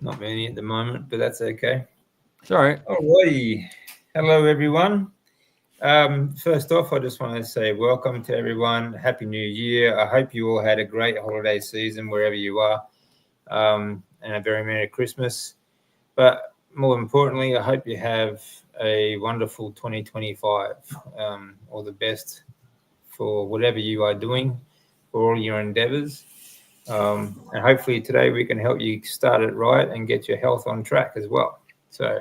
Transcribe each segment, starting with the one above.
Not many at the moment, but that's okay. It's all right. Alrighty. Hello, everyone. First off, I just want to say welcome to everyone. Happy New Year. I hope you all had a great holiday season wherever you are, and a very Merry Christmas. But more importantly, I hope you have a wonderful 2025. All the best for whatever you are doing, for all your endeavors. And hopefully today we can help you start it right and get your health on track as well. So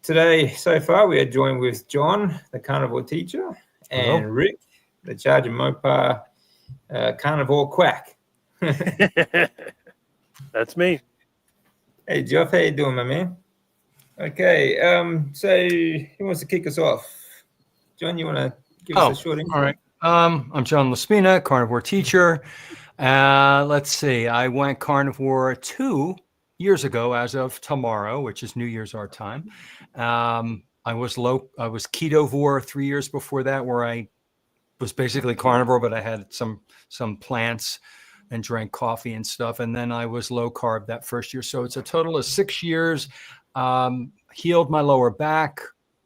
today, so far, we are joined with John, the Carnivore Teacher, and Hello. Rick, the Charger Mopar Carnivore Quack. That's me. Hey, Jeff, how you doing, my man? Okay, so who wants to kick us off? John, you want to give us a short intro? All right. I'm John Laspina, Carnivore Teacher. Let's see. I went carnivore 2 years ago as of tomorrow, which is New Year's our time. I was ketovore 3 years before that, where I was basically carnivore, but I had some plants and drank coffee and stuff. And then I was low carb that first year. So it's a total of 6 years. Healed my lower back.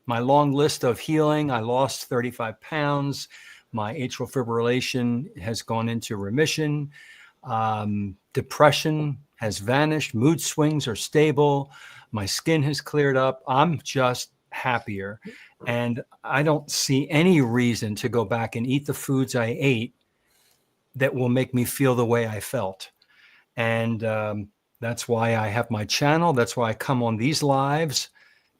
My long list of healing, I lost 35 pounds. My atrial fibrillation has gone into remission. Depression has vanished. Mood swings are stable. My skin has cleared up. I'm just happier. And I don't see any reason to go back and eat the foods I ate that will make me feel the way I felt. And that's why I have my channel. That's why I come on these lives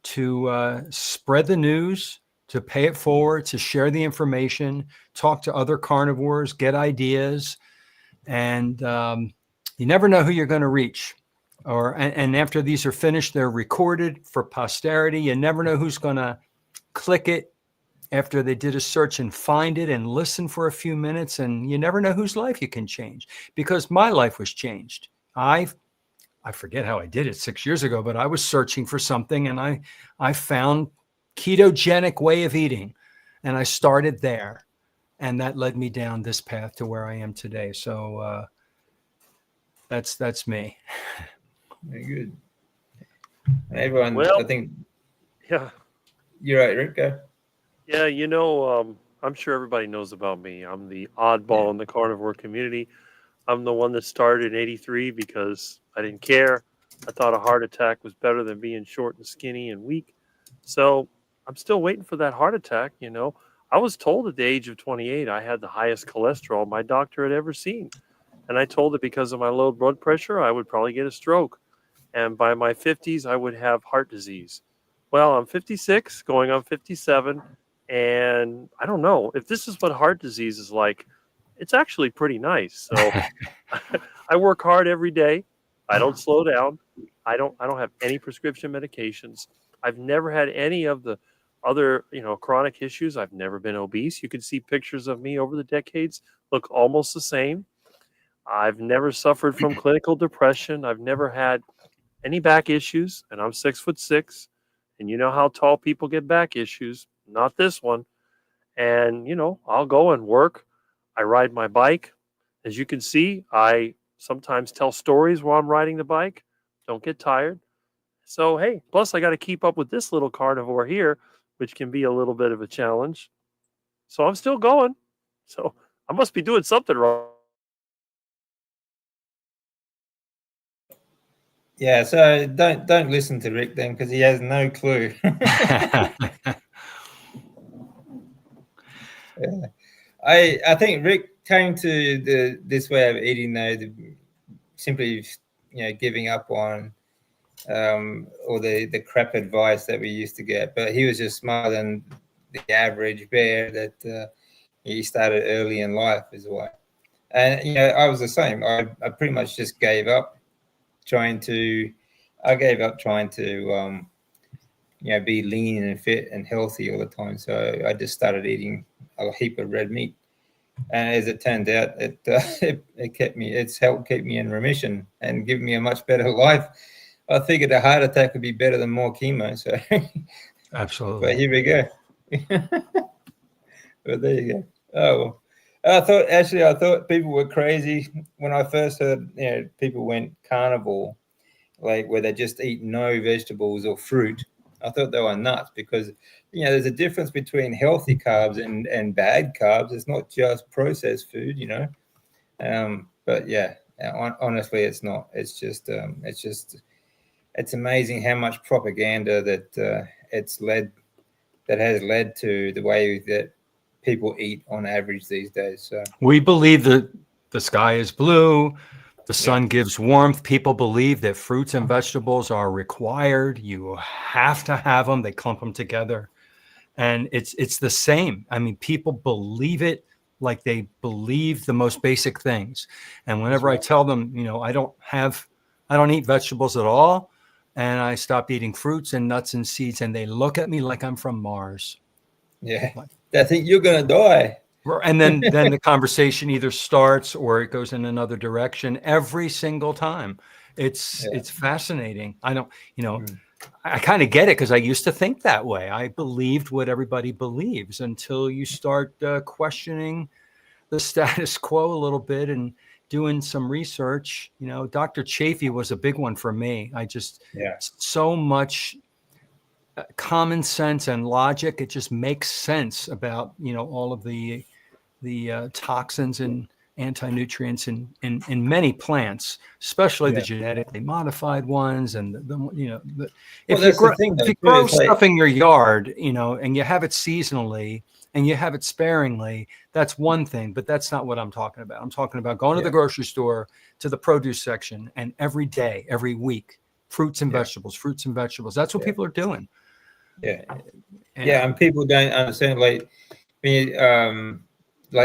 to spread the news, to pay it forward, to share the information, talk to other carnivores, get ideas. And you never know who you're going to reach. And after these are finished, they're recorded for posterity. You never know who's going to click it after they did a search and find it and listen for a few minutes. And you never know whose life you can change, because my life was changed. I forget how I did it 6 years ago, but I was searching for something and I found ketogenic way of eating, and I started there, and that led me down this path to where I am today. So that's me. Very good. Everyone, Well, I think Yeah. you're right, Rick. Go. Yeah, I'm sure everybody knows about me. I'm the oddball in the carnivore community. I'm the one that started in '83 because I didn't care. I thought a heart attack was better than being short and skinny and weak. So I'm still waiting for that heart attack. I was told at the age of 28 I had the highest cholesterol my doctor had ever seen. And I told it because of my low blood pressure, I would probably get a stroke. And by my 50s, I would have heart disease. Well, I'm 56, going on 57. And I don't know if this is what heart disease is like. It's actually pretty nice. So I work hard every day. I don't slow down. I don't have any prescription medications. I've never had any of the other, chronic issues. I've never been obese. You can see pictures of me over the decades, look almost the same. I've never suffered from clinical depression. I've never had any back issues, and I'm 6'6", and you know how tall people get back issues. Not this one. And I'll go and work. I ride my bike. As you can see, I sometimes tell stories while I'm riding the bike. Don't get tired. So, hey, plus I got to keep up with this little carnivore here, which can be a little bit of a challenge. So I'm still going. So I must be doing something wrong. Yeah, so don't listen to Rick then, because he has no clue. Yeah. I think Rick came to this way of eating though, simply giving up on all the crap advice that we used to get. But he was just smarter than the average bear that he started early in life as well. And I was the same. I pretty much just gave up trying to be lean and fit and healthy all the time. So I just started eating a heap of red meat. And as it turned out, it's helped keep me in remission and give me a much better life. I figured a heart attack would be better than more chemo. So Absolutely. But here we go. But there you go. Oh, well. I thought people were crazy when I first heard, people went carnivore, like where they just eat no vegetables or fruit. I thought they were nuts because, there's a difference between healthy carbs and bad carbs. It's not just processed food, But yeah, honestly, it's not. It's just it's amazing how much propaganda that has led to the way that people eat on average these days. So we believe that the sky is blue, the sun gives warmth. People believe that fruits and vegetables are required. You have to have them. They clump them together. And it's the same. I mean, people believe it like they believe the most basic things. And whenever I tell them, I don't eat vegetables at all, and I stop eating fruits and nuts and seeds, and they look at me like I'm from Mars. Yeah, I think you're gonna die. And then the conversation either starts or it goes in another direction every single time. It's fascinating. I don't, I kind of get it because I used to think that way. I believed what everybody believes until you start questioning the status quo a little bit and doing some research. Dr. Chaffy was a big one for me. So much common sense and logic. It just makes sense about, all of the toxins and anti-nutrients in many plants, especially the genetically modified ones. And if you grow stuff in your yard, and you have it seasonally and you have it sparingly, that's one thing, but that's not what I'm talking about. I'm talking about going to the grocery store, to the produce section, and every day, every week, fruits and vegetables. That's what people are doing. And people don't understand, like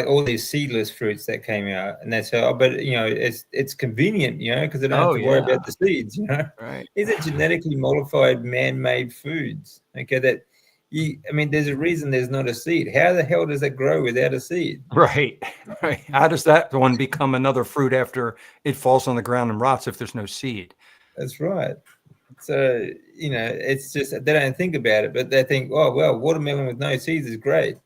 all these seedless fruits that came out, and they say, but it's convenient, because they don't have to worry about the seeds, Right. These are genetically modified, man-made foods. Okay, there's a reason there's not a seed. How the hell does it grow without a seed? Right. How does that one become another fruit after it falls on the ground and rots if there's no seed? That's right. So, it's just, they don't think about it, but they think, oh, well, watermelon with no seeds is great,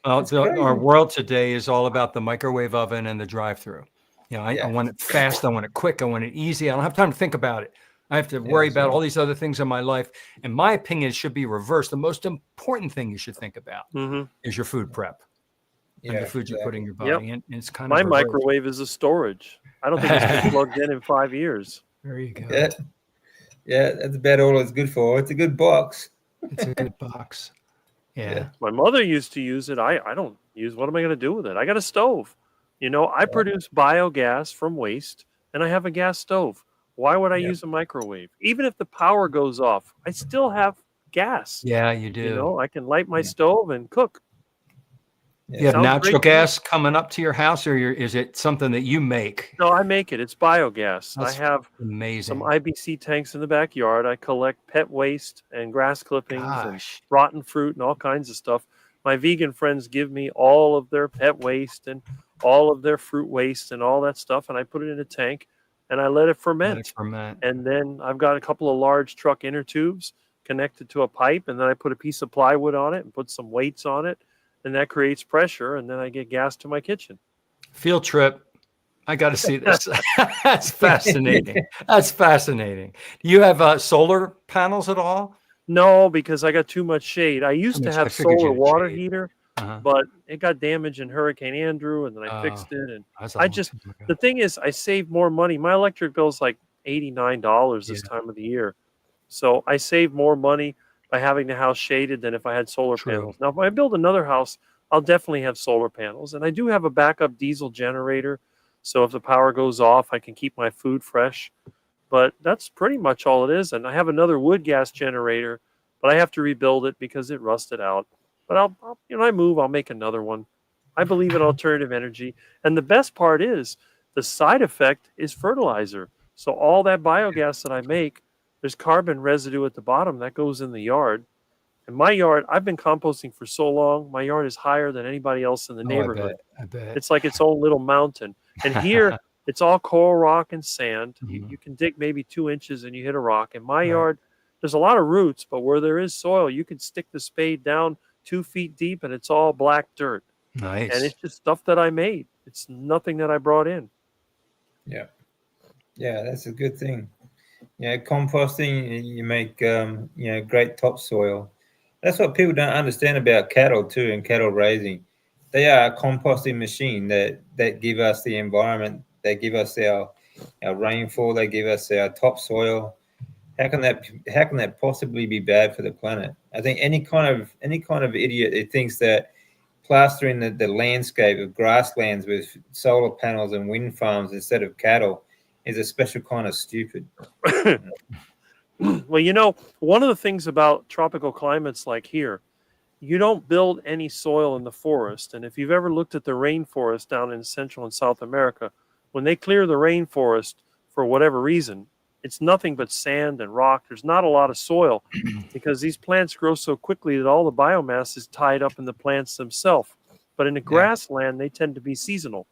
Well, our world today is all about the microwave oven and the drive-through. I want it fast. I want it quick. I want it easy. I don't have time to think about it. I have to worry about all these other things in my life. In my opinion, it should be reversed. The most important thing you should think about is your food prep and the food you put in your body. And it's kind of my microwave is a storage. I don't think it's been plugged in 5 years. There you go. Yeah, that's about all it's good for. It's a good box. It's a good box. Yeah. My mother used to use it. I don't use. What am I going to do with it? I got a stove. I produce biogas from waste, and I have a gas stove. Why would I use a microwave? Even if the power goes off, I still have gas. Yeah, you do. I can light my stove and cook. You have natural gas coming up to your house, or is it something that you make? No, I make it. It's biogas. That's I have amazing. some IBC tanks in the backyard. I collect pet waste and grass clippings and rotten fruit and all kinds of stuff. My vegan friends give me all of their pet waste and all of their fruit waste and all that stuff, and I put it in a tank and I let it ferment. And then I've got a couple of large truck inner tubes connected to a pipe, and then I put a piece of plywood on it and put some weights on it. And that creates pressure, and then I get gas to my kitchen. Field trip. I got to see this. That's fascinating. That's fascinating. Do you have solar panels at all? No, because I got too much shade. I used to have solar water heater, but it got damaged in Hurricane Andrew, and then I fixed it. And the thing is, I saved more money. My electric bill is like $89 this time of the year. So I save more money by having the house shaded than if I had solar panels. Now, if I build another house, I'll definitely have solar panels. And I do have a backup diesel generator. So if the power goes off, I can keep my food fresh. But that's pretty much all it is. And I have another wood gas generator, but I have to rebuild it because it rusted out. But I move, I'll make another one. I believe in alternative energy. And the best part is the side effect is fertilizer. So all that biogas that I make, there's carbon residue at the bottom that goes in the yard. In my yard, I've been composting for so long, my yard is higher than anybody else in the neighborhood. I bet. It's like its own little mountain. And here, it's all coral rock and sand. You can dig maybe 2 inches and you hit a rock. In my yard, there's a lot of roots, but where there is soil, you can stick the spade down 2 feet deep and it's all black dirt. Nice. And it's just stuff that I made. It's nothing that I brought in. Yeah, that's a good thing. Composting, you make great topsoil. That's what people don't understand about cattle too, and cattle raising. They are a composting machine that give us the environment. They give us our rainfall. They give us our topsoil. How can that possibly be bad for the planet? I think any kind of idiot who thinks that plastering the landscape of grasslands with solar panels and wind farms instead of cattle is a special kind of stupid. Well, one of the things about tropical climates like here, you don't build any soil in the forest. And if you've ever looked at the rainforest down in Central and South America, when they clear the rainforest for whatever reason, it's nothing but sand and rock. There's not a lot of soil because these plants grow so quickly that all the biomass is tied up in the plants themselves. But in the grassland, they tend to be seasonal.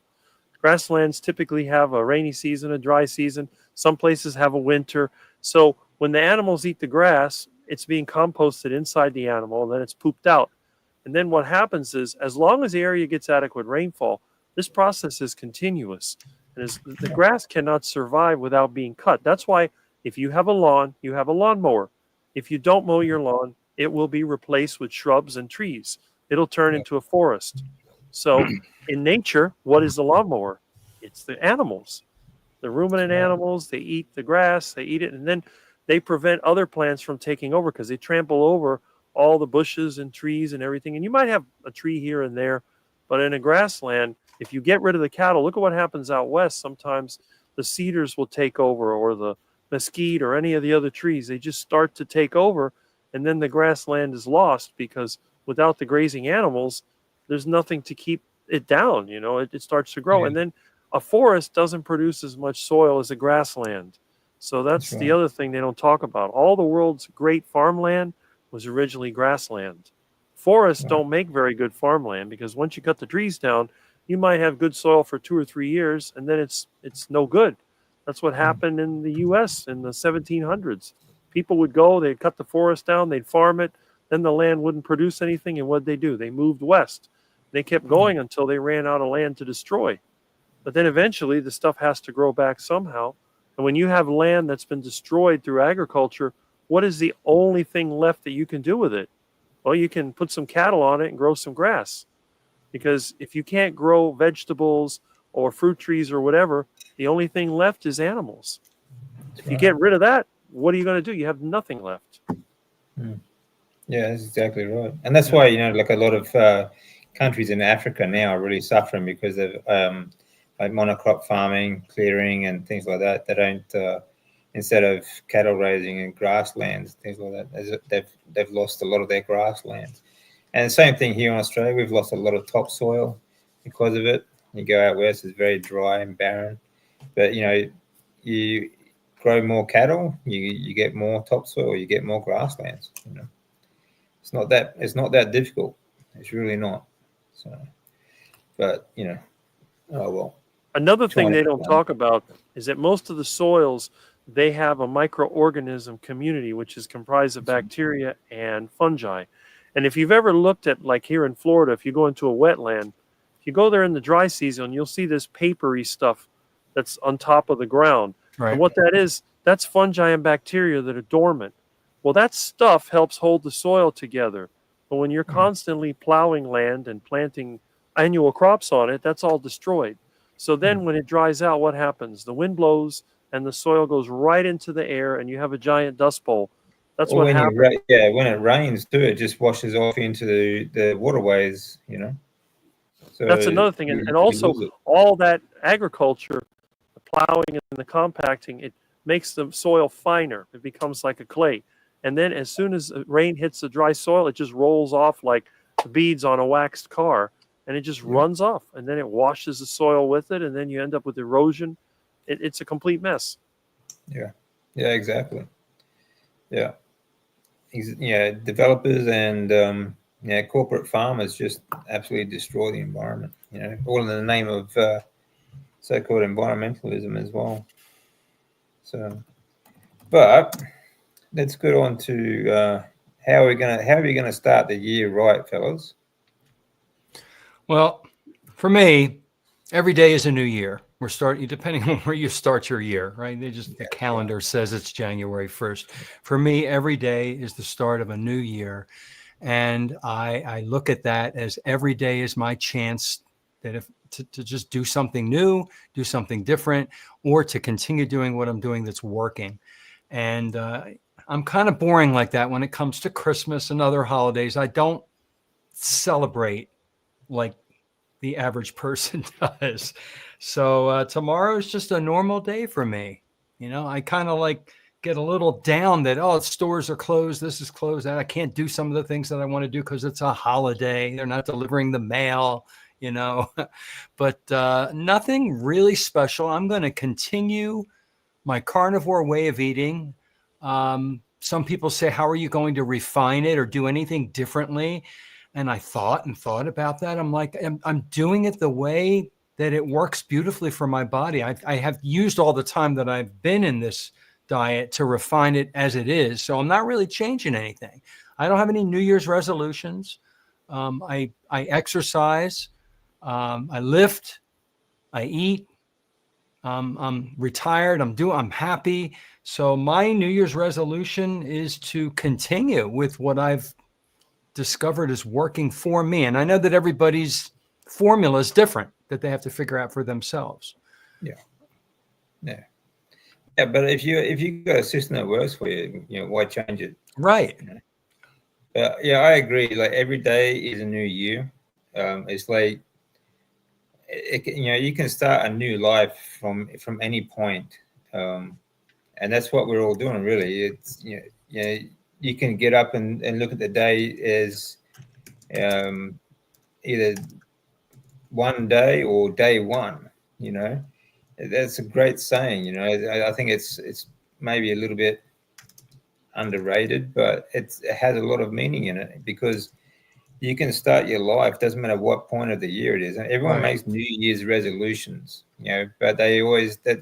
Grasslands typically have a rainy season, a dry season. Some places have a winter. So when the animals eat the grass, it's being composted inside the animal, and then it's pooped out. And then what happens is, as long as the area gets adequate rainfall, this process is continuous. And the grass cannot survive without being cut. That's why if you have a lawn, you have a lawnmower. If you don't mow your lawn, it will be replaced with shrubs and trees. It'll turn into a forest. So in nature, what is the lawnmower? It's the animals. The ruminant animals, they eat the grass, they eat it, and then they prevent other plants from taking over because they trample over all the bushes and trees and everything. And you might have a tree here and there, but in a grassland, if you get rid of the cattle, look at what happens out west. Sometimes the cedars will take over, or the mesquite, or any of the other trees. They just start to take over, and then the grassland is lost because without the grazing animals, there's nothing to keep it down. It starts to grow. And then a forest doesn't produce as much soil as a grassland. So that's the other thing they don't talk about. All the world's great farmland was originally grassland. Forests don't make very good farmland because once you cut the trees down, you might have good soil for 2 or 3 years, and then it's no good. That's what happened in the U.S. in the 1700s. People would go, they'd cut the forest down, they'd farm it, then the land wouldn't produce anything, and what'd they do? They moved west. They kept going until they ran out of land to destroy. But then eventually the stuff has to grow back somehow. And when you have land that's been destroyed through agriculture, what is the only thing left that you can do with it? Well, you can put some cattle on it and grow some grass. Because if you can't grow vegetables or fruit trees or whatever, the only thing left is animals. If you get rid of that, what are you going to do? You have nothing left. Yeah, that's exactly right. And that's why, like a lot of countries in Africa now are really suffering because of like monocrop farming, clearing, and things like that. They don't, instead of cattle raising and grasslands, things like that, they've lost a lot of their grasslands. And the same thing here in Australia. We've lost a lot of topsoil because of it. You go out west, it's very dry and barren. But, you grow more cattle, you get more topsoil, you get more grasslands. It's not that difficult. It's really not. So, but, oh well. Another thing they don't talk about is that most of the soils, they have a microorganism community, which is comprised of bacteria and fungi. And if you've ever looked at, like here in Florida, if you go into a wetland, if you go there in the dry season, you'll see this papery stuff that's on top of the ground. Right. And what that is, that's fungi and bacteria that are dormant. Well, that stuff helps hold the soil together. But when you're constantly plowing land and planting annual crops on it, that's all destroyed. So then when it dries out, what happens? The wind blows and the soil goes right into the air and you have a giant dust bowl. That's what happens. When it rains too, it just washes off into the waterways, So that's another thing. And also all that agriculture, the plowing and the compacting, it makes the soil finer. It becomes like a clay. And then as soon as rain hits the dry soil, it just rolls off like the beads on a waxed car, and it just runs off. And then it washes the soil with it, and then you end up with erosion. It's a complete mess. Yeah, exactly. Yeah. Developers and corporate farmers just absolutely destroy the environment, all in the name of so-called environmentalism as well. So, but let's get on to how are we gonna start the year right, fellas? Well, for me, every day is a new year. We're starting, depending on where you start your year, right? The calendar says it's January 1st. For me, every day is the start of a new year. And I look at that as every day is my chance to just do something new, do something different, or to continue doing what I'm doing that's working. And I'm kind of boring like that when it comes to Christmas and other holidays. I don't celebrate like the average person does. So tomorrow is just a normal day for me. I kind of like get a little down that, oh, stores are closed. This is closed. And I can't do some of the things that I want to do because it's a holiday. They're not delivering the mail, but nothing really special. I'm going to continue my carnivore way of eating. Some people say, how are you going to refine it or do anything differently? And I thought about that. I'm like, I'm doing it the way that it works beautifully for my body. I have used all the time that I've been in this diet to refine it as it is. So I'm not really changing anything. I don't have any New Year's resolutions. I exercise, I lift, I eat. I'm retired. I'm happy. So my New Year's resolution is to continue with what I've discovered is working for me. And I know that everybody's formula is different, that they have to figure out for themselves. Yeah. But if you got a system that works for you, why change it? Right. Yeah, I agree. Like every day is a new year. It's like you can start a new life from any point, and that's what we're all doing. Really, it's you can get up and look at the day as either one day or day one. That's a great saying. I think it's maybe a little bit underrated, but it has a lot of meaning in it because you can start your life, doesn't matter what point of the year it is. And everyone makes New Year's resolutions, but they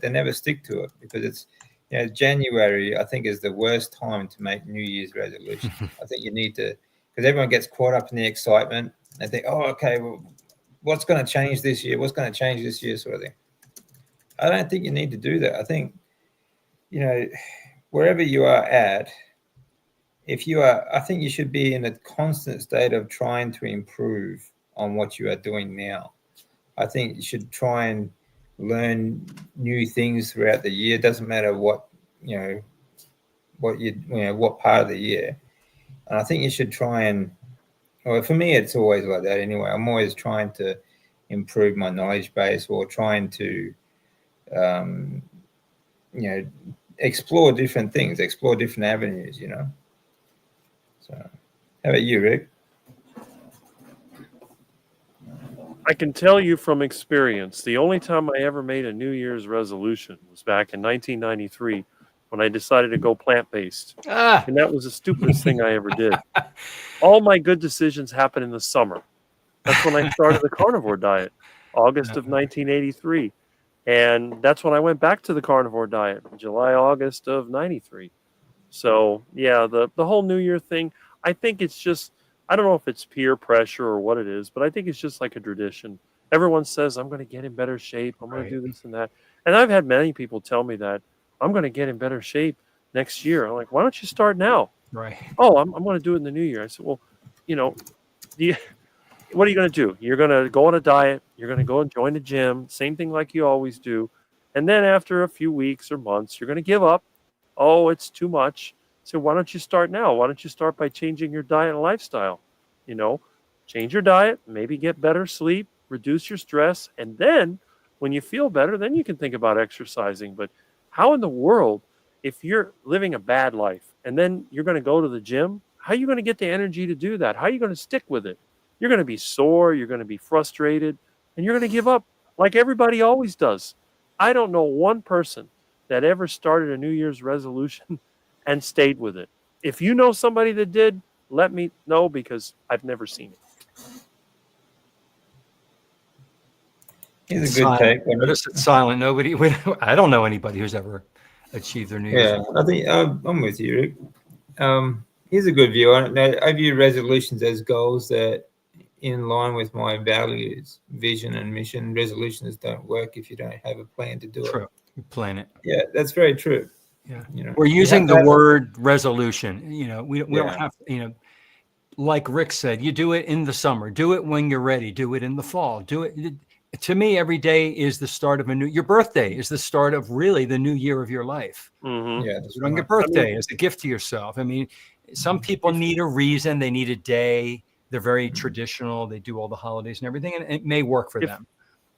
never stick to it because it's, January, I think, is the worst time to make New Year's resolutions. I think you need to, because everyone gets caught up in the excitement. They think, oh, okay, well, what's going to change this year? What's going to change this year, sort of thing. I don't think you need to do that. I think, wherever you are at, I think you should be in a constant state of trying to improve on what you are doing now. I think you should try and learn new things throughout the year. It doesn't matter what part of the year. And I think you should try and, well, for me, it's always like that anyway. I'm always trying to improve my knowledge base or trying to, explore different things, explore different avenues, So, how about you, Rick? I can tell you from experience, the only time I ever made a New Year's resolution was back in 1993 when I decided to go plant-based. And that was the stupidest thing I ever did. All my good decisions happened in the summer. That's when I started the Carnivore Diet, August of 1983. And that's when I went back to the Carnivore Diet, July, August of 93. So, yeah, the whole New Year thing, I think it's just, I don't know if it's peer pressure or what it is, but I think it's just like a tradition. Everyone says, I'm going to get in better shape. I'm going to do this and that. And I've had many people tell me that I'm going to get in better shape next year. I'm like, why don't you start now? Right. Oh, I'm going to do it in the new year. I said, well, what are you going to do? You're going to go on a diet. You're going to go and join the gym. Same thing like you always do. And then after a few weeks or months, you're going to give up. Oh, it's too much. So why don't you start now? Why don't you start by changing your diet and lifestyle? Change your diet, maybe get better sleep, reduce your stress. And then when you feel better, then you can think about exercising. But how in the world, if you're living a bad life and then you're going to go to the gym, how are you going to get the energy to do that? How are you going to stick with it? You're going to be sore. You're going to be frustrated and you're going to give up like everybody always does. I don't know one person that ever started a New Year's resolution and stayed with it. If you know somebody that did, let me know because I've never seen it. It's a good take. Notice it's silent. Nobody. I don't know anybody who's ever achieved their New Year's. Yeah, I think I'm with you, Rick. Here's a good view on it. Now, I view resolutions as goals that in line with my values, vision, and mission. Resolutions don't work if you don't have a plan to do True. Plan it. it. Yeah, that's very true. Yeah. You know, We're using the word resolution. We don't have, like Rick said, you do it in the summer, do it when you're ready, do it in the fall, do it. To me, every day is the start of your birthday is the start of really the new year of your life. Mm-hmm. Yeah. Do it on your birthday as a gift to yourself. I mean, some people need a reason, they need a day. They're very traditional. They do all the holidays and everything, and it may work for them.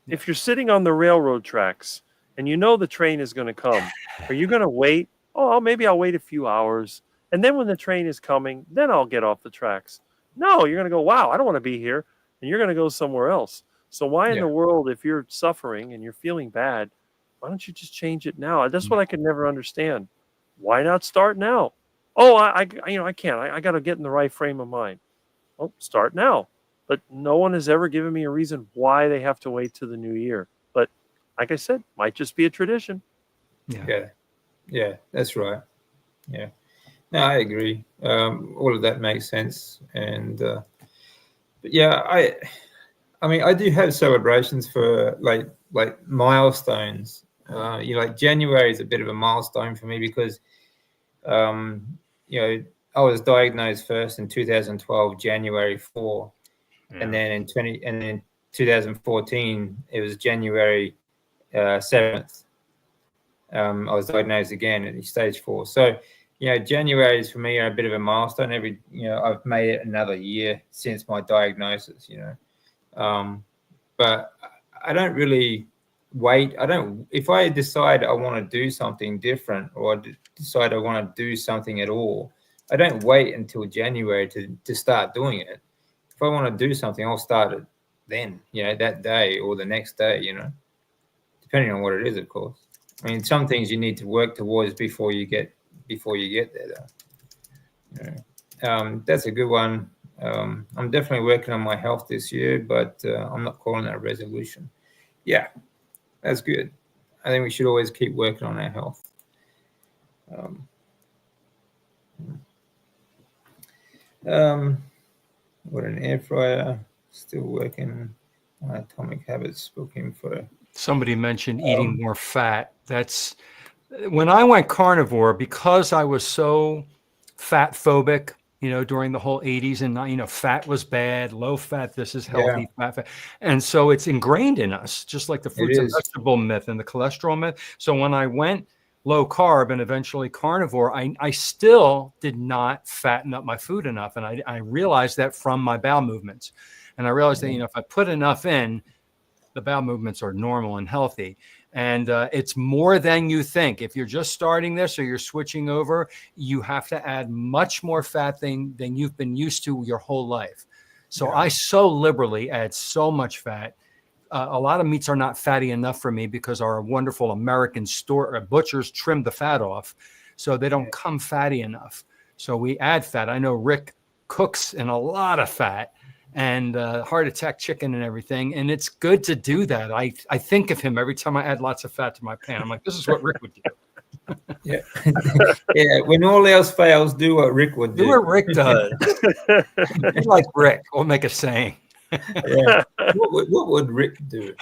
If you're sitting on the railroad tracks and you know the train is going to come, are you going to wait? Oh, maybe I'll wait a few hours. And then when the train is coming, then I'll get off the tracks. No, you're going to go, wow, I don't want to be here. And you're going to go somewhere else. So why in the world, if you're suffering and you're feeling bad, why don't you just change it now? That's what I could never understand. Why not start now? Oh, I can't. I got to get in the right frame of mind. Well, start now. But no one has ever given me a reason why they have to wait till the new year. But like I said, might just be a tradition. Yeah, that's right. Yeah, no, I agree. All of that makes sense. And but yeah, I mean, I do have celebrations for like milestones. Like January is a bit of a milestone for me because I was diagnosed first in 2012, January 4. And then in 2014, it was January 7th. I was diagnosed again at stage 4. So, January's for me are a bit of a milestone. I've made it another year since my diagnosis. But I don't really wait. If I decide I want to do something different, or decide I want to do something at all, I don't wait until January to start doing it. If I want to do something, I'll start it then, that day or the next day, depending on what it is, of course. I mean, some things you need to work towards before you get there, though. That's a good one. I'm definitely working on my health this year, but I'm not calling that a resolution. Yeah, that's good. I think we should always keep working on our health. What an air fryer, still working on Atomic Habits, looking for. Somebody mentioned eating more fat. That's when I went carnivore, because I was so fat phobic, during the whole 80s, and fat was bad, low fat, this is healthy, fat. And so it's ingrained in us, just like the fruits and vegetable myth and the cholesterol myth. So when I went low carb and eventually carnivore, I still did not fatten up my food enough. And I realized that from my bowel movements. And I realized that, if I put enough in, the bowel movements are normal and healthy. And it's more than you think. If you're just starting this or you're switching over, you have to add much more fat than you've been used to your whole life. So I so liberally add so much fat. A lot of meats are not fatty enough for me because our wonderful American butchers trim the fat off, so they don't come fatty enough. So we add fat. I know Rick cooks in a lot of fat and heart attack chicken and everything, and it's good to do that. I think of him every time I add lots of fat to my pan. I'm like, this is what Rick would do. Yeah. When all else fails, do what Rick would do. Do what Rick does. Be like Rick. We'll make a saying. What would Rick do?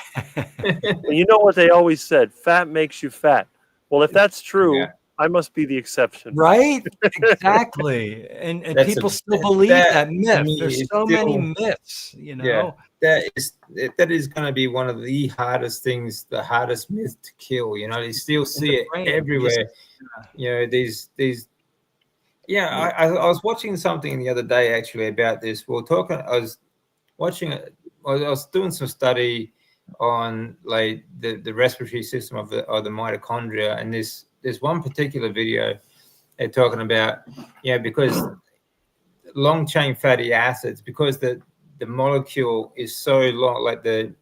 You know what they always said, fat makes you fat. Well, if that's true, I must be the exception. Right? Exactly. And people still believe that myth. There's so many myths, Yeah, that is going to be one of the hardest things, the hardest myth to kill. You still see it everywhere. These. I was watching something the other day actually about this. I was doing some study on like the respiratory system of the mitochondria, and there's one particular video they're talking about, because long-chain fatty acids, because the molecule is so long, like the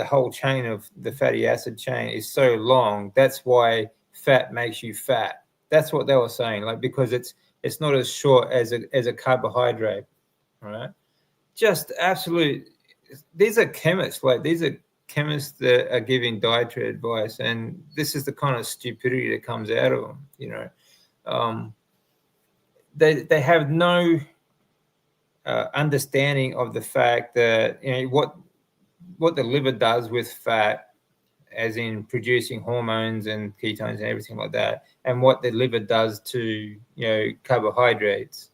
whole chain of the fatty acid chain is so long. That's why fat makes you fat. That's what they were saying, like because it's not as short as a carbohydrate, right? Just absolute. These are chemists, that are giving dietary advice, and this is the kind of stupidity that comes out of them. They have no understanding of the fact that, you know, what the liver does with fat, as in producing hormones and ketones and everything like that, and what the liver does to, you know, carbohydrates.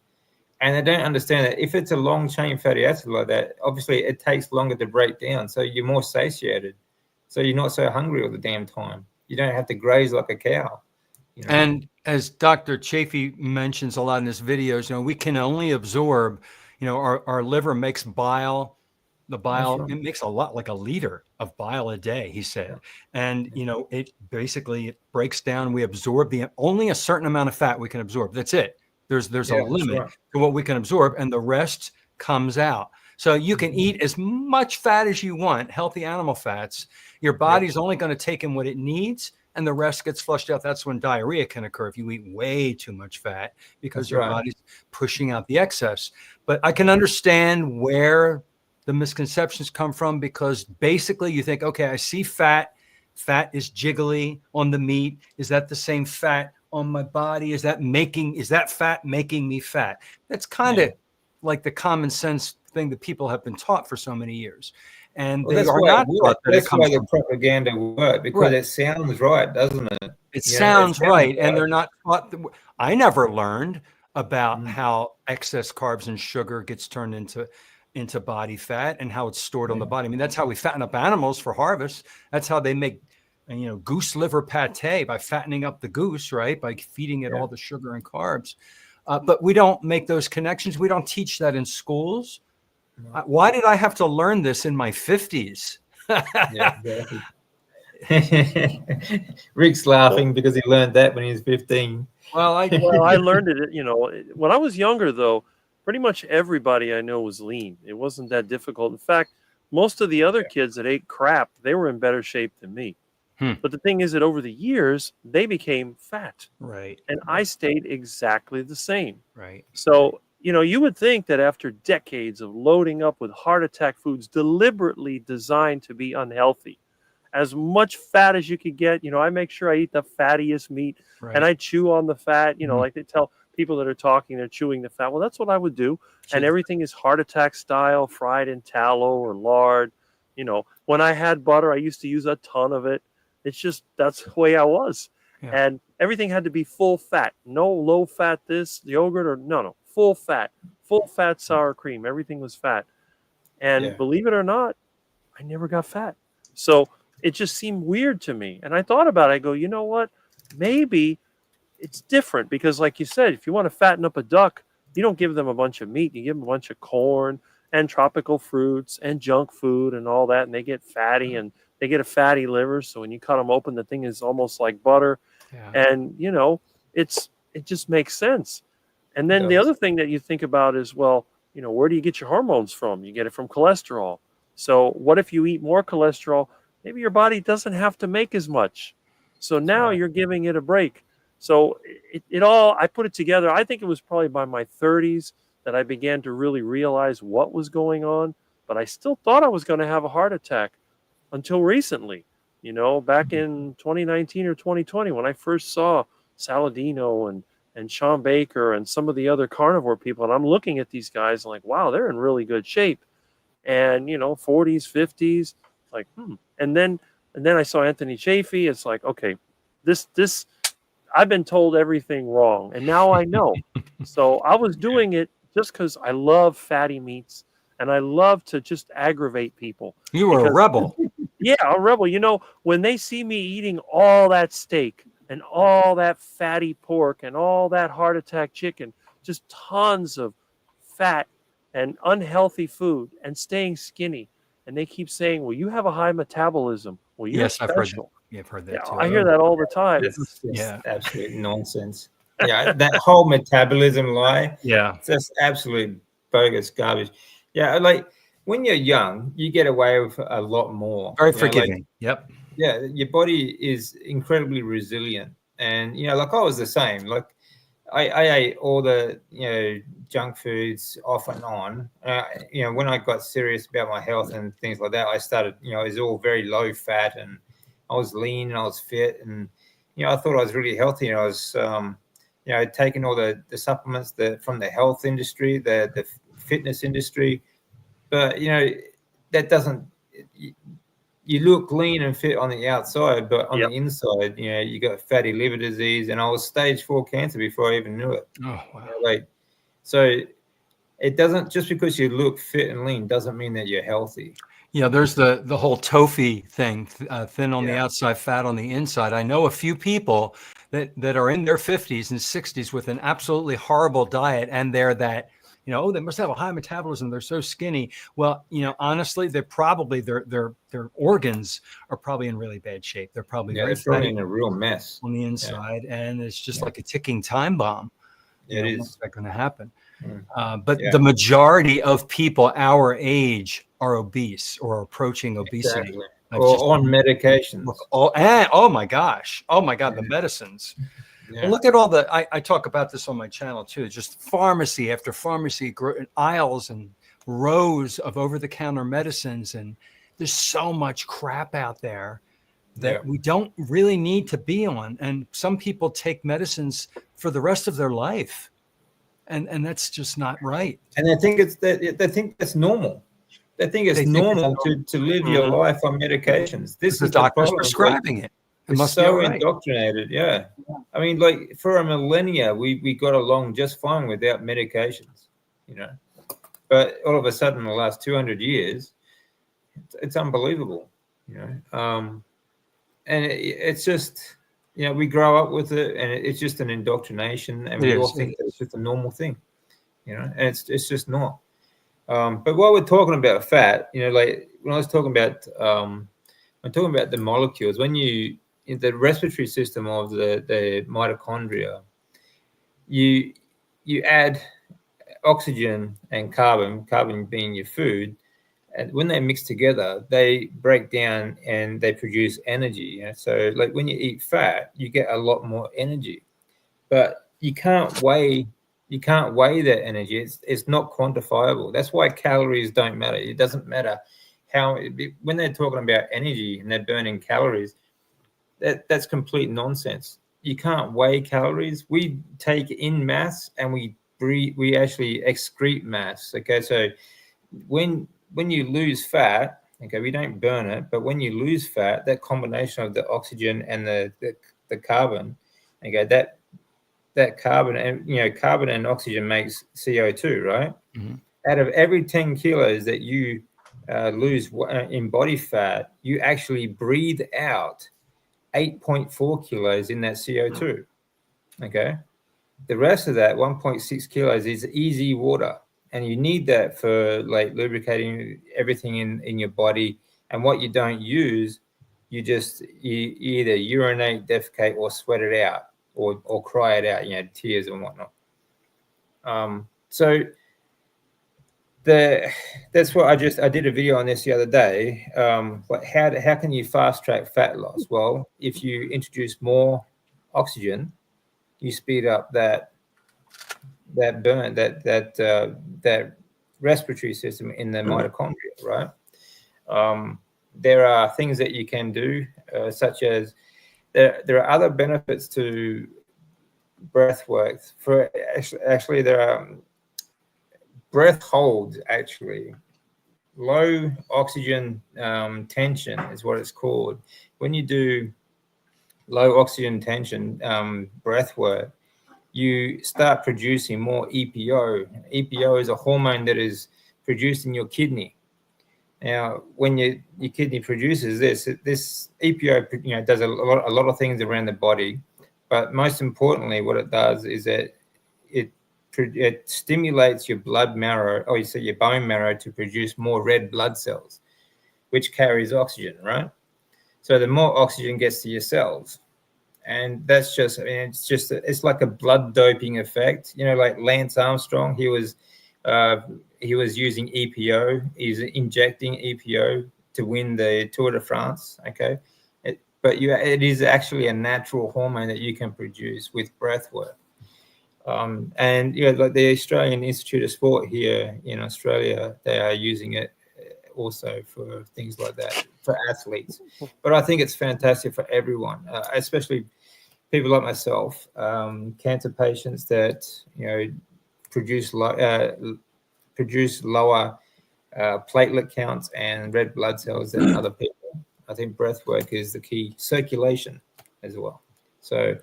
And they don't understand that if it's a long chain fatty acid like that, obviously it takes longer to break down. So you're more satiated. So you're not so hungry all the damn time. You don't have to graze like a cow. You know? And as Dr. Chaffy mentions a lot in his videos, you know, we can only absorb, you know, our liver makes bile. The bile, right. it makes a lot, like a liter of bile a day, he said. Yeah. And, you know, it breaks down. We absorb only a certain amount of fat we can absorb. That's it. There's a limit to what we can absorb, and the rest comes out. So you can eat as much fat as you want, healthy animal fats. Your body's only going to take in what it needs, and the rest gets flushed out. That's when diarrhea can occur if you eat way too much fat, because your body's pushing out the excess. But I can understand where the misconceptions come from, because basically you think, okay, I see fat. Fat is jiggly on the meat. Is that the same fat on my body? Is that fat making me fat? That's kind of like the common sense thing that people have been taught for so many years. And they are not taught that it comes from. That's why the propaganda works, because it sounds right, doesn't it? It sounds right. And they're not taught. I never learned about how excess carbs and sugar gets turned into body fat and how it's stored on the body. I mean, that's how we fatten up animals for harvest. That's how they make, you know, goose liver pate, by fattening up the goose, right? By feeding it all the sugar and carbs. But we don't make those connections. We don't teach that in schools. Why did I have to learn this in my 50s? Yeah, exactly. Rick's laughing because he learned that when he was 15. Well, I learned it, you know, when I was younger, though. Pretty much everybody I know was lean. It wasn't that difficult. In fact, most of the other kids that ate crap, they were in better shape than me. But the thing is that over the years, they became fat. Right. And I stayed exactly the same. Right. So, you know, you would think that after decades of loading up with heart attack foods deliberately designed to be unhealthy, as much fat as you could get, you know, I make sure I eat the fattiest meat, and I chew on the fat, you know, like they tell people that are talking, they're chewing the fat. Well, that's what I would do. And everything is heart attack style, fried in tallow or lard. You know, when I had butter, I used to use a ton of it. It's just, that's the way I was. And everything had to be full fat. No low fat this, yogurt, or no, full fat sour cream. Everything was fat. And believe it or not, I never got fat. So it just seemed weird to me. And I thought about it. I go, you know what? Maybe it's different, because like you said, if you want to fatten up a duck, you don't give them a bunch of meat. You give them a bunch of corn and tropical fruits and junk food and all that. And they get fatty, and they get a fatty liver. So when you cut them open, the thing is almost like butter. And, you know, it just makes sense. And then the other thing that you think about is, well, you know, where do you get your hormones from? You get it from cholesterol. So what if you eat more cholesterol? Maybe your body doesn't have to make as much. So now you're giving it a break. So it all, I put it together. I think it was probably by my 30s that I began to really realize what was going on. But I still thought I was going to have a heart attack until recently. You know, back in 2019 or 2020, when I first saw Saladino and Sean Baker and some of the other carnivore people, and I'm looking at these guys like, wow, they're in really good shape. And, you know, 40s, 50s, like, And then I saw Anthony Chaffy. It's like, okay, this I've been told everything wrong, and now I know. So I was doing it just because I love fatty meats, and I love to just aggravate people. You were a rebel. Yeah, a rebel. You know, when they see me eating all that steak and all that fatty pork and all that heart attack chicken, just tons of fat and unhealthy food and staying skinny, and they keep saying, well, you have a high metabolism. Well, you're Yes, special. I've heard that. Yeah, I've heard that too. I hear that all the time. It's absolute nonsense. Yeah, that whole metabolism lie. Yeah, it's just absolute bogus garbage. Yeah, like when you're young, you get away with a lot more. Very forgiving. Yep. Yeah, your body is incredibly resilient, and you know, like I was the same. Like I ate all the junk foods off and on. When I got serious about my health and things like that, I started. It was all very low fat, and I was lean and I was fit, and I thought I was really healthy. And I was taking all the supplements from the health industry, the fitness industry, but that doesn't. You look lean and fit on the outside, but on the inside, you got fatty liver disease, and I was stage 4 cancer before I even knew it. Oh, wow. So it doesn't, just because you look fit and lean doesn't mean that you're healthy. Yeah, there's the whole tofu thing, thin on the outside, fat on the inside. I know a few people that are in their 50s and 60s with an absolutely horrible diet, and they're that, they must have a high metabolism, they're so skinny. Well, honestly, they're probably their organs are probably in really bad shape. They're probably they're probably in a real mess on the inside, and it's just like a ticking time bomb. It is. What's that going to happen? But the majority of people our age are obese or approaching obesity. Exactly. Or on medications. Oh my gosh. Oh my God, the medicines. Yeah. Well, look at all I talk about this on my channel too, just pharmacy after pharmacy, aisles and rows of over-the-counter medicines. And there's so much crap out there that we don't really need to be on. And some people take medicines for the rest of their life. And that's just not right. And they think that's normal. They think it's normal to live your life on medications. This is the doctor's problem. prescribing it. We're so indoctrinated. Yeah. I mean, like for a millennia, we got along just fine without medications, but all of a sudden in the last 200 years, it's unbelievable, and it's just, we grow up with it, and it's just an indoctrination, and we all think that it's just a normal thing, and it's just not. But while we're talking about fat, like when I was talking about, I'm talking about the molecules. When in the respiratory system of the mitochondria, you add oxygen and carbon being your food, and when they mix together, they break down and they produce energy. So like when you eat fat, you get a lot more energy, but you can't weigh that energy. It's not quantifiable. That's why calories don't matter. It doesn't matter when they're talking about energy and they're burning calories, that's complete nonsense. You can't weigh calories. We take in mass and we actually excrete mass. Okay, so when you lose fat, okay, we don't burn it, but when you lose fat, that combination of the oxygen and the carbon, okay, that carbon and oxygen makes CO2, right? Mm-hmm. Out of every 10 kilos that you lose in body fat, you actually breathe out 8.4 kilos in that CO2. Okay, the rest of that 1.6 kilos is easy water, and you need that for like lubricating everything in your body. And what you don't use, you either urinate, defecate, or sweat it out, or cry it out, tears and whatnot. So that's what I did a video on this the other day. But how can you fast track fat loss? Well, if you introduce more oxygen, you speed up that burn, that respiratory system in the mitochondria, right? There are things that you can do, such as there are other benefits to breath work. Actually, there are breath holds. Actually, low oxygen tension is what it's called. When you do low oxygen tension breath work, you start producing more EPO. EPO is a hormone that is produced in your kidney. Now, when your kidney produces this EPO, does a lot of things around the body, but most importantly, what it does is that it stimulates your blood marrow, or your bone marrow, to produce more red blood cells, which carries oxygen, right? So the more oxygen gets to your cells, and that's just, it's like a blood doping effect. Like Lance Armstrong, he was using EPO. He's injecting EPO to win the Tour de France. Okay, but it is actually a natural hormone that you can produce with breath work. And like the Australian Institute of Sport here in Australia, they are using it also for things like that for athletes. But I think it's fantastic for everyone, especially people like myself, cancer patients that produce produce lower platelet counts and red blood cells than other people. I think breath work is the key. Circulation as well. So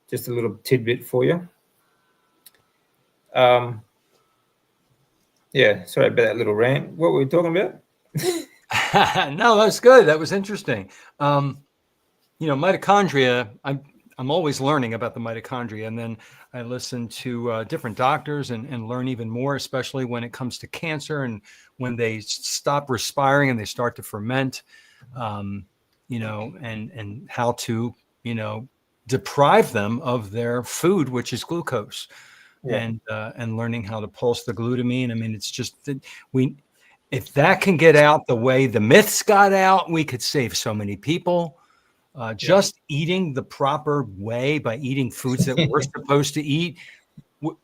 just a little tidbit for you. Yeah, sorry about that little rant. What were we talking about? No, that's good. That was interesting. Mitochondria, I'm always learning about the mitochondria, and then I listen to different doctors and learn even more, especially when it comes to cancer and when they stop respiring and they start to ferment, and how to, deprive them of their food, which is glucose. Yeah. And learning how to pulse the glutamine. I mean, it's just that if that can get out the way the myths got out, we could save so many people. Just eating the proper way by eating foods that we're supposed to eat,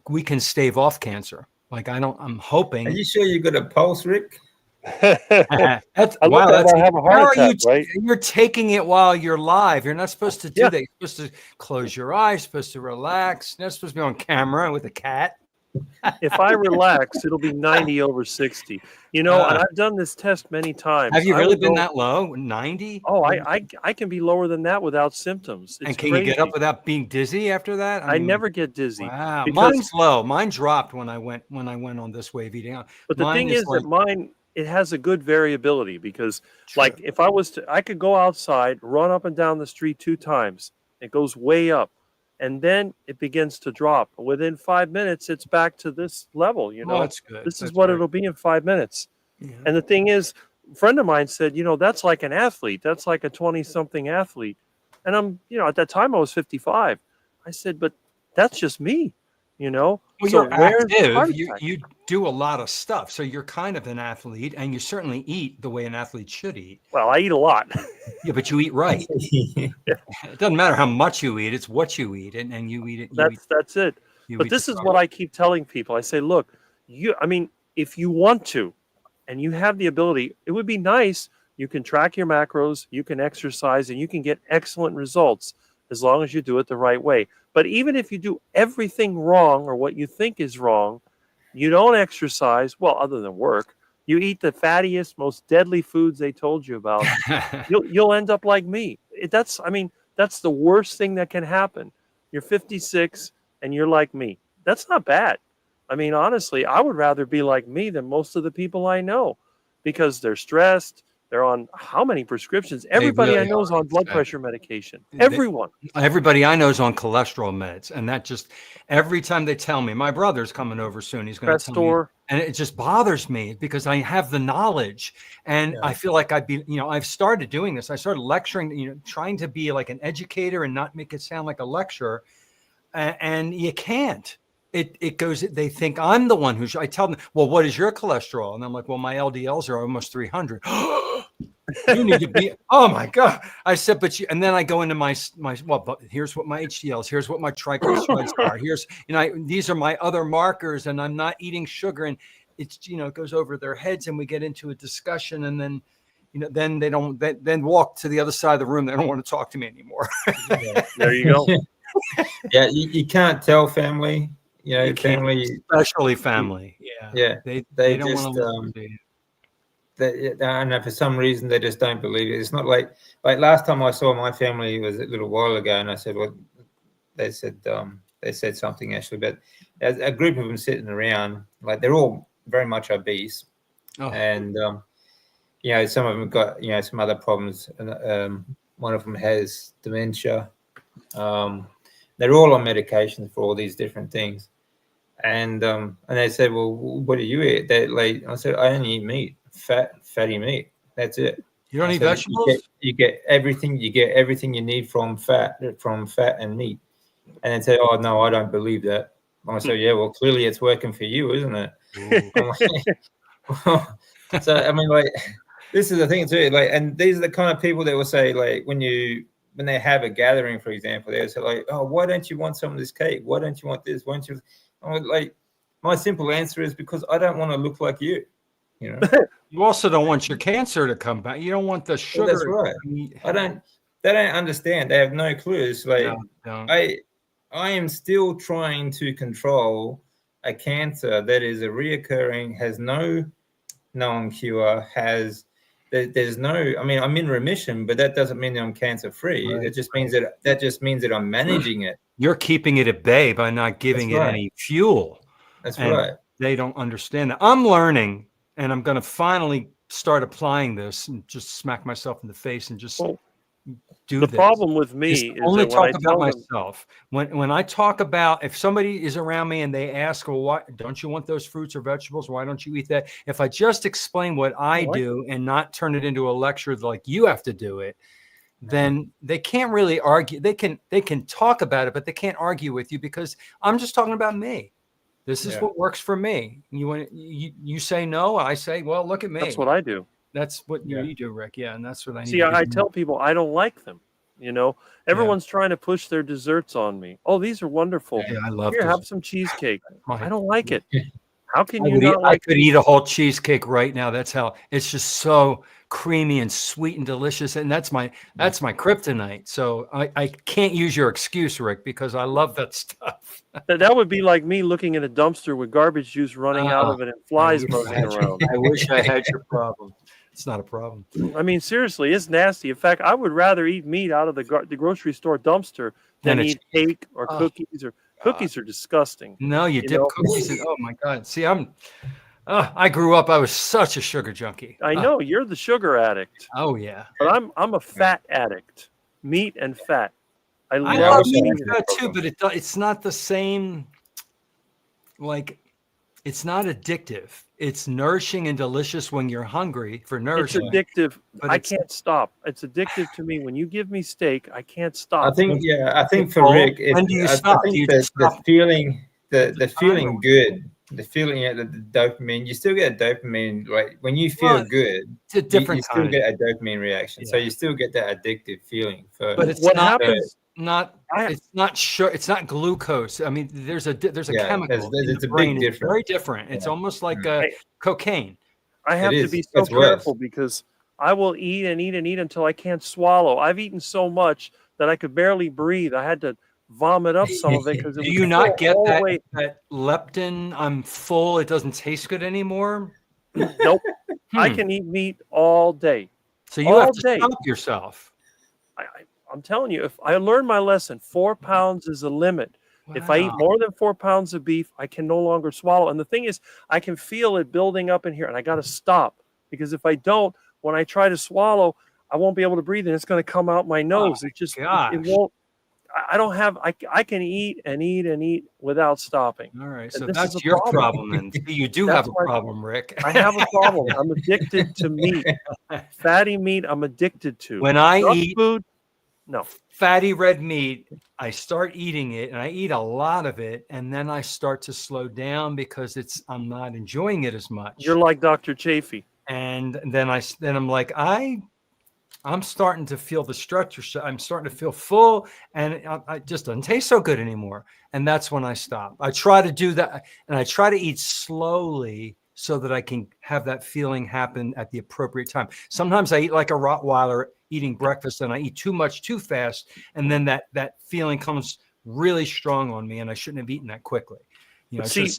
we can stave off cancer. Like I'm hoping. Are you sure you got a pulse, Rick? I have a heart attack, right? You're taking it while you're live. You're not supposed to do that. You're supposed to close your eyes, supposed to relax. You're not supposed to be on camera with a cat. If I relax, it'll be 90 over 60. And I've done this test many times. Have you really been that low? 90? Oh, I can be lower than that without symptoms. It's can crazy. you get up without being dizzy after that? I never get dizzy. Wow, mine's low. Mine dropped when I went on this wave eating. But the thing is that mine, it has a good variability because, like, if I could go outside, run up and down the street 2 times. It goes way up. And then it begins to drop. Within 5 minutes, it's back to this level. Oh, that's good. This is what it'll be in 5 minutes. Yeah. And the thing is, a friend of mine said, that's like an athlete. That's like a 20-something athlete. And I'm, at that time I was 55. I said, but that's just me, Well, so you're active. You do a lot of stuff. So you're kind of an athlete, and you certainly eat the way an athlete should eat. Well, I eat a lot. Yeah, but you eat right. It doesn't matter how much you eat; it's what you eat, and you eat it. That's it. But this is what I keep telling people. I say, look, if you want to, and you have the ability, it would be nice. You can track your macros, you can exercise, and you can get excellent results as long as you do it the right way. But even if you do everything wrong or what you think is wrong, you don't exercise, well, other than work, you eat the fattiest, most deadly foods they told you about, you'll end up like me. That's the worst thing that can happen. You're 56 and you're like me. That's not bad. Honestly, I would rather be like me than most of the people I know because they're stressed. They're on how many prescriptions? Everybody I know is on blood pressure medication. Everyone. Everybody I know is on cholesterol meds. And that just, every time they tell me, my brother's coming over soon. He's going to tell me. And it just bothers me because I have the knowledge. And I feel like I've started doing this. I started lecturing, trying to be like an educator and not make it sound like a lecturer. And you can't. It goes, they think I'm the one I tell them, well, what is your cholesterol? And I'm like, well, my LDLs are almost 300. You need to be, oh my God. I said, and then I go into but here's what my HDLs, here's what my triglycerides are. Here's, these are my other markers and I'm not eating sugar. And it's, it goes over their heads and we get into a discussion and then, then they don't, then walk to the other side of the room. They don't want to talk to me anymore. There you go. Yeah. You can't tell family. Family, especially family. Yeah. They don't just, want to listen to you. I don't know, for some reason they just don't believe it. It's not like last time I saw my family was a little while ago, and I said, well, they said something actually, but as a group of them sitting around, like they're all very much obese, and some of them got some other problems, and one of them has dementia. They're all on medications for all these different things. And they said, well, what do you eat? I said, I only eat meat, fatty meat. That's it. You don't eat vegetables? You get everything. You get everything you need from fat and meat. And they say, oh no, I don't believe that. I said, yeah, well, clearly it's working for you, isn't it? So this is the thing too. And these are the kind of people that will say, when they have a gathering, for example, they say oh, why don't you want some of this cake? Why don't you want this? Why don't you? My simple answer is because I don't want to look like you. You also don't want your cancer to come back. You don't want the sugar. Well, that's right. They don't understand. They have no clues. I am still trying to control a cancer that is a reoccurring, has no known cure, there's no, I mean, I'm in remission, but that doesn't mean that I'm cancer free. Right. It just means that I'm managing it. You're keeping it at bay by not giving That's it right. any fuel. That's And right. they don't understand that. I'm learning, and I'm going to finally start applying this and just smack myself in the face and just do The this. problem with me Just is only that when I talk tell about them, myself. When I talk about, if somebody is around me and they ask, well, why don't you want those fruits or vegetables? Why don't you eat that? If I just explain what I do and not turn it into a lecture like you have to do it, then they can't really argue. They can talk about it, but they can't argue with you because I'm just talking about me. This is what works for me. You say no, I say, well, look at me. that's what I do. That's what you do, Rick. Yeah, and that's what I need. See, I tell people I don't like them. You know, everyone's trying to push their desserts on me. Oh, these are wonderful. Yeah, I love Here, desserts. have some cheesecake. Right. I don't like it. How can you I not like could eat a whole cheesecake right now. That's how it's just so creamy and sweet and delicious. And that's my kryptonite. So I can't use your excuse, Rick, because I love that stuff. That would be like me looking at a dumpster with garbage juice running out of it and flies buzzing around. I wish I had your problem. It's not a problem. I mean, seriously, it's nasty. In fact, I would rather eat meat out of the grocery store dumpster than eat cake or cookies. Or cookies are disgusting. No, you dip cookies in. Oh my God! See, I grew up. I was such a sugar junkie. I know you're the sugar addict. Oh yeah. But I'm a fat addict. Meat and fat. I love meat meat too, but it's not the same. Like, it's not addictive. It's nourishing and delicious when you're hungry for nourishment. It's addictive. But I can't stop. It's addictive to me. When you give me steak, I can't stop. I think for Rick, when do you stop? I think the feeling good, the feeling of the dopamine, you still get a dopamine, right? When you feel good, it's a different you still get a dopamine reaction. So you still get that addictive feeling. But it's what not, happens. It's not sure. It's not glucose. I mean, there's a chemical. There's a brain. big difference. It's very different. It's almost like cocaine. I have to be so careful because I will eat and eat and eat until I can't swallow. I've eaten so much that I could barely breathe. I had to vomit up some of it because do you not get that leptin? I'm full. It doesn't taste good anymore. Nope. I can eat meat all day. So you have to stop yourself. I'm telling you, if I learned my lesson, 4 pounds is a limit. Wow. If I eat more than 4 pounds of beef, I can no longer swallow. And the thing is, I can feel it building up in here, and I got to stop because if I don't, when I try to swallow, I won't be able to breathe, and it's going to come out my nose. It won't. I don't have. I can eat and eat and eat without stopping. All right, so that's your problem, and you do have a problem, Rick. I have a problem. I'm addicted to meat, fatty meat. I'm addicted to. When I eat food. No. Fatty red meat, I start eating it and I eat a lot of it. And then I start to slow down because I'm not enjoying it as much. You're like Dr. Chaffy. And then I'm like, I'm starting to feel the structure. I'm starting to feel full and it just doesn't taste so good anymore. And that's when I stop. I try to do that. And I try to eat slowly so that I can have that feeling happen at the appropriate time. Sometimes I eat like a Rottweiler eating breakfast and I eat too much too fast. And then that feeling comes really strong on me and I shouldn't have eaten that quickly. You know, see,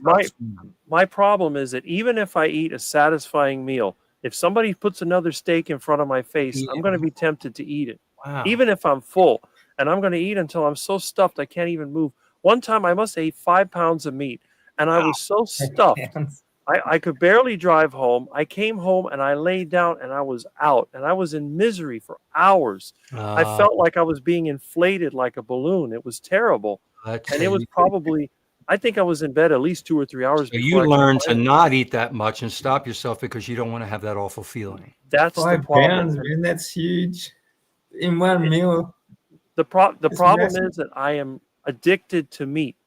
my problem is that even if I eat a satisfying meal, if somebody puts another steak in front of my face, I'm going to be tempted to eat it. Wow. Even if I'm full, and I'm going to eat until I'm so stuffed I can't even move. One time I must have ate 5 pounds of meat and I was so stuffed. I could barely drive home. I came home and I laid down and I was out and I was in misery for hours. I felt like I was being inflated like a balloon. It was terrible. And it was probably, I think I was in bed at least 2 or 3 hours. So you learn to not eat that much and stop yourself because you don't want to have that awful feeling. That's 5 pounds, man. That's huge. In one meal. The problem is that I am addicted to meat.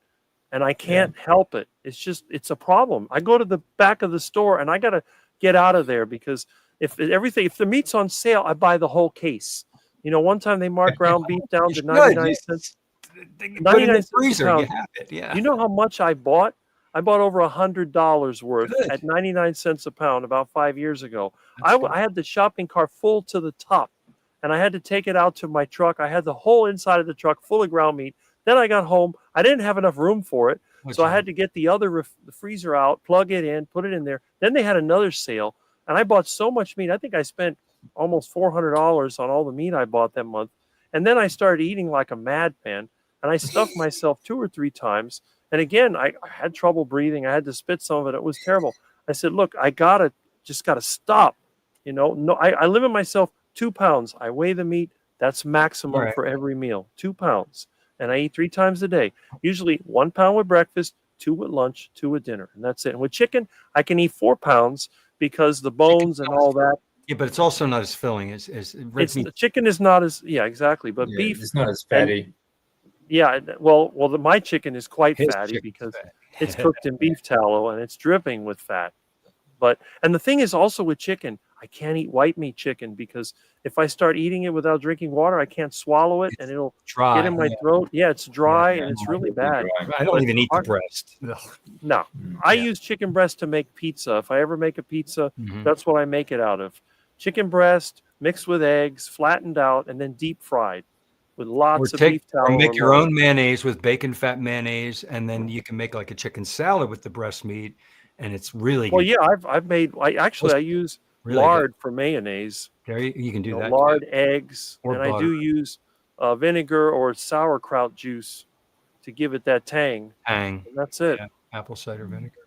And I can't help it. It's a problem. I go to the back of the store and I got to get out of there because if the meat's on sale, I buy the whole case. You know, one time they marked ground beef down to 99 cents. 99 cents a pound. You know how much I bought? I bought over $100 worth at 99 cents a pound about 5 years ago. I had the shopping cart full to the top and I had to take it out to my truck. I had the whole inside of the truck full of ground meat. Then I got home. I didn't have enough room for it. So I had to get the other the freezer out, plug it in, put it in there. Then they had another sale, and I bought so much meat. I think I spent almost $400 on all the meat I bought that month. And then I started eating like a madman, and I stuffed myself 2 or 3 times. And again, I had trouble breathing. I had to spit some of it. It was terrible. I said, look, I just gotta stop. You know, no, I limit myself 2 pounds. I weigh the meat. That's maximum for every meal, 2 pounds. And I eat 3 times a day. Usually 1 pound with breakfast, 2 at lunch, 2 at dinner. And that's it. And with chicken, I can eat 4 pounds because the bones and all that. Yeah, but it's also not as filling as red meat. Chicken is not as, exactly. But beef. It's not as fatty. My chicken is quite fatty because it's cooked in beef tallow and it's dripping with fat. And the thing is also with chicken, I can't eat white meat chicken because if I start eating it without drinking water, I can't swallow it and it'll get in my throat. Yeah, it's dry and it's really bad. I don't even eat the breast. No, I use chicken breast to make pizza. If I ever make a pizza, that's what I make it out of. Chicken breast mixed with eggs, flattened out, and then deep fried with lots of beef tallow. Or make your own mayonnaise with bacon fat mayonnaise, and then you can make like a chicken salad with the breast meat, and it's really well. Good. Yeah, I use really lard for mayonnaise. There you can do that. Lard, eggs, or and butter. I do use vinegar or sauerkraut juice to give it that tang. And that's it. Yeah, apple cider vinegar.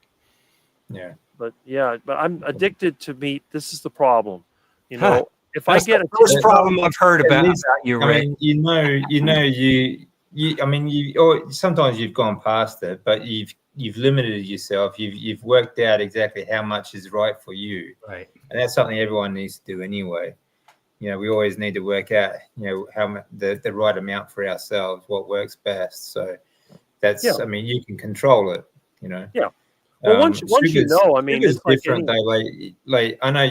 Yeah. But I'm addicted to meat. This is the problem. You know, if That's I get the first problem I've heard about you, Rick. I mean, sometimes you've gone past it, but you've limited yourself. You've worked out exactly how much is right for you. Right. And that's something everyone needs to do anyway. You know, we always need to work out, how the right amount for ourselves, what works best. So that's, I mean, you can control it, Yeah. Well, once you know, I mean, it's different though. Like I know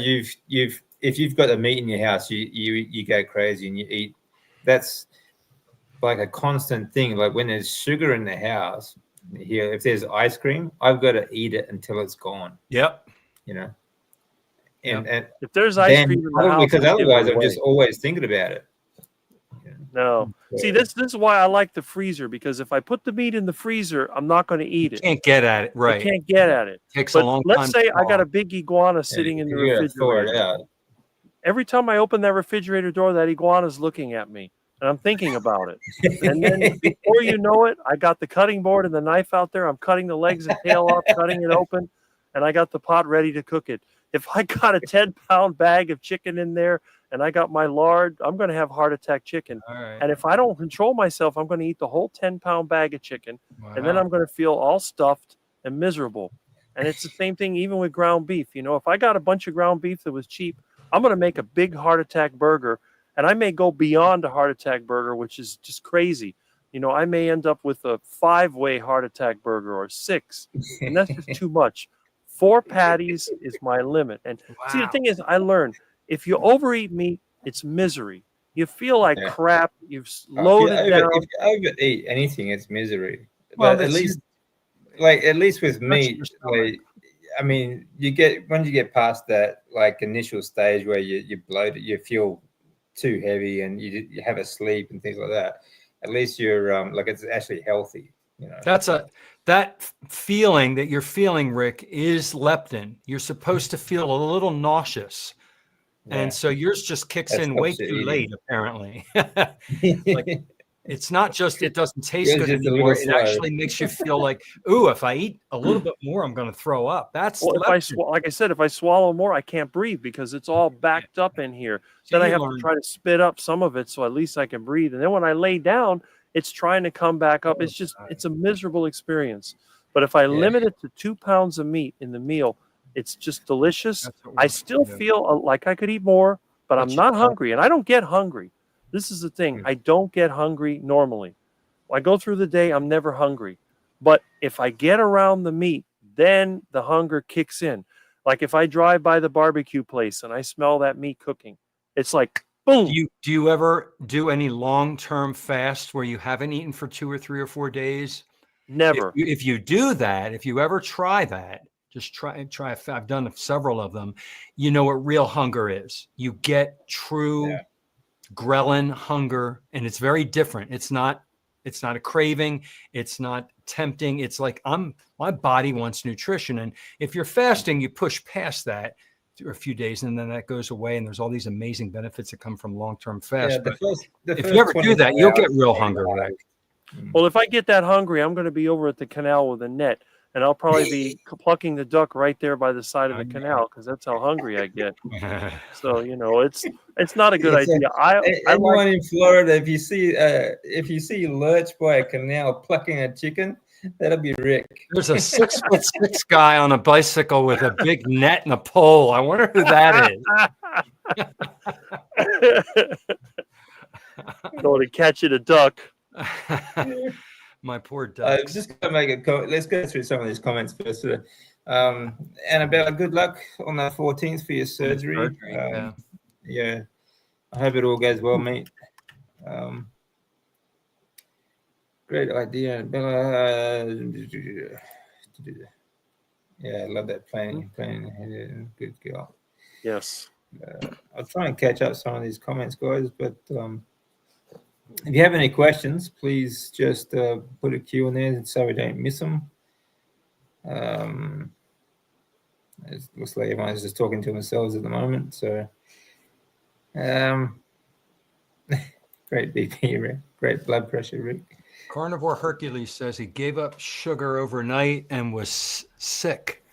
if you've got a meat in your house, you go crazy and you eat. That's like a constant thing. Like when there's sugar in the house, here, if there's ice cream, I've got to eat it until it's gone. Yep. And if there's ice cream in the house, because otherwise I'm just always thinking about it. No. See, this is why I like the freezer, because if I put the meat in the freezer, I'm not going to eat it. You can't get at it, right? I can't get at it. Takes a long time. Let's say I got a big iguana sitting in the refrigerator. Every time I open that refrigerator door, that iguana's looking at me, and I'm thinking about it. And then before you know it, I got the cutting board and the knife out there. I'm cutting the legs and tail off, cutting it open, and I got the pot ready to cook it. If I got a 10-pound bag of chicken in there and I got my lard, I'm going to have heart attack chicken. Right. And if I don't control myself, I'm going to eat the whole 10-pound bag of chicken. Wow. And then I'm going to feel all stuffed and miserable. And it's the same thing even with ground beef. If I got a bunch of ground beef that was cheap, I'm going to make a big heart attack burger. And I may go beyond a heart attack burger, which is just crazy. I may end up with a 5-way heart attack burger or 6. And that's just too much. 4 patties is my limit. And see, the thing is, I learned if you overeat meat, it's misery. You feel like crap. You've loaded down. If you overeat anything, it's misery. Well, but at least with meat, I mean, once you get past that initial stage where you bloated, you feel too heavy, and you have a sleep and things like that. At least you're it's actually healthy. That feeling that you're feeling, Rick, is leptin. You're supposed to feel a little nauseous. And so yours just kicks in way too late, apparently. It's not just it doesn't taste good anymore. It actually makes you feel like, ooh, if I eat a little bit more, I'm going to throw up. That's like I said, if I swallow more, I can't breathe because it's all backed up in here. Then I have to try to spit up some of it so at least I can breathe. And then when I lay down, it's trying to come back up. It's a miserable experience. But if I limit it to 2 pounds of meat in the meal, it's just delicious. I still feel like I could eat more, but I'm not hungry. And I don't get hungry. This is the thing. I don't get hungry normally. I go through the day, I'm never hungry. But if I get around the meat, then the hunger kicks in. Like if I drive by the barbecue place and I smell that meat cooking, it's like, boom. Do you ever do any long-term fast where you haven't eaten for 2 or 3 or 4 days? Never. If you do that, if you ever try that, just try. I've done several of them. You know what real hunger is. You get true ghrelin hunger, and it's very different. It's not It's not a craving. It's not tempting. It's like my body wants nutrition. And if you're fasting, you push past that for a few days and then that goes away. And there's all these amazing benefits that come from long-term fast. Yeah, but if you ever do that, you'll get real hunger, Rick. Well, if I get that hungry, I'm going to be over at the canal with a net, and I'll probably be plucking the duck right there by the side of the canal because that's how hungry I get. So it's not a good idea. Anyone in Florida, if you see Lurch by a canal plucking a chicken, that'll be Rick. There's a 6'6" guy on a bicycle with a big net and a pole. I wonder who that is. Going to catch it a duck. My poor duck. Just gonna make a comment. Let's go through some of these comments first. Annabella, good luck on the 14th for your surgery. Yeah, I hope it all goes well, mate. Great idea, Bella. Yeah, I love that playing. Good girl. Yes. I'll try and catch up some of these comments, guys. But if you have any questions, please just put a Q in there so we don't miss them. It looks like everyone's just talking to themselves at the moment. So, great BP, Rick. Great blood pressure, Rick. Carnivore Hercules says he gave up sugar overnight and was sick.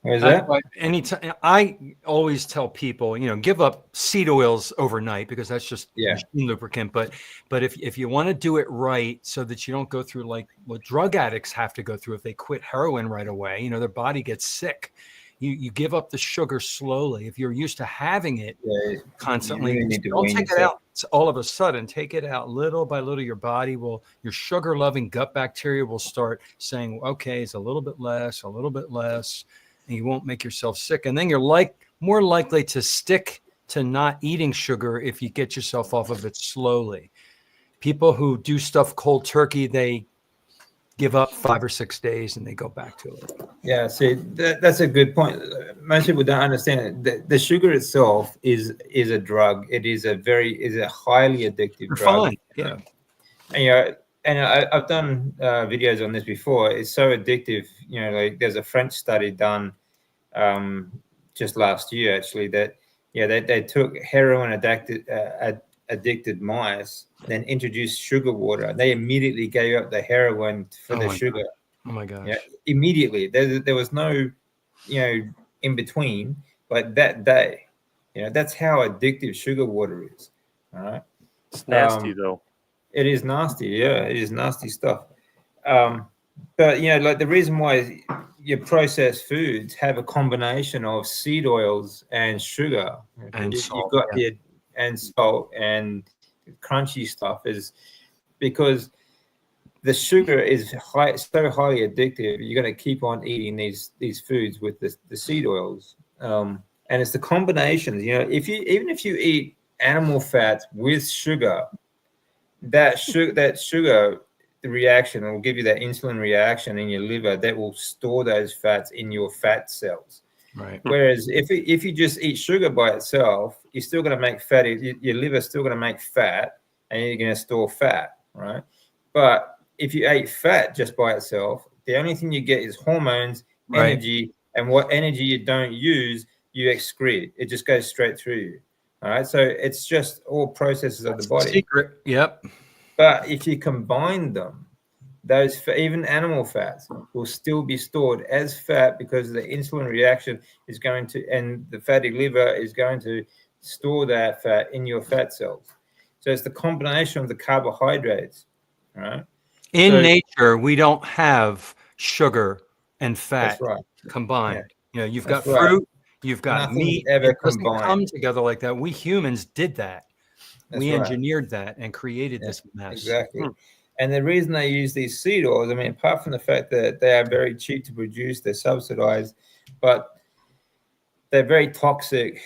Where's that? Anytime, I always tell people, give up seed oils overnight because that's just machine lubricant. But if you want to do it right, so that you don't go through like what drug addicts have to go through if they quit heroin right away, their body gets sick. You give up the sugar slowly. If you're used to having it constantly, don't take it out all of a sudden. Take it out little by little. Your body your sugar-loving gut bacteria will start saying, okay, it's a little bit less, and you won't make yourself sick. And then you're more likely to stick to not eating sugar if you get yourself off of it slowly. People who do stuff cold turkey, they give up 5 or 6 days and they go back to it. Yeah, see, that's a good point. Most people don't understand it. The sugar itself is a drug. It is a highly addictive drug. Yeah. And I've done videos on this before. It's so addictive. Like there's a French study done just last year, actually, that they took heroin addicted mice, then introduced sugar water. They immediately gave up the heroin for the sugar. God. Oh my gosh! Yeah, immediately. There was no, in between. But that day, that's how addictive sugar water is. All right. It's nasty though. It is nasty. Yeah, it is nasty stuff. But like the reason why your processed foods have a combination of seed oils and sugar and salt, you've got and salt and crunchy stuff is because the sugar is so highly addictive. You're going to keep on eating these foods with the seed oils, and it's the combinations. Even if you eat animal fats with sugar, that sugar the reaction will give you that insulin reaction in your liver that will store those fats in your fat cells. Right. Whereas if you just eat sugar by itself, you're still going to make fat. Your liver's still going to make fat, and you're going to store fat, right? But if you ate fat just by itself, the only thing you get is hormones, energy, and what energy you don't use, you excrete. It just goes straight through you. All right. So it's just all processes of the body. Secret. Yep. But if you combine them, those even animal fats will still be stored as fat because the insulin reaction is going to, and the fatty liver is going to store that fat in your fat cells. So it's the combination of the carbohydrates, right? In nature, we don't have sugar and fat combined. Yeah. You've got fruit, you've got meat. It doesn't come together like that. We humans did that. We engineered that and created this mess. Exactly. And the reason they use these seed oils, apart from the fact that they are very cheap to produce, they're subsidized, but they're very toxic.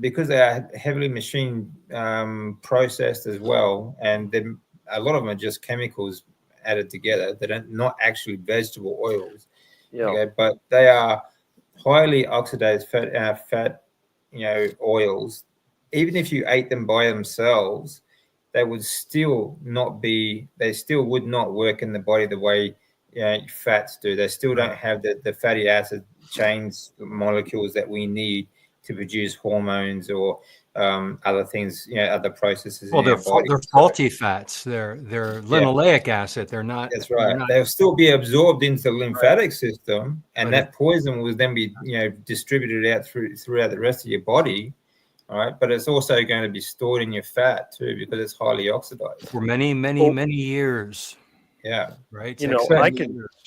Because they are heavily machine processed as well, and a lot of them are just chemicals added together. They're not actually vegetable oils. Yeah. Okay, but they are highly oxidized fat oils. Even if you ate them by themselves, they would still not be, they still would not work in the body the way fats do. They still don't have the fatty acid chains, molecules that we need to produce hormones or other things, other processes in our body. They're faulty fats. They're linoleic acid. They're not. That's right. They'll still be absorbed into the lymphatic system, and But that poison will then be distributed out throughout the rest of your body. All right, but it's also going to be stored in your fat too because it's highly oxidized for many years. Yeah, right.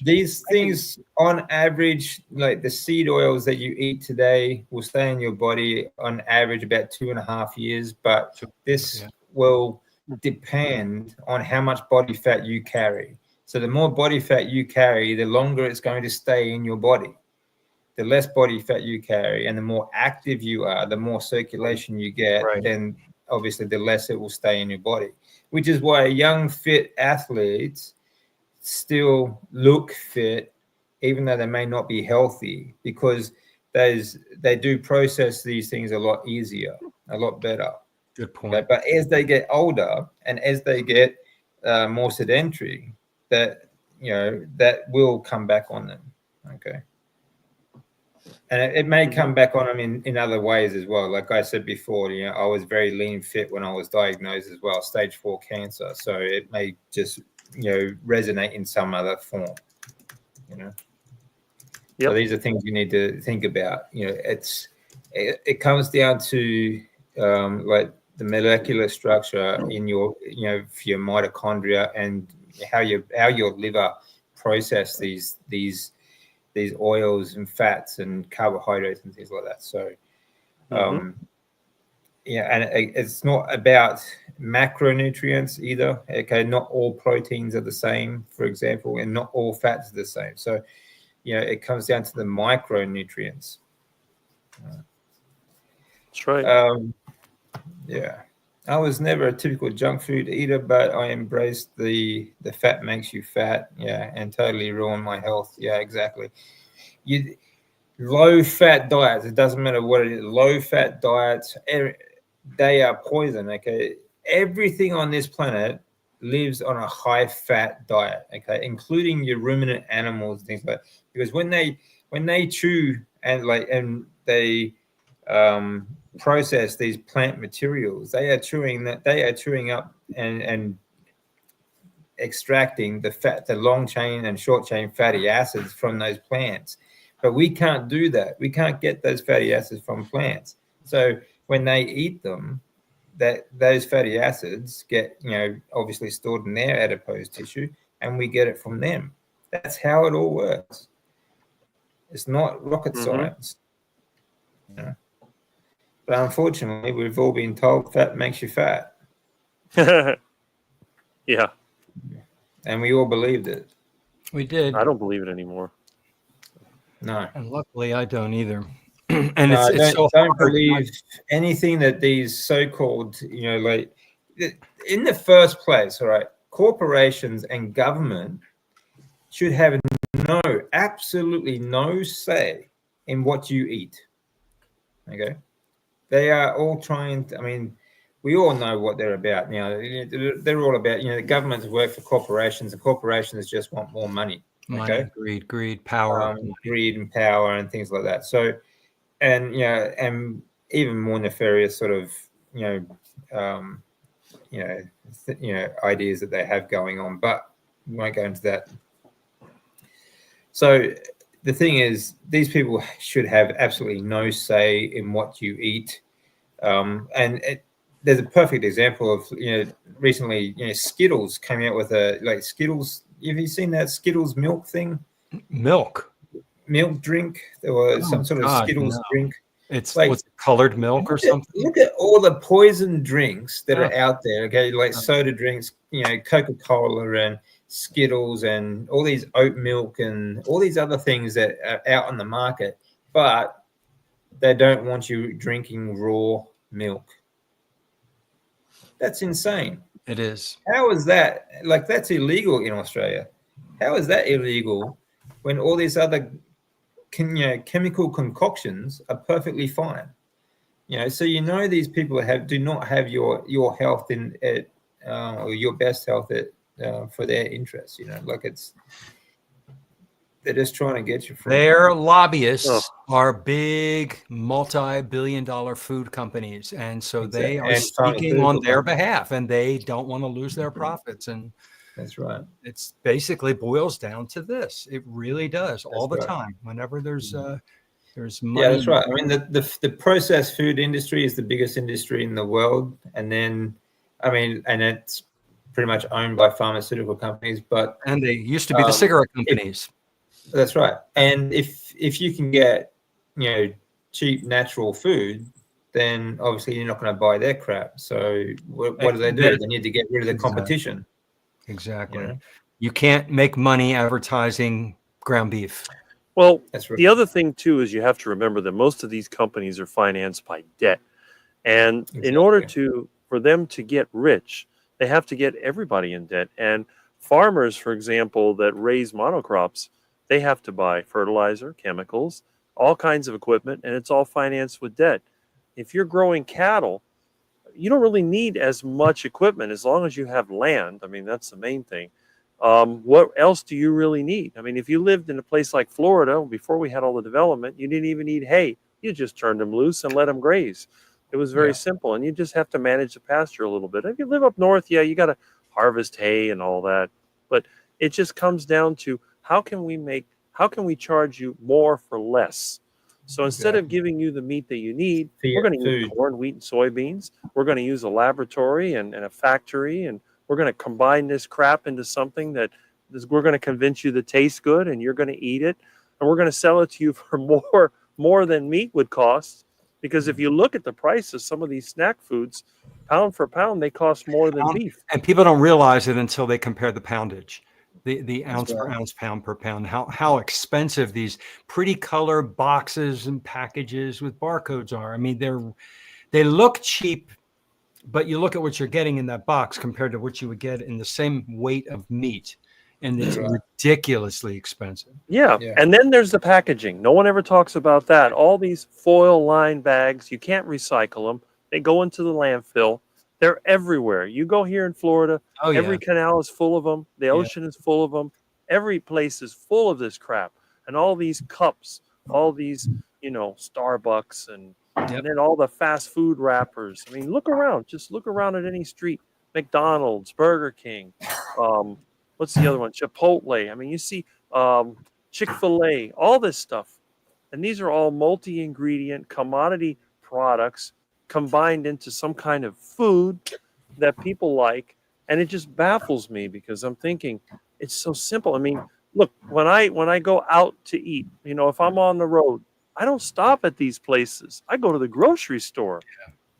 These things, on average, like the seed oils that you eat today, will stay in your body on average about 2.5 years. But this will depend on how much body fat you carry. So the more body fat you carry, the longer it's going to stay in your body. The less body fat you carry and the more active you are, the more circulation you get, then obviously the less it will stay in your body, which is why young, fit athletes still look fit, even though they may not be healthy, because they do process these things a lot easier, a lot better. Good point. Okay? But as they get older and as they get more sedentary, that will come back on them. Okay. And it may come back on them in other ways as well. Like I said before, I was very lean fit when I was diagnosed as well, stage 4 cancer. So it may just, resonate in some other form, So these are things you need to think about. It comes down to like the molecular structure in your, for your mitochondria and how your liver process these oils and fats and carbohydrates and things like that. So, and it's not about macronutrients either. Okay, not all proteins are the same, for example, and not all fats are the same. So, it comes down to the micronutrients. That's right. I was never a typical junk food eater, but I embraced the fat makes you fat, and totally ruined my health. Yeah, exactly. Low fat diets, it doesn't matter what it is, low fat diets, they are poison. Okay, everything on this planet lives on a high fat diet, okay, including your ruminant animals, things like that. Because when they chew and they process these plant materials, they are chewing up and extracting the fat, the long chain and short chain fatty acids from those plants. But we can't do that. We can't get those fatty acids from plants. So when they eat them, those fatty acids get, obviously stored in their adipose tissue, and we get it from them. That's how it all works. It's not rocket science. But unfortunately, we've all been told fat makes you fat. Yeah. And we all believed it. We did. I don't believe it anymore. No. And luckily, I don't either. Don't believe anything that these so-called, in the first place, all right, corporations and government should have absolutely no say in what you eat. Okay. They are all trying to, we all know what they're about. They're all about, the governments work for corporations, and corporations just want more money. Okay. Greed, power. Greed and power and things like that. So, and even more nefarious sort of, ideas that they have going on, but we won't go into that. So the thing is, these people should have absolutely no say in what you eat. There's a perfect example of, recently, Skittles came out with Skittles. Have you seen that Skittles milk thing? Milk drink. There was some sort of Skittles drink. It's what's colored milk or something. Look at all the poison drinks that are out there. Okay, like soda drinks, Coca-Cola and Skittles and all these oat milk and all these other things that are out on the market, but they don't want you drinking raw milk. That's insane. It is. How is that? That's illegal in Australia. How is that illegal when all these other chemical concoctions are perfectly fine? So these people do not have your health or your best health for their interests. Like they're just trying to get you from. Their lobbyists are big multi-billion-dollar food companies, and so they are speaking on their behalf, and they don't want to lose their profits. And that's right. It's basically boils down to this. It really does all the time. Whenever there's money. Yeah, that's right. I mean, the processed food industry is the biggest industry in the world, and then, and it's pretty much owned by pharmaceutical companies. And they used to be the cigarette companies. That's right. And if you can get, cheap natural food, then obviously you're not going to buy their crap. So what do? They need to get rid of the competition. Exactly. You can't make money advertising ground beef. Well, the other thing too is you have to remember that most of these companies are financed by debt, and in order for them to get rich, they have to get everybody in debt. And farmers, for example, that raise monocrops, they have to buy fertilizer, chemicals, all kinds of equipment, and it's all financed with debt. If you're growing cattle, you don't really need as much equipment as long as you have land. I mean, that's the main thing. What else do you really need? I mean, if you lived in a place like Florida, before we had all the development, you didn't even need hay. You just turned them loose and let them graze. It was very simple, and you just have to manage the pasture a little bit. If you live up north, you got to harvest hay and all that. But it just comes down to how can we charge you more for less? So instead of giving you the meat that you need, we're going to use corn, wheat, and soybeans. We're going to use a laboratory and a factory, and we're going to combine this crap into something that we're going to convince you that tastes good, and you're going to eat it, and we're going to sell it to you for more than meat would cost. Because if you look at the price of some of these snack foods, pound for pound, they cost more than beef. And people don't realize it until they compare the poundage, the ounce per ounce, pound per pound, how expensive these pretty color boxes and packages with barcodes are. I mean, they look cheap, but you look at what you're getting in that box compared to what you would get in the same weight of meat, and it's ridiculously expensive. Yeah. And then there's the packaging. No one ever talks about that. All these foil lined bags, you can't recycle them. They go into the landfill. They're everywhere. You go here in Florida, every canal is full of them. The ocean is full of them. Every place is full of this crap. And all these cups, all these, Starbucks and then all the fast food wrappers. I mean, look around. Just look around at any street. McDonald's, Burger King, what's the other one? Chipotle. I mean, you see Chick-fil-A, all this stuff. And these are all multi-ingredient commodity products combined into some kind of food that people like. And it just baffles me because I'm thinking it's so simple. I mean, look, when I go out to eat, if I'm on the road, I don't stop at these places. I go to the grocery store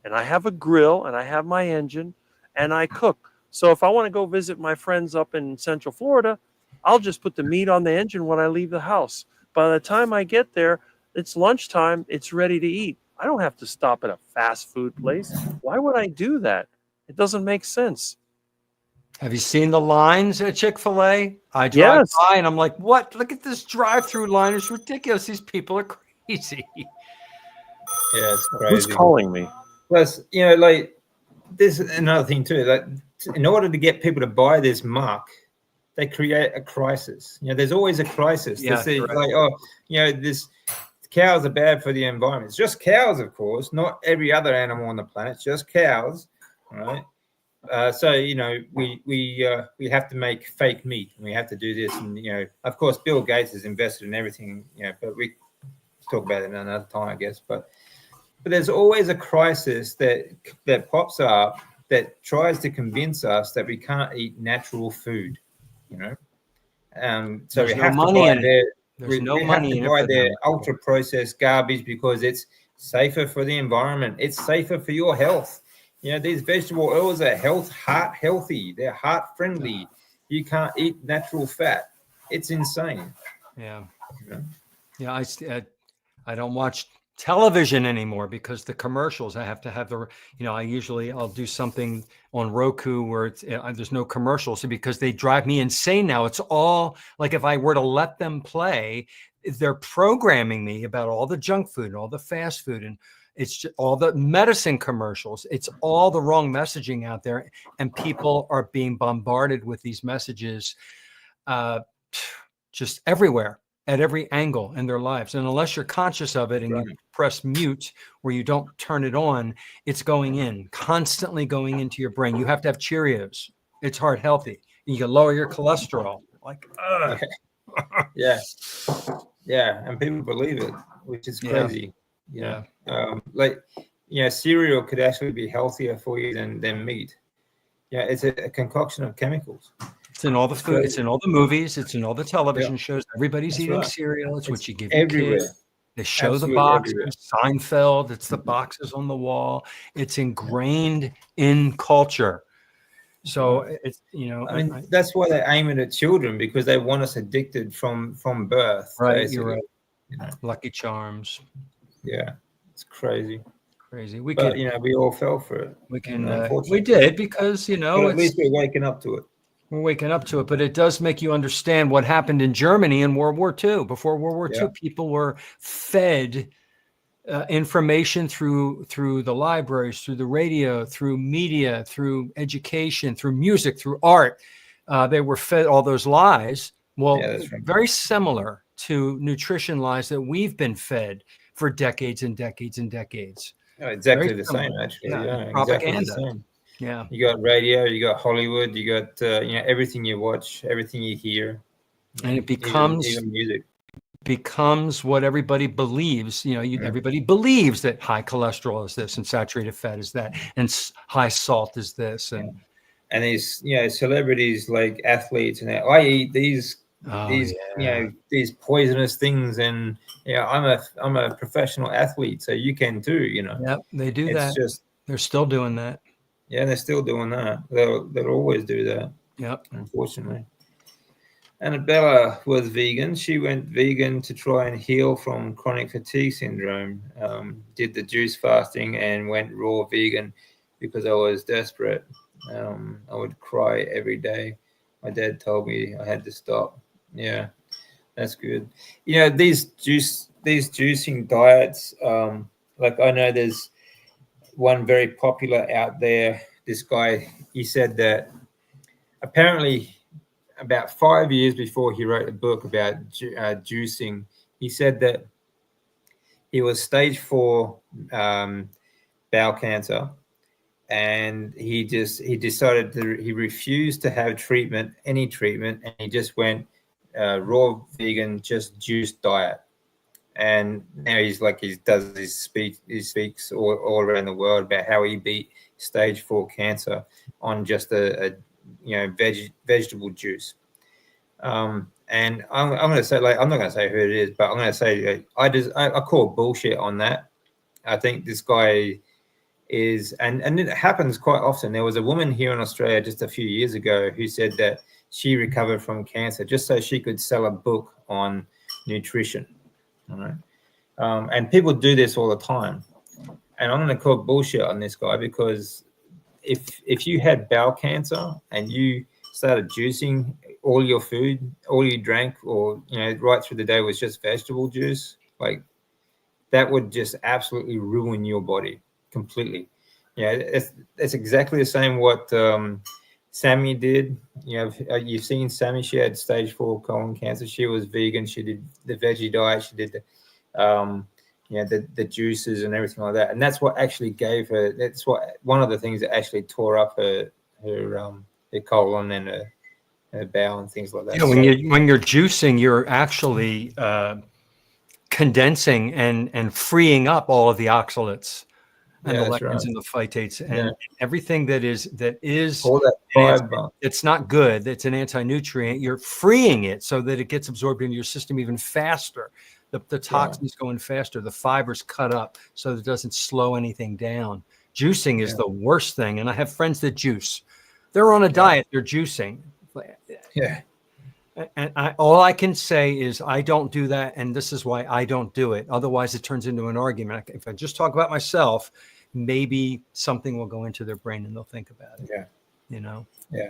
and I have a grill and I have my engine and I cook. So if I want to go visit my friends up in Central Florida, I'll just put the meat on the engine when I leave the house. By the time I get there, it's lunchtime, it's ready to eat. I don't have to stop at a fast food place. Why would I do that? It doesn't make sense. Have you seen the lines at Chick-fil-A? I drive by and I'm like, what? Look at this drive-through line. It's ridiculous. These people are crazy. Yeah, it's crazy. Who's calling me? Plus, there's another thing too. Like, in order to get people to buy this muck, they create a crisis. There's always a crisis. Yeah, this cows are bad for the environment. It's just cows, of course, not every other animal on the planet. It's just cows, right? So we have to make fake meat, and we have to do this, and of course, Bill Gates has invested in everything, but we talk about it another time, I guess. But there's always a crisis that pops up that tries to convince us that we can't eat natural food, So we have to buy their ultra processed garbage because it's safer for the environment. It's safer for your health. These vegetable oils are heart healthy. They're heart friendly. You can't eat natural fat. It's insane. Yeah. Yeah. I don't watch television anymore because the commercials. I have to have I'll do something on Roku where there's no commercials because they drive me insane now. It's all like if I were to let them play, they're programming me about all the junk food and all the fast food, and It's just all the medicine commercials. It's all the wrong messaging out there. And people are being bombarded with these messages just everywhere, at every angle in their lives. And unless you're conscious of it and you press mute where you don't turn it on, it's going in, constantly going into your brain. You have to have Cheerios. It's heart healthy. You can lower your cholesterol. Like, yeah. And people believe it, which is crazy. Yeah. Like, cereal could actually be healthier for you than meat. Yeah, it's a concoction of chemicals. It's in all the food. It's in all the movies. It's in all the television shows. Everybody's eating cereal. It's what you give your kids. They show the boxes. Seinfeld. It's the boxes on the wall. It's ingrained in culture. So it's, I mean, that's why they aim it at children, because they want us addicted from birth. Right. Basically. You're right. Lucky Charms. Yeah. It's crazy. We all fell for it. We did because, but at least we're waking up to it. We're waking up to it, but it does make you understand what happened in Germany in World War II. Before World War II, people were fed information through the libraries, through the radio, through media, through education, through music, through art. They were fed all those lies. Well, very similar to nutrition lies that we've been fed for decades and decades and decades. Exactly the same, actually. Propaganda. Exactly the same. Yeah. You got radio, you got Hollywood, you got everything you watch, everything you hear, and it becomes even music. Becomes what everybody believes. Everybody believes that high cholesterol is this and saturated fat is that and high salt is this and these celebrities like athletes and that, I eat these these poisonous things, and I'm a professional athlete, so you can too. Yeah, they do that. They're still doing that. Yeah, they're still doing that. They'll always do that. Yep. Unfortunately. Annabella was vegan. She went vegan to try and heal from chronic fatigue syndrome. Did the juice fasting and went raw vegan because I was desperate. I would cry every day. My dad told me I had to stop. Yeah, that's good. These juicing diets. Like I know there's one very popular out there. This guy, he said that apparently about 5 years before he wrote a book about juicing, he said that he was stage 4 bowel cancer, and he decided he refused to have any treatment, and he just went raw vegan, just juice diet. And now he speaks all around the world about how he beat stage 4 cancer on just a vegetable juice. And I'm going to say, I'm not going to say who it is, but I'm going to say I call bullshit on that. I think this guy is, and it happens quite often. There was a woman here in Australia just a few years ago who said that she recovered from cancer just so she could sell a book on nutrition. All right. And people do this all the time. And I'm going to call bullshit on this guy, because if you had bowel cancer and you started juicing all your food, all you drank, or right through the day was just vegetable juice, like that would just absolutely ruin your body completely. It's exactly the same what Sammy did. You've seen Sammy. She had stage 4 colon cancer. She was vegan. She did the veggie diet. She did the juices and everything like that. And that's what actually gave her. That's one of the things that actually tore up her colon and her bowel and things like that. When you're juicing, you're actually condensing and freeing up all of the oxalates and the lectins and the phytates and everything that is all that fiber. It's not good. It's an anti-nutrient. You're freeing it so that it gets absorbed into your system even faster. The toxins going faster. The fibers cut up so that it doesn't slow anything down. Juicing is the worst thing. And I have friends that juice. They're on a diet. They're juicing. Yeah. And all I can say is I don't do that, and this is why I don't do it. Otherwise, it turns into an argument. If I just talk about myself, maybe something will go into their brain and they'll think about it. Yeah. Yeah,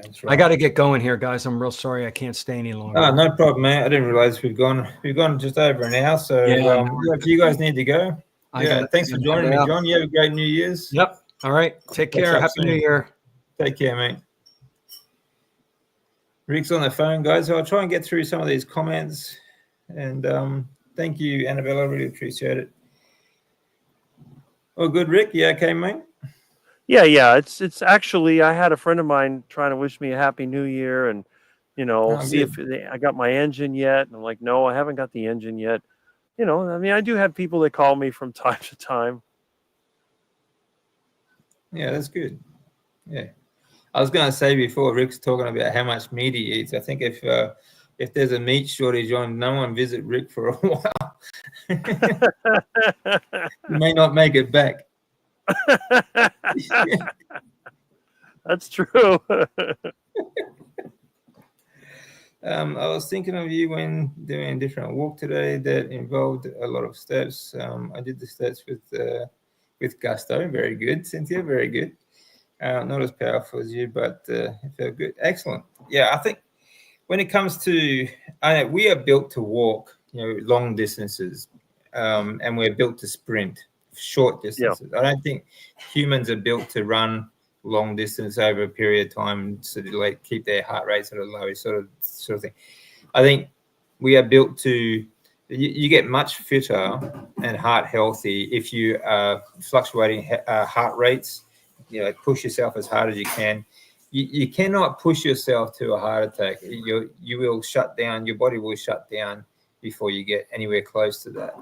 that's right. I got to get going here, guys. I'm real sorry I can't stay any longer. Oh, no problem, man. I didn't realize we've gone just over an hour. So if you guys need to go. Thanks for joining me, John. You have a great New Year's. Yep. All right. Take care. Happy New Year. Take care, mate. Rick's on the phone, guys. So I'll try and get through some of these comments. And thank you, Annabella. I really appreciate it. Oh, good, Rick. You okay, mate? Yeah. It's actually, I had a friend of mine trying to wish me a happy New Year, and see if I got my engine yet. And I'm like, no, I haven't got the engine yet. I mean, I do have people that call me from time to time. Yeah, that's good. Yeah. I was going to say before, Rick's talking about how much meat he eats. I think if there's a meat shortage on, no one visit Rick for a while. He may not make it back. That's true. I was thinking of you when doing a different walk today that involved a lot of steps. I did the steps with gusto. Very good, Cynthia. Very good. Not as powerful as you, but it felt good. Excellent. Yeah, I think when it comes to, we are built to walk, long distances, and we're built to sprint short distances. Yeah. I don't think humans are built to run long distance over a period of time to keep their heart rate sort of low, sort of thing. I think we are built to. You get much fitter and heart healthy if you are fluctuating heart rates. Push yourself as hard as you can. You cannot push yourself to a heart attack. You will shut down. Your body will shut down before you get anywhere close to that.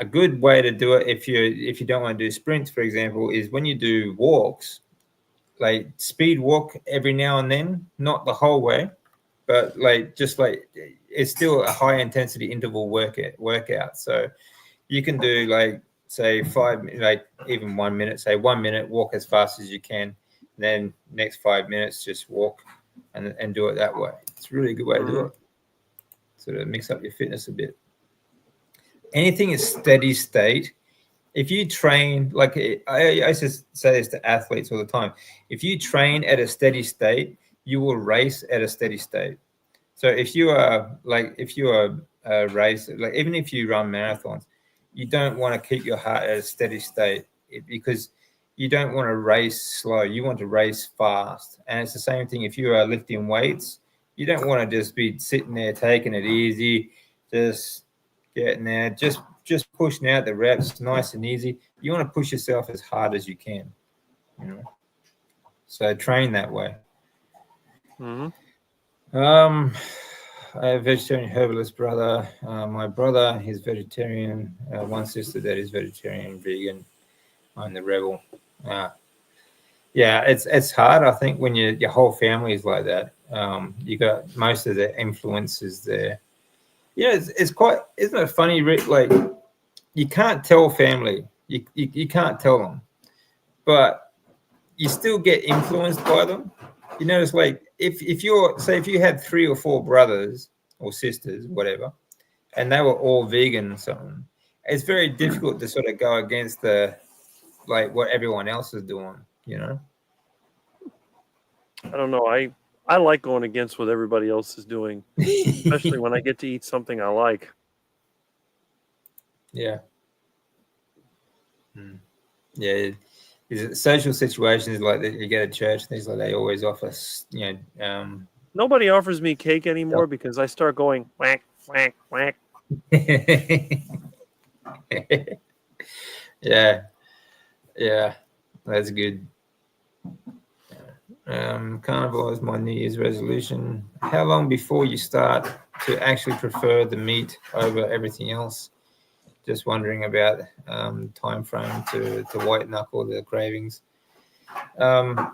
A good way to do it, if you don't want to do sprints, for example, is when you do walks, like speed walk every now and then, not the whole way, but it's still a high intensity interval workout. So you can do say 5 minutes, even 1 minute, say 1 minute, walk as fast as you can. Then next 5 minutes, just walk and do it that way. It's a really good way to do it. Sort of mix up your fitness a bit. Anything is steady state. If you train, I used to say this to athletes all the time, if you train at a steady state, you will race at a steady state. So if you are a race, even if you run marathons, you don't want to keep your heart at a steady state because you don't want to race slow. You want to race fast. And it's the same thing if you are lifting weights. You don't want to just be sitting there taking it easy, just getting there, just pushing out the reps nice and easy. You want to push yourself as hard as you can. So train that way. I have a vegetarian herbalist brother. My brother, he's vegetarian. One sister that is vegetarian, vegan. I'm the rebel. It's hard. I think when your whole family is like that, you got most of the influences there. It's quite. Isn't it funny, Rick? You can't tell family. You can't tell them, but you still get influenced by them. You notice, if you had 3 or 4 brothers or sisters, whatever, and they were all vegan and so on, it's very difficult to sort of go against what everyone else is doing, I don't know. I like going against what everybody else is doing, especially when I get to eat something I like. Yeah. Yeah. Social situations like that, you go to church, things like they always offer, Nobody offers me cake anymore because I start going whack, whack, whack. Yeah, that's good. Carnivore is my New Year's resolution. How long before you start to actually prefer the meat over everything else? Just wondering about time frame to white knuckle the cravings. I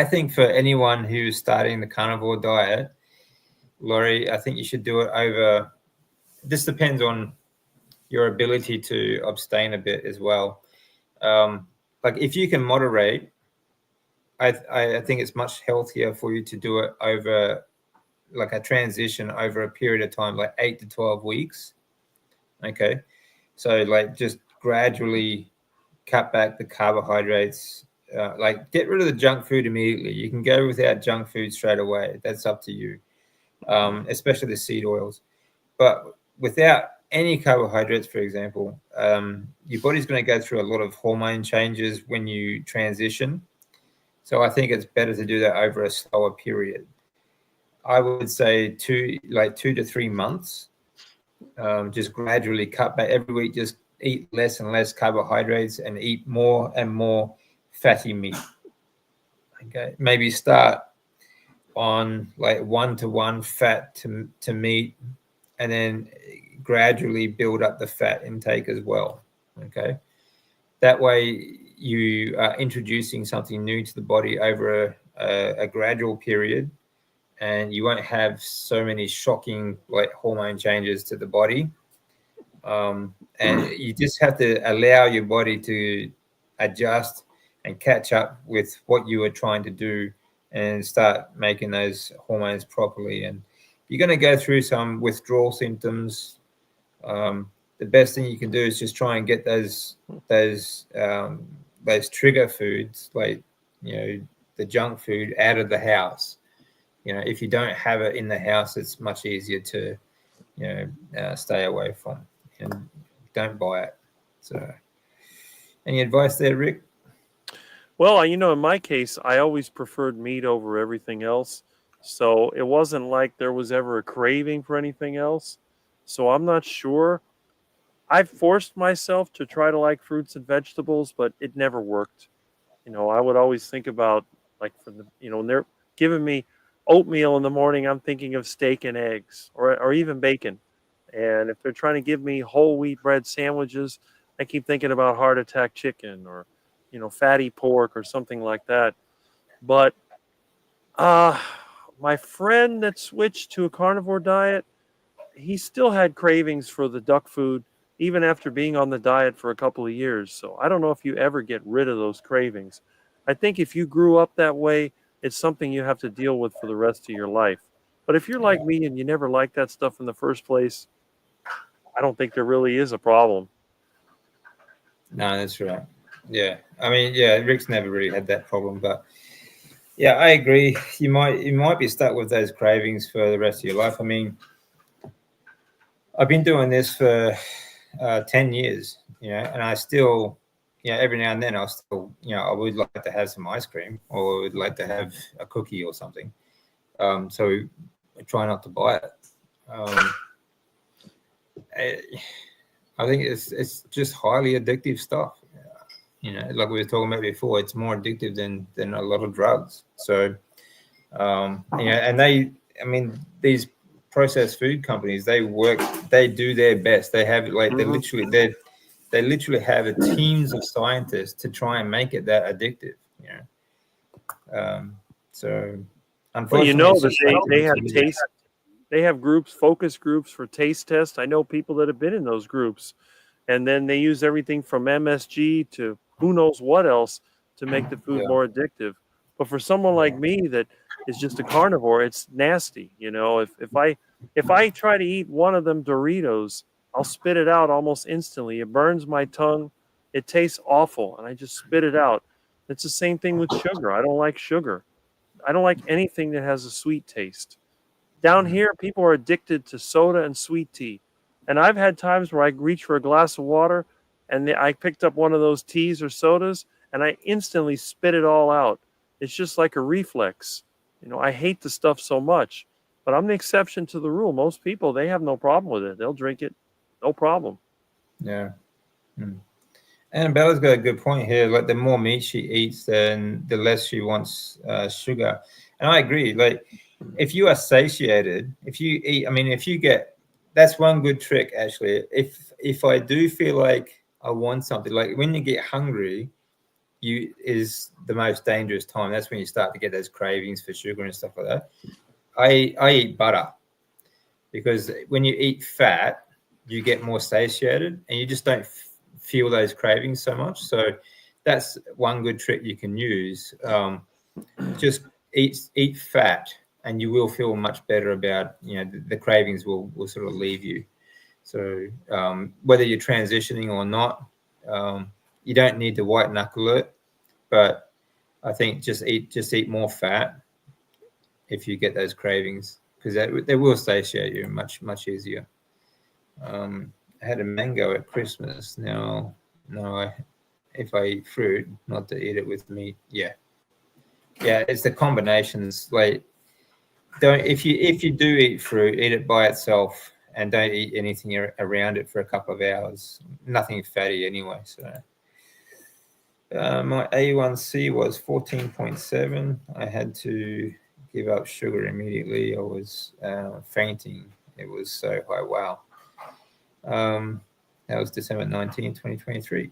think for anyone who's starting the carnivore diet, Laurie, I think you should do it over. This depends on your ability to abstain a bit as well. If you can moderate, I think it's much healthier for you to do it over a transition over a period of time, 8 to 12 weeks. Okay. So just gradually cut back the carbohydrates, get rid of the junk food immediately. You can go without junk food straight away. That's up to you. especially the seed oils. But without any carbohydrates, for example, your body's going to go through a lot of hormone changes when you transition. So I think it's better to do that over a slower period. I would say 2 to 3 months. Just gradually cut back every week. Just eat less and less carbohydrates and eat more and more fatty meat. Okay, maybe start on like 1-to-1 fat to meat, and then gradually build up the fat intake as well. Okay, that way you are introducing something new to the body over a gradual period, and you won't have so many shocking like hormone changes to the body. And you just have to allow your body to adjust and catch up with what you are trying to do and start making those hormones properly. And you're going to go through some withdrawal symptoms. The best thing you can do is just try and get those trigger foods, like, the junk food, out of the house. If you don't have it in the house, it's much easier to stay away from, and don't buy it. So any advice there, Rick? Well, in my case, I always preferred meat over everything else. So it wasn't like there was ever a craving for anything else. So I'm not sure. I've forced myself to try to like fruits and vegetables, but it never worked. I would always think about, like, when they're giving me oatmeal in the morning, I'm thinking of steak and eggs, or even bacon. And if they're trying to give me whole wheat bread sandwiches, I keep thinking about heart attack chicken, or fatty pork, or something like that. But my friend that switched to a carnivore diet, he still had cravings for the duck food, even after being on the diet for a couple of years. So I don't know if you ever get rid of those cravings. I think if you grew up that way, it's something you have to deal with for the rest of your life. But if you're like me and you never liked that stuff in the first place, I don't think there really is a problem. No, that's right. Yeah, I mean, yeah, Rick's never really had that problem, but yeah, I agree. You might be stuck with those cravings for the rest of your life. I mean, I've been doing this for 10 years, and I still, every now and then I'll still, I would like to have some ice cream, or I would like to have a cookie or something. So I try not to buy it. I think it's just highly addictive stuff. Like we were talking about before, it's more addictive than a lot of drugs. So, and these processed food companies, they do their best. They have they literally have teams of scientists to try and make it that addictive. So unfortunately, that they have taste. They have focus groups for taste tests. I know people that have been in those groups, and then they use everything from MSG to who knows what else to make the food more addictive. But for someone like me that is just a carnivore, it's nasty. If I try to eat one of them Doritos, I'll spit it out almost instantly. It burns my tongue. It tastes awful, and I just spit it out. It's the same thing with sugar. I don't like sugar. I don't like anything that has a sweet taste. Down here, people are addicted to soda and sweet tea. And I've had times where I reach for a glass of water, and I picked up one of those teas or sodas, and I instantly spit it all out. It's just like a reflex. I hate the stuff so much, but I'm the exception to the rule. Most people, they have no problem with it. They'll drink it, no problem. Yeah. And Bella's got a good point here. Like, the more meat she eats, then the less she wants sugar. And I agree. Like, if you are satiated, if you get, that's one good trick, actually. If I do feel like I want something, like when you get hungry, is the most dangerous time. That's when you start to get those cravings for sugar and stuff like that. I eat butter, because when you eat fat, you get more satiated and you just don't feel those cravings so much. So that's one good trick you can use. Just eat fat, and you will feel much better about, the cravings will sort of leave you. So whether you're transitioning or not, you don't need to white knuckle it, but I think just eat more fat if you get those cravings, because they will satiate you much easier. I had a mango at Christmas. Now, no, if I eat fruit, not to eat it with meat. Yeah, it's the combinations. Like, if you do eat fruit, eat it by itself, and don't eat anything around it for a couple of hours. Nothing fatty anyway. So my A1C was 14.7. I had to give up sugar immediately. I was fainting. It was so high. Wow. That was December 19, 2023.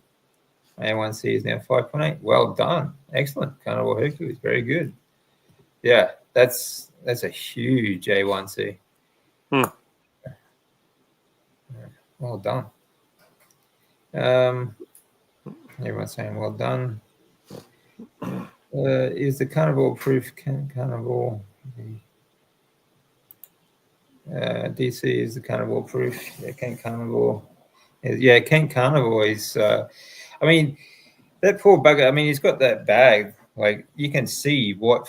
My A1C is now 5.8. Well done. Excellent. Carnivore Hercules. Very good. Yeah, that's a huge A1C. Well done. Everyone's saying well done. Is the carnivore proof? Carnivore DC is the carnivore proof. Yeah, Kent Carnivore. Yeah, Kent Carnivore is. I mean, that poor bugger. I mean, he's got that bag. Like, you can see what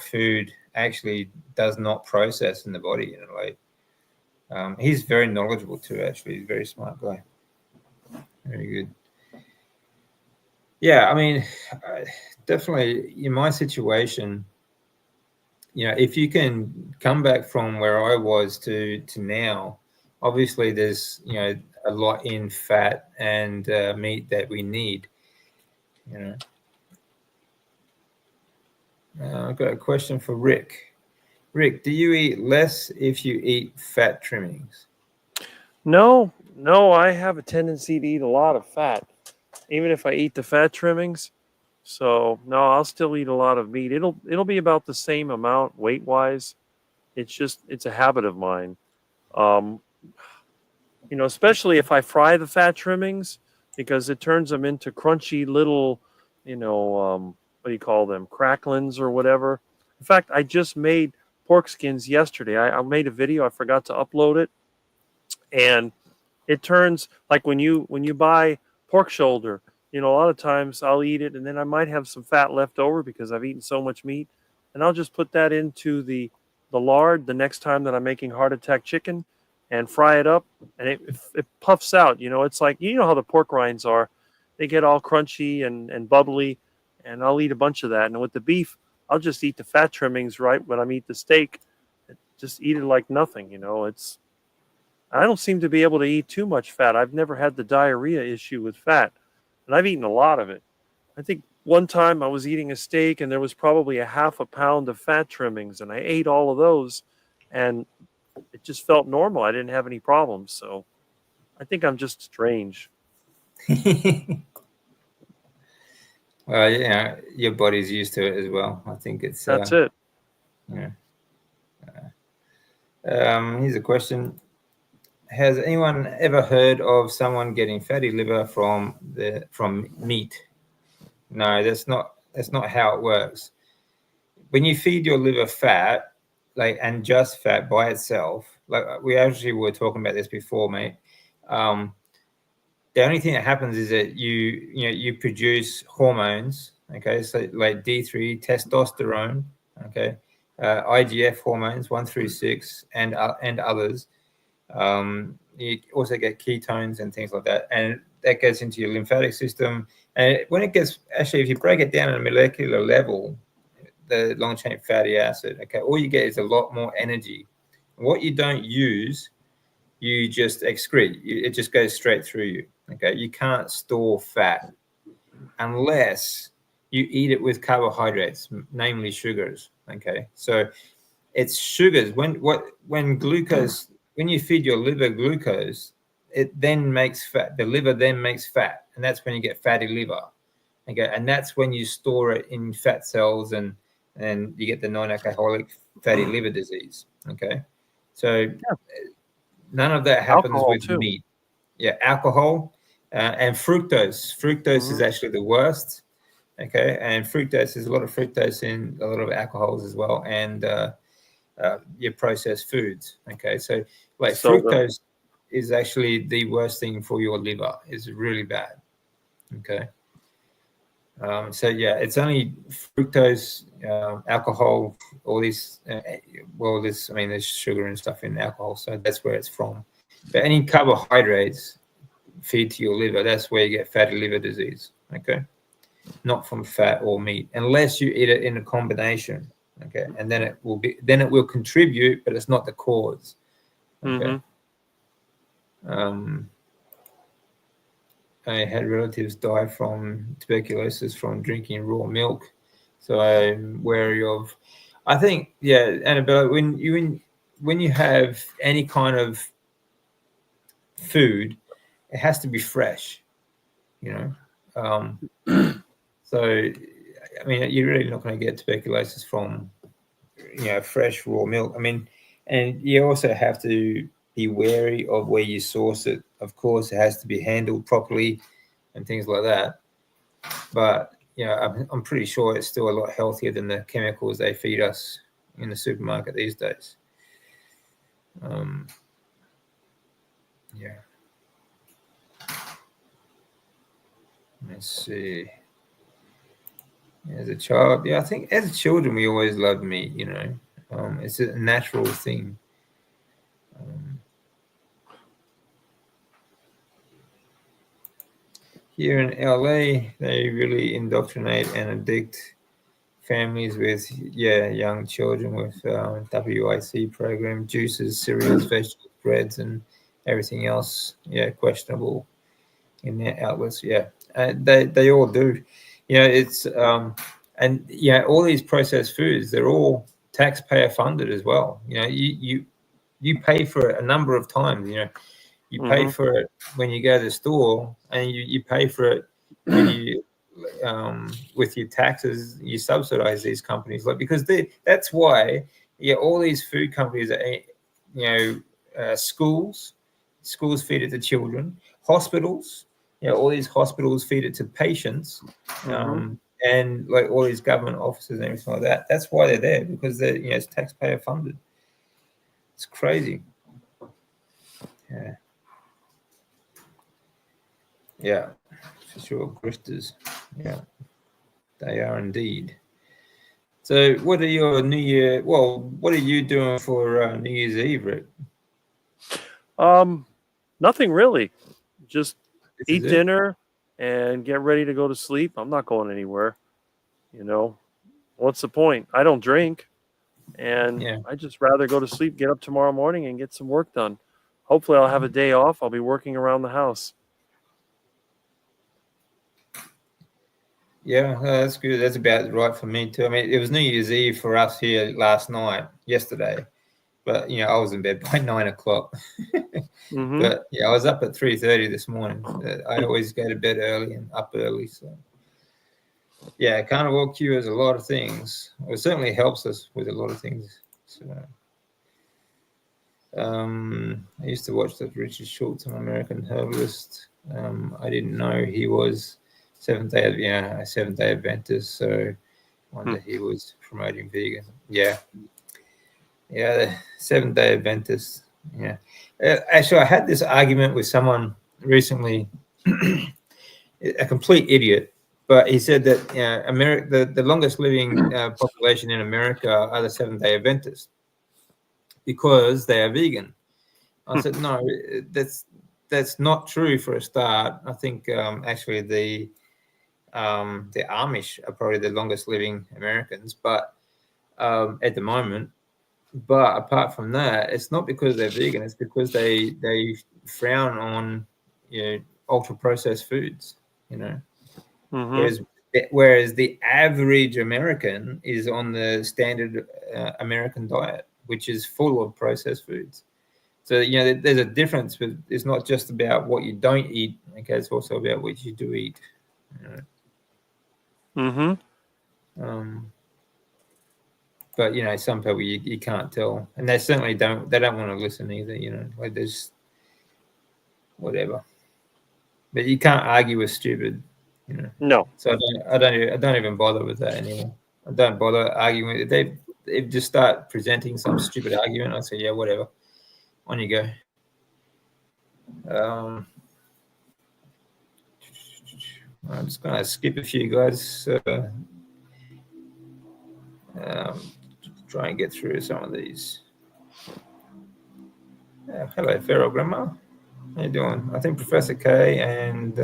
food actually does not process in the body. You know, like. He's very knowledgeable too, actually. He's a very smart guy. Very good. Yeah, I mean, definitely in my situation, if you can come back from where I was to now, obviously there's, a lot in fat and meat that we need, I've got a question for Rick. Rick, do you eat less if you eat fat trimmings? No, I have a tendency to eat a lot of fat, even if I eat the fat trimmings. So no, I'll still eat a lot of meat. It'll be about the same amount weight wise. It's a habit of mine. Especially if I fry the fat trimmings, because it turns them into crunchy little, what do you call them, cracklins or whatever. In fact, I just made pork skins yesterday. I made a video. I forgot to upload it, and it turns like when you buy pork shoulder. A lot of times I'll eat it, and then I might have some fat left over because I've eaten so much meat, and I'll just put that into the lard the next time that I'm making heart attack chicken, and fry it up, and it puffs out. It's like, how the pork rinds are; they get all crunchy and bubbly, and I'll eat a bunch of that. And with the beef, I'll just eat the fat trimmings right when I eat the steak. Just eat it like nothing. I don't seem to be able to eat too much fat. I've never had the diarrhea issue with fat, and I've eaten a lot of it. I think one time I was eating a steak and there was probably a half a pound of fat trimmings, and I ate all of those, and it just felt normal. I didn't have any problems. So I think I'm just strange. Well, your body's used to it as well. I think That's it. Yeah. Here's a question. Has anyone ever heard of someone getting fatty liver from meat? No, that's not how it works. When you feed your liver fat, and just fat by itself, like we actually were talking about this before, mate. The only thing that happens is that you produce hormones, okay? So like D3, testosterone, okay, IGF hormones 1 through 6, and others. You also get ketones and things like that, and that goes into your lymphatic system. And when it gets, actually, if you break it down at a molecular level, the long chain fatty acid, okay, all you get is a lot more energy. What you don't use, you just excrete. It just goes straight through you. Okay, you can't store fat unless you eat it with carbohydrates, namely sugars. Okay, so it's sugars. When glucose, when you feed your liver glucose, it then makes fat. The liver then makes fat, and that's when you get fatty liver. Okay, and that's when you store it in fat cells, and you get the non-alcoholic fatty liver disease. Okay, so none of that happens Alcohol with too. meat. Yeah, alcohol and fructose. Fructose is actually the worst. Okay, and fructose, is a lot of fructose in a lot of alcohols as well, and your processed foods. Okay, so fructose is actually the worst thing for your liver. It's really bad. Okay. So yeah, it's only fructose, alcohol, all this. There's sugar and stuff in alcohol, so that's where it's from. But any carbohydrates feed to your liver. That's where you get fatty liver disease. Okay, not from fat or meat, unless you eat it in a combination. Okay, and then it will contribute, but it's not the cause. Okay. I had relatives die from tuberculosis from drinking raw milk, so I'm wary of. I think, yeah, Annabella, when you have any kind of food, it has to be fresh, you know. So, I mean, you're really not going to get tuberculosis from, fresh raw milk. I mean, and you also have to be wary of where you source it. Of course, it has to be handled properly and things like that. But, I'm pretty sure it's still a lot healthier than the chemicals they feed us in the supermarket these days. Yeah. Let's see. As a child, I think as children we always loved meat. It's a natural thing. Here in LA, they really indoctrinate and addict families with young children with WIC program, juices, cereals, vegetables, breads, and everything else. Questionable in their outlets. They all do. It's all these processed foods, they're all taxpayer funded as well. You pay for it a number of times. You pay for it when you go to the store, and you pay for it when you with your taxes. You subsidize these companies, because that's why all these food companies are schools feed it to children, hospitals, all these hospitals feed it to patients, and like all these government offices and everything like that. That's why they're there, because it's taxpayer funded. It's crazy. Yeah, for sure, grifters. Yeah, they are indeed. So, what are your New Year? Well, what are you doing for New Year's Eve, Rick? Nothing really. Just eat dinner and get ready to go to sleep. I'm not going anywhere. What's the point? I don't drink, and I just rather go to sleep, get up tomorrow morning, and get some work done. Hopefully, I'll have a day off. I'll be working around the house. Yeah, that's good. That's about right for me too. I mean, it was New Year's Eve for us here yesterday, but I was in bed by 9 o'clock. But I was up at 3:30 this morning. I always go to bed early and up early, so Carnivore cures a lot of things. It certainly helps us with a lot of things. So, I used to watch that Richard Schultz, an American herbalist. I didn't know he was a Seventh-day Adventist, so I wonder he was promoting veganism. The Seventh-day Adventist. Actually, I had this argument with someone recently, a complete idiot, but he said that America, the longest living population in America are the Seventh-day Adventists because they are vegan. I said, no, that's not true for a start. I think actually the Amish are probably the longest living Americans, but at the moment. But apart from that, it's not because they're vegan. It's because they frown on ultra processed foods. Whereas the average American is on the standard American diet, which is full of processed foods. So there's a difference, but it's not just about what you don't eat. Okay, it's also about what you do eat. But some people you can't tell, and they certainly don't. They don't want to listen either. Like there's whatever. But you can't argue with stupid. No. So I don't even bother with that anymore. I don't bother arguing with it. They just start presenting some stupid argument. I say, yeah, whatever. On you go. I'm just gonna skip a few guys. try and get through some of these. Hello, Feral Grandma. How you doing? I think Professor K and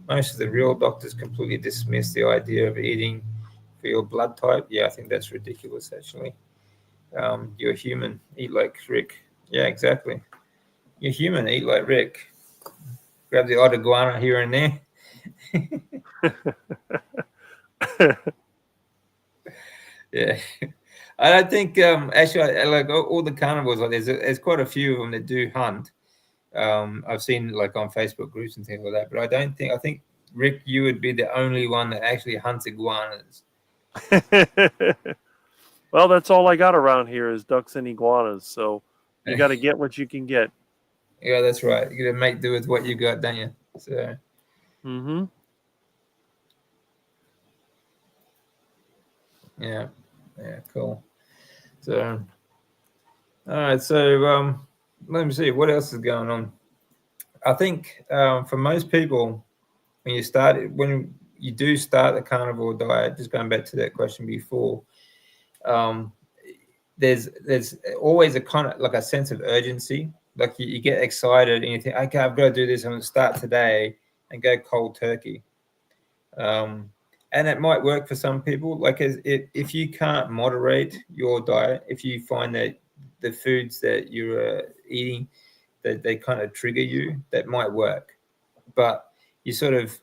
most of the real doctors completely dismiss the idea of eating for your blood type. Yeah, I think that's ridiculous, actually. You're human. Eat like Rick. Yeah, exactly. You're human. Eat like Rick. Grab the odd iguana here and there. Yeah. I don't think actually I like all the carnivores. Like there's quite a few of them that do hunt. I've seen like on Facebook groups and things like that. But I think Rick, you would be the only one that actually hunts iguanas. Well, that's all I got around here is ducks and iguanas. So you got to get what you can get. Yeah, that's right. You got to make do with what you got, don't you? So. Mm-hmm. Yeah. Cool. So, all right. So, let me see what else is going on. I think for most people, when you do start the carnivore diet, just going back to that question before, there's always a kind of like a sense of urgency. Like you get excited and you think, okay, I've got to do this. I'm going to start today and go cold turkey. And it might work for some people. Like if you can't moderate your diet, if you find that the foods that you're eating, that they kind of trigger you, that might work. But you sort of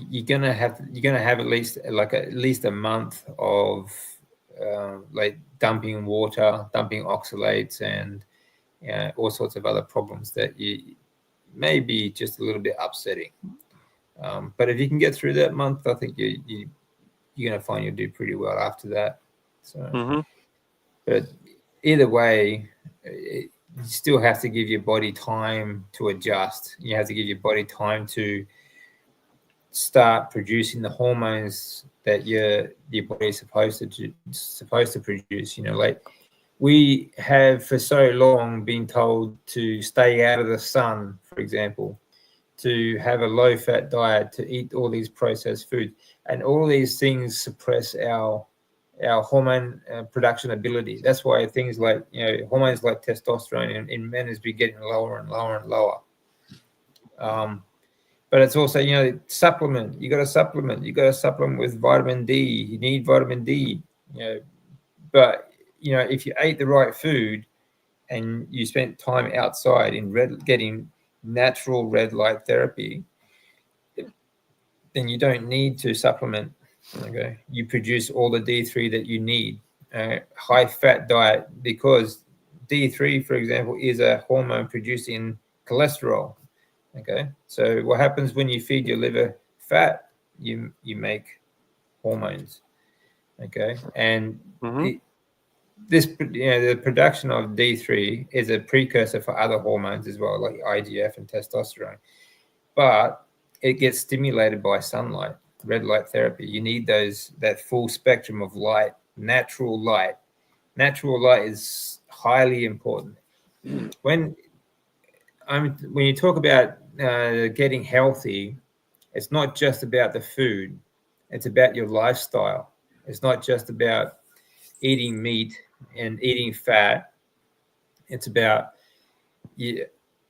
you're gonna have at least a month of like dumping water, dumping oxalates, and all sorts of other problems that you may be just a little bit upsetting. But if you can get through that month, I think you're going to find you'll do pretty well after that. So, but either way, you still have to give your body time to adjust. You have to give your body time to start producing the hormones that your body is supposed to produce. Like we have for so long been told to stay out of the sun, for example, to have a low-fat diet, to eat all these processed foods, and all these things suppress our hormone production ability. That's why things like hormones like testosterone in men has been getting lower and lower and lower. But it's also supplement. You got to supplement. You got to supplement with vitamin D. You need vitamin D. But if you ate the right food and you spent time outside in getting natural red light therapy, then you don't need to supplement. Okay, you produce all the D3 that you need. High fat diet, because D3, for example, is a hormone producing cholesterol. Okay, so what happens when you feed your liver fat? You make hormones. Okay, and the production of D3 is a precursor for other hormones as well, like IGF and testosterone. But it gets stimulated by sunlight, red light therapy. You need that full spectrum of light, natural light. Natural light is highly important. When you talk about getting healthy, it's not just about the food. It's about your lifestyle. It's not just about eating meat and eating fat. It's about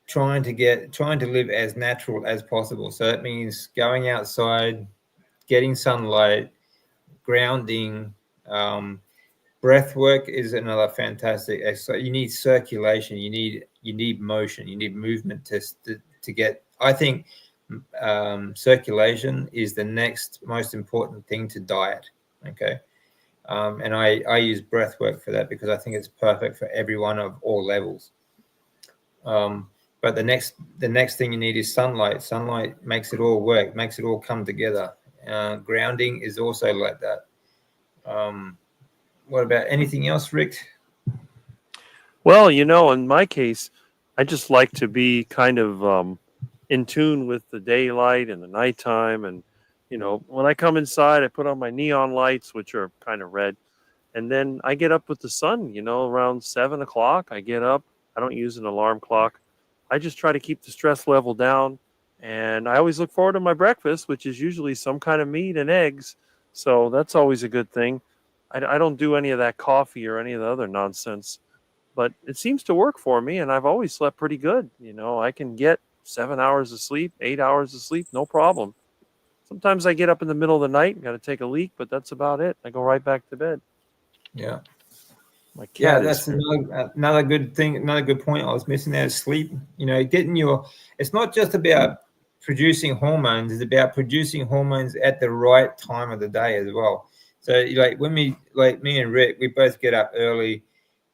trying to live as natural as possible. So that means going outside, getting sunlight, grounding. Breath work is another fantastic exercise. You need circulation. You need motion. You need movement to get. I think circulation is the next most important thing to diet. Okay. And I use breath work for that because I think it's perfect for everyone of all levels. But the next thing you need is sunlight. Sunlight makes it all work, makes it all come together. Grounding is also like that. What about anything else, Rick? Well, in my case, I just like to be kind of in tune with the daylight and the nighttime. And, when I come inside, I put on my neon lights, which are kind of red. And then I get up with the sun, around 7 o'clock. I get up. I don't use an alarm clock. I just try to keep the stress level down. And I always look forward to my breakfast, which is usually some kind of meat and eggs. So that's always a good thing. I don't do any of that coffee or any of the other nonsense, but it seems to work for me, and I've always slept pretty good. I can get 7 hours of sleep, 8 hours of sleep, no problem. Sometimes I get up in the middle of the night and got to take a leak, but that's about it. I go right back to bed. Yeah. My cat Yeah, is that's another good thing, another good point I was missing there is sleep. It's not just about producing hormones, it's about producing hormones at the right time of the day as well. So me and Rick, we both get up early,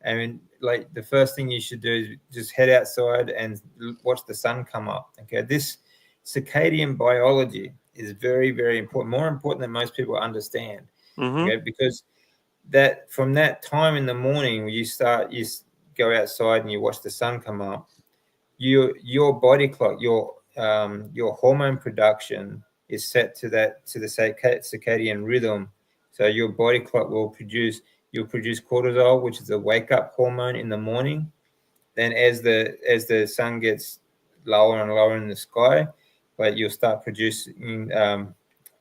and like the first thing you should do is just head outside and watch the sun come up. Okay, this circadian biology is very, very important, more important than most people understand. Mm-hmm. Okay, because that from that time in the morning you go outside and you watch the sun come up, your body clock, your hormone production is set to the circadian rhythm. So your body clock you'll produce cortisol, which is a wake up hormone in the morning. Then as the sun gets lower and lower in the sky, but you'll start producing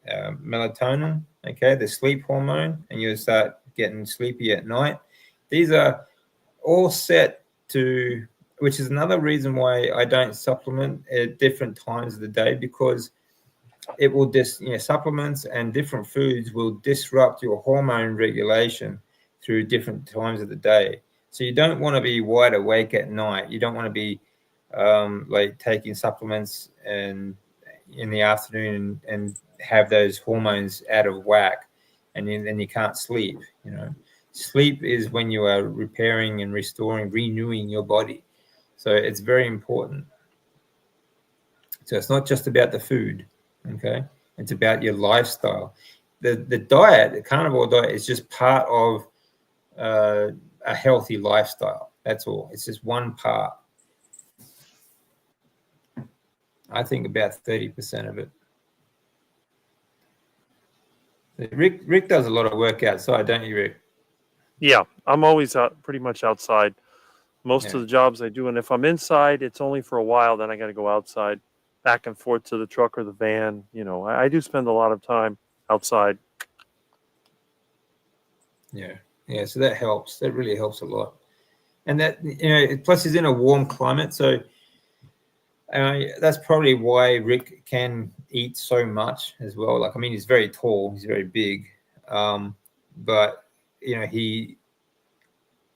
melatonin, okay, the sleep hormone, and you'll start getting sleepy at night. These are all set to, which is another reason why I don't supplement at different times of the day, because it will supplements and different foods will disrupt your hormone regulation through different times of the day. So you don't want to be wide awake at night. You don't want to be taking supplements and in the afternoon and have those hormones out of whack, and then you can't sleep. Sleep is when you are repairing and restoring, renewing your body. So it's very important. So it's not just about the food, okay? It's about your lifestyle. The diet, the carnivore diet, is just part of a healthy lifestyle. That's all. It's just one part. I think about 30% of it. Rick does a lot of work outside, don't you, Rick? Yeah, I'm always pretty much outside. Most of the jobs I do, and if I'm inside, it's only for a while. Then I got to go outside, back and forth to the truck or the van. I do spend a lot of time outside. Yeah. So that helps. That really helps a lot. And that plus he's in a warm climate, so that's probably why Rick can eat so much as well. Like, I mean, he's very tall, he's very big, but he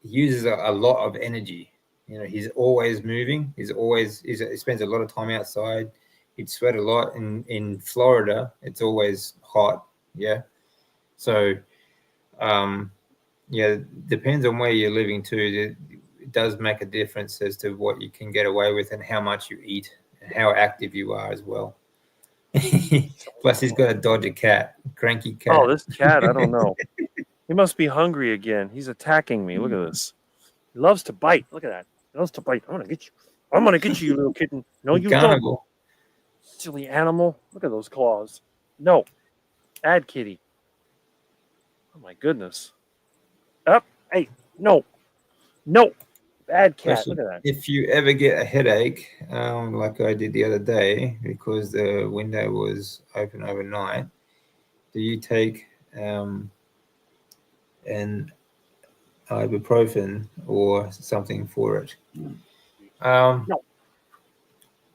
uses a lot of energy. He's always moving. He spends a lot of time outside. He'd sweat a lot. In Florida, it's always hot. Yeah. So, depends on where you're living too. It does make a difference as to what you can get away with and how much you eat and how active you are as well. Plus, he's got to dodge a cat, cranky cat. Oh, this cat, I don't know. He must be hungry again. He's attacking me. Look at this. He loves to bite. Look at that. He loves to bite. I'm going to get you. I'm going to get you, you little kitten. No, you don't. Silly animal. Look at those claws. No. Bad kitty. Oh, my goodness. Up. Hey. No. No. Bad cat. Look at that. If you ever get a headache, like I did the other day, because the window was open overnight, do you take an ibuprofen or something for it? No.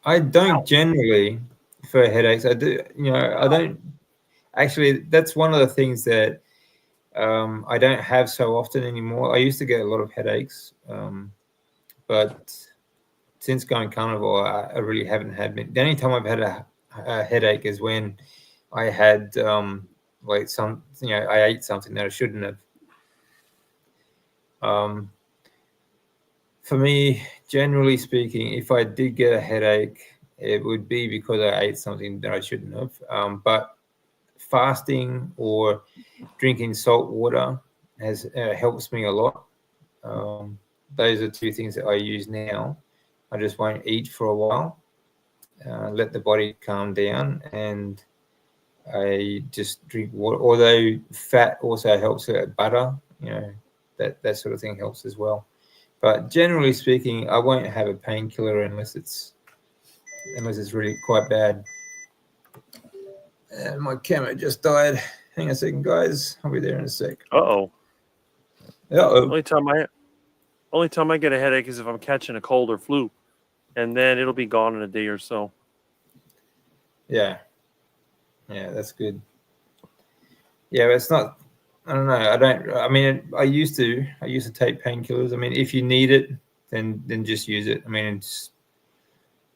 I don't generally for headaches. I do. I don't. Actually, that's one of the things that I don't have so often anymore. I used to get a lot of headaches. But since going carnivore, I really haven't had many. The only time I've had a headache is when I had I ate something that I shouldn't have. For me, generally speaking, if I did get a headache, it would be because I ate something that I shouldn't have. But fasting or drinking salt water helps me a lot. Those are two things that I use now. I just won't eat for a while, let the body calm down, and I just drink water. Although fat also helps, butter, that sort of thing helps as well. But generally speaking, I won't have a painkiller unless it's really quite bad. And my camera just died. Hang on a second, guys. I'll be there in a sec. Uh-oh. Uh-oh. Only time I get a headache is if I'm catching a cold or flu, and then it'll be gone in a day or so. Yeah, that's good. Yeah, but it's not. I don't know. I mean, I used to take painkillers. I mean, if you need it, then just use it. I mean, it's,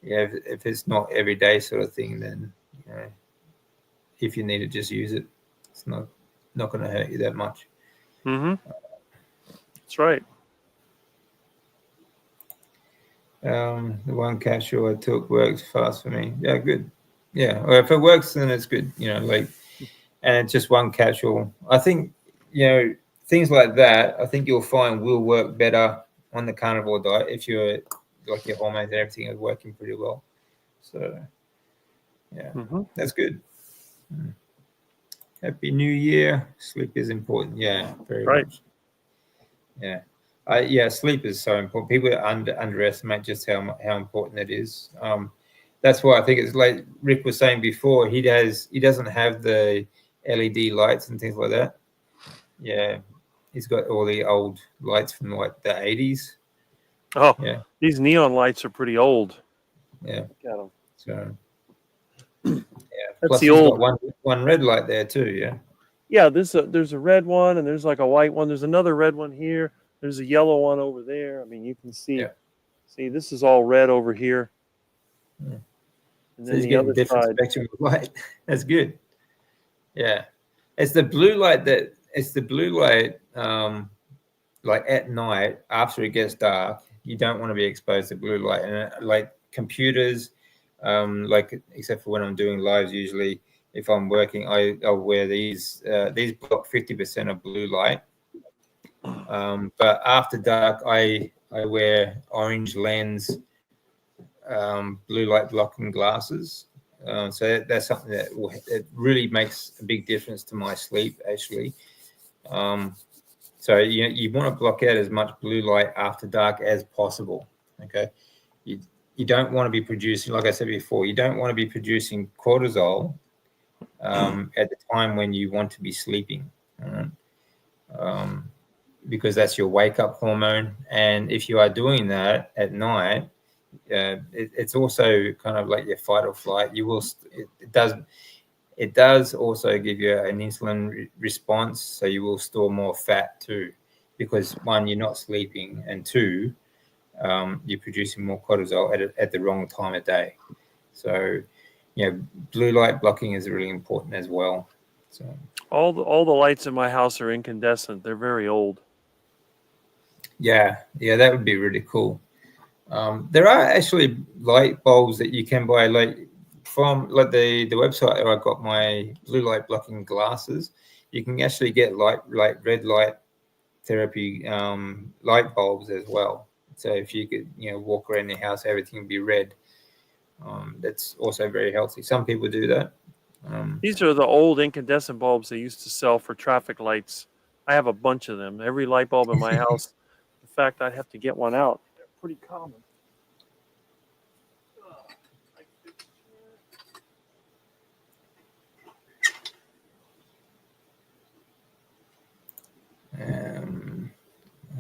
if it's not everyday sort of thing, then if you need it, just use it. It's not going to hurt you that much. Mm-hmm. That's right. The one capsule I took works fast for me. Yeah, good. Yeah, well, if it works, then it's good. And it's just one capsule. I think, things like that, I think you'll find will work better on the carnivore diet if you're like your hormones and everything is working pretty well. So, yeah, That's good. Happy New Year. Sleep is important. Yeah, very much. Yeah. Sleep is so important. People underestimate just how important it is. That's why I think it's like Rick was saying before. He doesn't have the LED lights and things like that. Yeah, he's got all the old lights from like the 80s. Oh, yeah. These neon lights are pretty old. Yeah. Got them. So. Yeah. That's Plus the old got one red light there too. Yeah. Yeah, there's a red one and there's like a white one. There's another red one here. There's a yellow one over there. I mean, you can see. Yeah. See, this is all red over here. Yeah. And so then the other different side. Spectrum of light. That's good. Yeah, it's the blue light like at night after it gets dark. You don't want to be exposed to blue light, and like computers, except for when I'm doing lives. Usually, if I'm working, I'll wear these block 50% of blue light. But after dark, I wear orange lens, blue light blocking glasses. So that's something that it really makes a big difference to my sleep, actually. So you want to block out as much blue light after dark as possible. Okay, you don't want to be producing, like I said before, you don't want to be producing cortisol at the time when you want to be sleeping. Because that's your wake up hormone, and if you are doing that at night, it's also kind of like your fight or flight. It does also give you an insulin response, so you will store more fat too, because one, you're not sleeping, and two, you're producing more cortisol at the wrong time of day. So, blue light blocking is really important as well. So all the lights in my house are incandescent. They're very old. Yeah, that would be really cool. There are actually light bulbs that you can buy, from the website where I got my blue light blocking glasses. You can actually get red light therapy light bulbs as well. So if you could walk around the house, everything would be red. That's also very healthy. Some people do that. These are the old incandescent bulbs they used to sell for traffic lights. I have a bunch of them. Every light bulb in my house. In fact, I'd have to get one out. They're pretty common.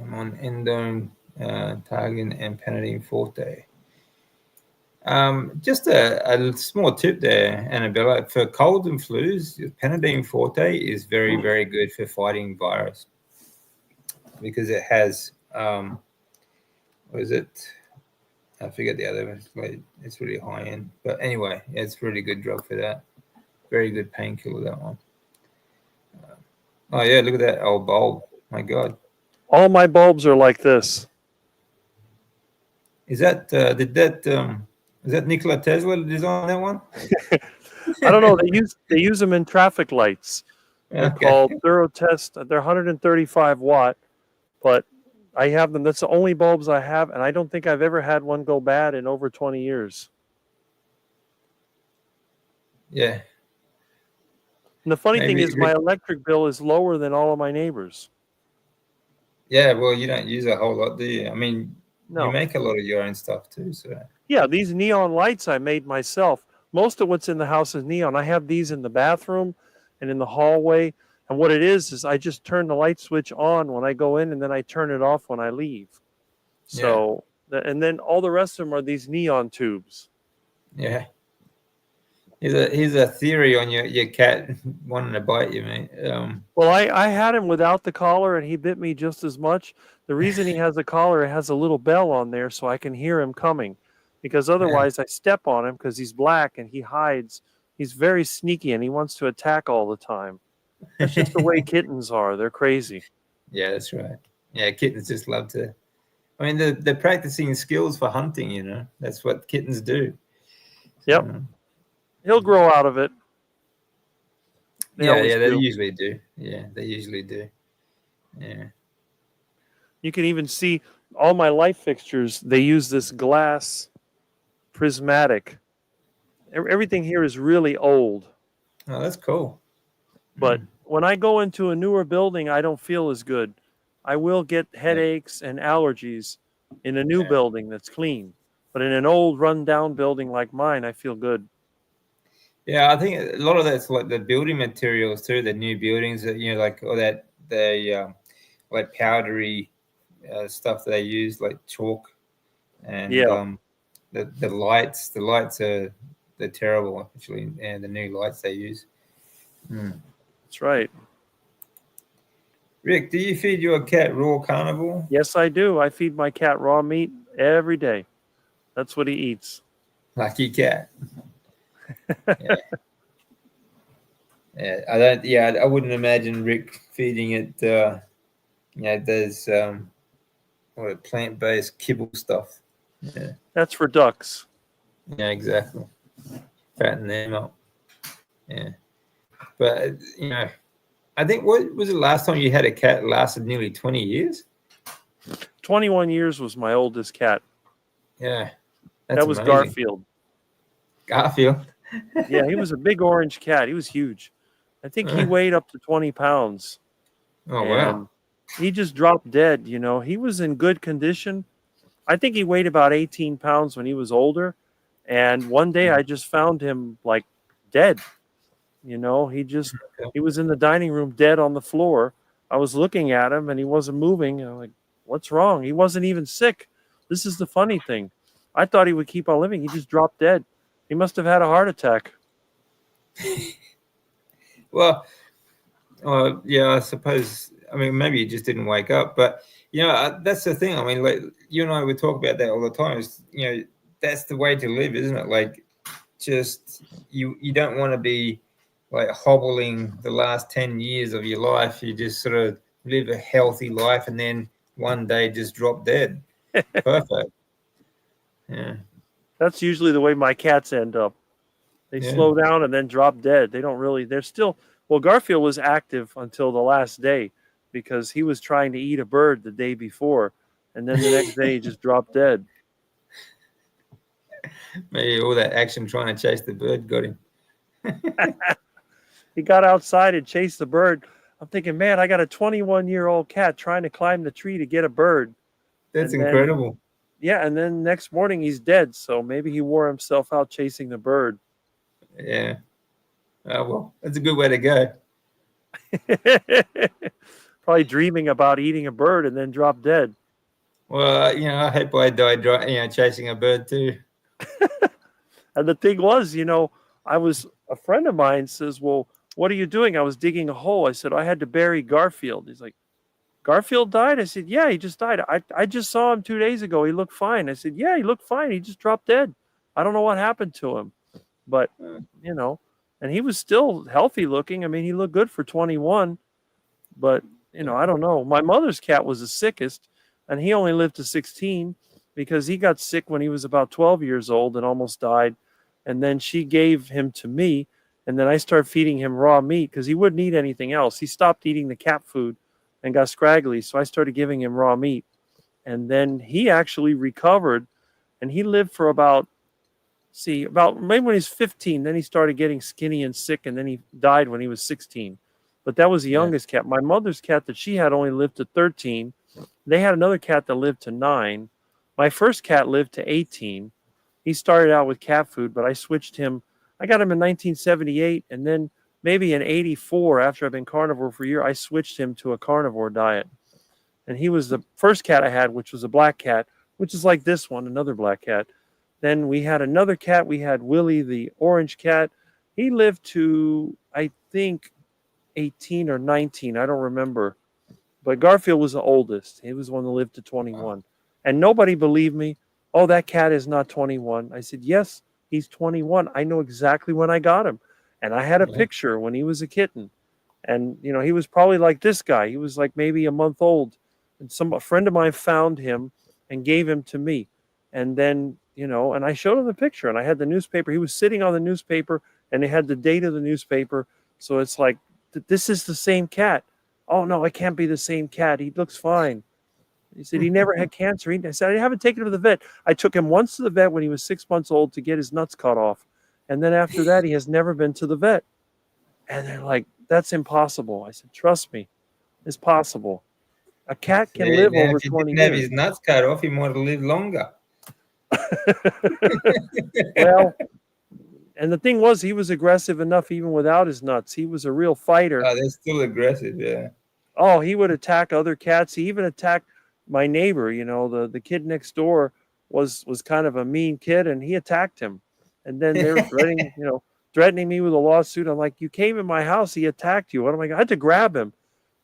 I'm on endone, targan, and Panadine Forte. Just a small tip there, Annabella. For colds and flus, Panadine Forte is very, very good for fighting virus, because it has, what is it? I forget the other one. It's really high end. But anyway, it's a really good drug for that. Very good painkiller, that one. Oh, yeah, look at that old bulb. My God. All my bulbs are like this. Is that, is that Nikola Tesla designed that one? I don't know. They use them in traffic lights. They're called Thorotest. They're 135 watt, but I have them. That's the only bulbs I have, and I don't think I've ever had one go bad in over 20 years. Yeah. And the funny thing is, my electric bill is lower than all of my neighbors. Yeah, well, you don't use a whole lot, do you? I mean, no. You make a lot of your own stuff too, so. Yeah, these neon lights I made myself. Most of what's in the house is neon. I have these in the bathroom, and in the hallway. And what it is I just turn the light switch on when I go in, and then I turn it off when I leave. So, and then all the rest of them are these neon tubes. Yeah. Here's a theory on your cat wanting to bite you, mate. Well, I had him without the collar, and he bit me just as much. The reason he has a collar, it has a little bell on there so I can hear him coming, because otherwise I step on him because he's black and he hides. He's very sneaky and he wants to attack all the time. That's just the way kittens are. They're crazy. Yeah, that's right. Yeah, kittens just love to. I mean, they're practicing skills for hunting. You know, that's what kittens do. Yep. He'll grow out of it. They usually do. Yeah, they usually do. Yeah. You can even see all my light fixtures. They use this glass prismatic. Everything here is really old. Oh, that's cool. But when I go into a newer building, I don't feel as good. I will get headaches and allergies in a new building that's clean. But in an old, run-down building like mine, I feel good. Yeah, I think a lot of that's like the building materials too. The new buildings that like all that like powdery stuff that they use, like chalk, and the lights. The lights are they're terrible actually, and the new lights they use. That's right. Rick, do you feed your cat raw carnivore? Yes, I do. I feed my cat raw meat every day. That's what he eats. Lucky cat. I wouldn't imagine Rick feeding it those plant-based kibble stuff. Yeah. That's for ducks. Yeah, exactly. Fatten them up. Yeah. But I think, what was the last time you had a cat lasted nearly 20 years? 21 years was my oldest cat. Yeah. That was amazing. Garfield. Garfield? Yeah, he was a big orange cat. He was huge. I think he weighed up to 20 pounds. Oh, wow. He just dropped dead, He was in good condition. I think he weighed about 18 pounds when he was older. And one day I just found him, like, dead. He was in the dining room dead on the floor. I was looking at him, and he wasn't moving. I'm like, what's wrong? He wasn't even sick. This is the funny thing. I thought he would keep on living. He just dropped dead. He must have had a heart attack. Well, yeah, I suppose. I mean, maybe he just didn't wake up. But, that's the thing. I mean, like, you and I would talk about that all the time. Is, that's the way to live, isn't it? Like, just you don't want to be like hobbling the last 10 years of your life. You just sort of live a healthy life and then one day just drop dead. Perfect. Yeah. That's usually the way my cats end up. They slow down and then drop dead. Garfield was active until the last day because he was trying to eat a bird the day before. And then the next day he just dropped dead. Maybe all that action trying to chase the bird got him. He got outside and chased the bird. I'm thinking, man, I got a 21-year-old cat trying to climb the tree to get a bird. That's incredible. And then next morning he's dead. So maybe he wore himself out chasing the bird. Yeah. Oh, well, that's a good way to go. Probably dreaming about eating a bird and then drop dead. Well, I hope I died, chasing a bird too. And the thing was, a friend of mine says, well, what are you doing? I was digging a hole. I said, I had to bury Garfield. He's like, Garfield died? I said, yeah, he just died. I just saw him 2 days ago. He looked fine. I said, yeah, he looked fine. He just dropped dead. I don't know what happened to him. But, and he was still healthy looking. I mean, he looked good for 21. But, I don't know. My mother's cat was the sickest, and he only lived to 16 because he got sick when he was about 12 years old and almost died. And then she gave him to me, and then I started feeding him raw meat because he wouldn't eat anything else. He stopped eating the cat food and got scraggly, so I started giving him raw meat. And then he actually recovered, and he lived for about maybe when he was 15, then he started getting skinny and sick, and then he died when he was 16. But that was the youngest cat. My mother's cat that she had only lived to 13. They had another cat that lived to 9. My first cat lived to 18. He started out with cat food, but I switched him. I got him in 1978, and then maybe in 84, after I've been carnivore for a year, I switched him to a carnivore diet. And he was the first cat I had, which was a black cat, which is like this one, another black cat. Then we had another cat. We had Willie, the orange cat. He lived to, I think, 18 or 19. I don't remember. But Garfield was the oldest. He was the one that lived to 21. And nobody believed me. Oh, that cat is not 21. I said, yes, he's 21. I know exactly when I got him. And I had a picture when he was a kitten. And, you know, he was probably like this guy. He was like maybe a month old. And a friend of mine found him and gave him to me. And then, you know, and I showed him the picture, and I had the newspaper. He was sitting on the newspaper, and they had the date of the newspaper. So it's like, this is the same cat. Oh, no, it can't be the same cat. He looks fine. He said he never had cancer. I said, I haven't taken him to the vet. I took him once to the vet when he was 6 months old to get his nuts cut off. And then after that, he has never been to the vet. And they're like, that's impossible. I said, trust me, it's possible. A cat can live over 20 years. If he didn't have his nuts cut off, he might have lived longer. Well, and the thing was, he was aggressive enough even without his nuts. He was a real fighter. Oh, they're still aggressive, yeah. Oh, he would attack other cats. He even attacked my neighbor. You know, the kid next door was kind of a mean kid, and he attacked him. And then they're threatening me with a lawsuit. I'm like, you came in my house, he attacked you. What am I? I had to grab him.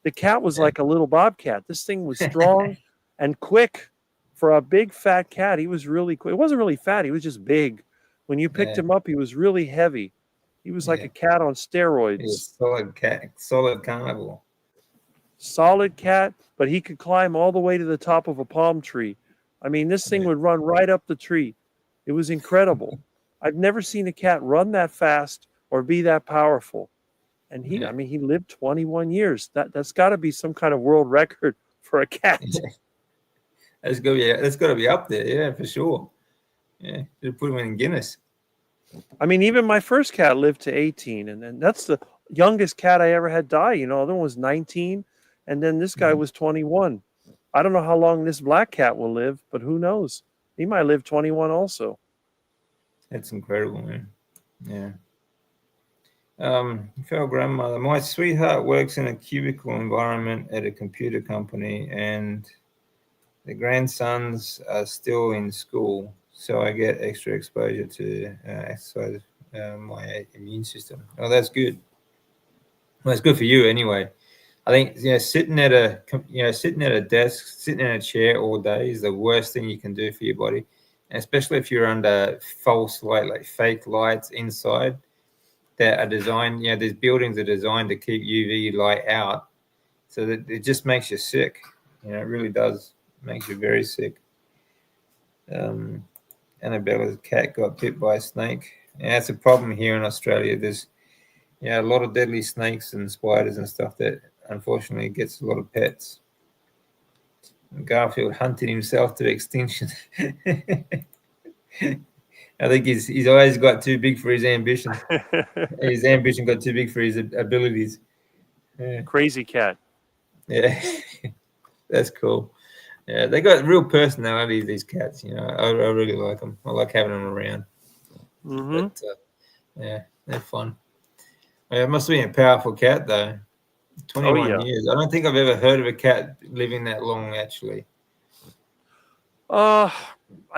The cat was like a little bobcat. This thing was strong and quick for a big fat cat. He was really quick. It wasn't really fat. He was just big. When you picked him up, he was really heavy. He was like a cat on steroids. He was solid cat, solid carnivore. Solid cat, but he could climb all the way to the top of a palm tree. I mean, this thing would run right up the tree. It was incredible. I've never seen a cat run that fast or be that powerful. And he, I mean, he lived 21 years. That's got to be some kind of world record for a cat. That's got to be up there, yeah, for sure. Yeah, they put him in Guinness. I mean, even my first cat lived to 18, and then that's the youngest cat I ever had die. You know, the other one was 19, and then this guy was 21. I don't know how long this black cat will live, but who knows? He might live 21 also. That's incredible, man. Yeah. Fellow grandmother, my sweetheart works in a cubicle environment at a computer company, and the grandsons are still in school, so I get extra exposure to exercise my immune system. Oh, that's good. Well, it's good for you anyway. I think sitting at a desk, sitting in a chair all day is the worst thing you can do for your body, especially if you're under false light, like fake lights inside that are designed. These buildings are designed to keep UV light out, so that it just makes you sick. It really does. Makes you very sick. Annabella's cat got bit by a snake. That's a problem here in Australia. There's a lot of deadly snakes and spiders and stuff that unfortunately gets a lot of pets. Garfield hunted himself to extinction. I think his eyes got too big for his ambition. His ambition got too big for his abilities. Yeah. Crazy cat. Yeah, that's cool. Yeah, they got real personality, these cats. I really like them. I like having them around. Mm-hmm. But, they're fun. It must have been a powerful cat, though. 21 years. I don't think I've ever heard of a cat living that long, actually. I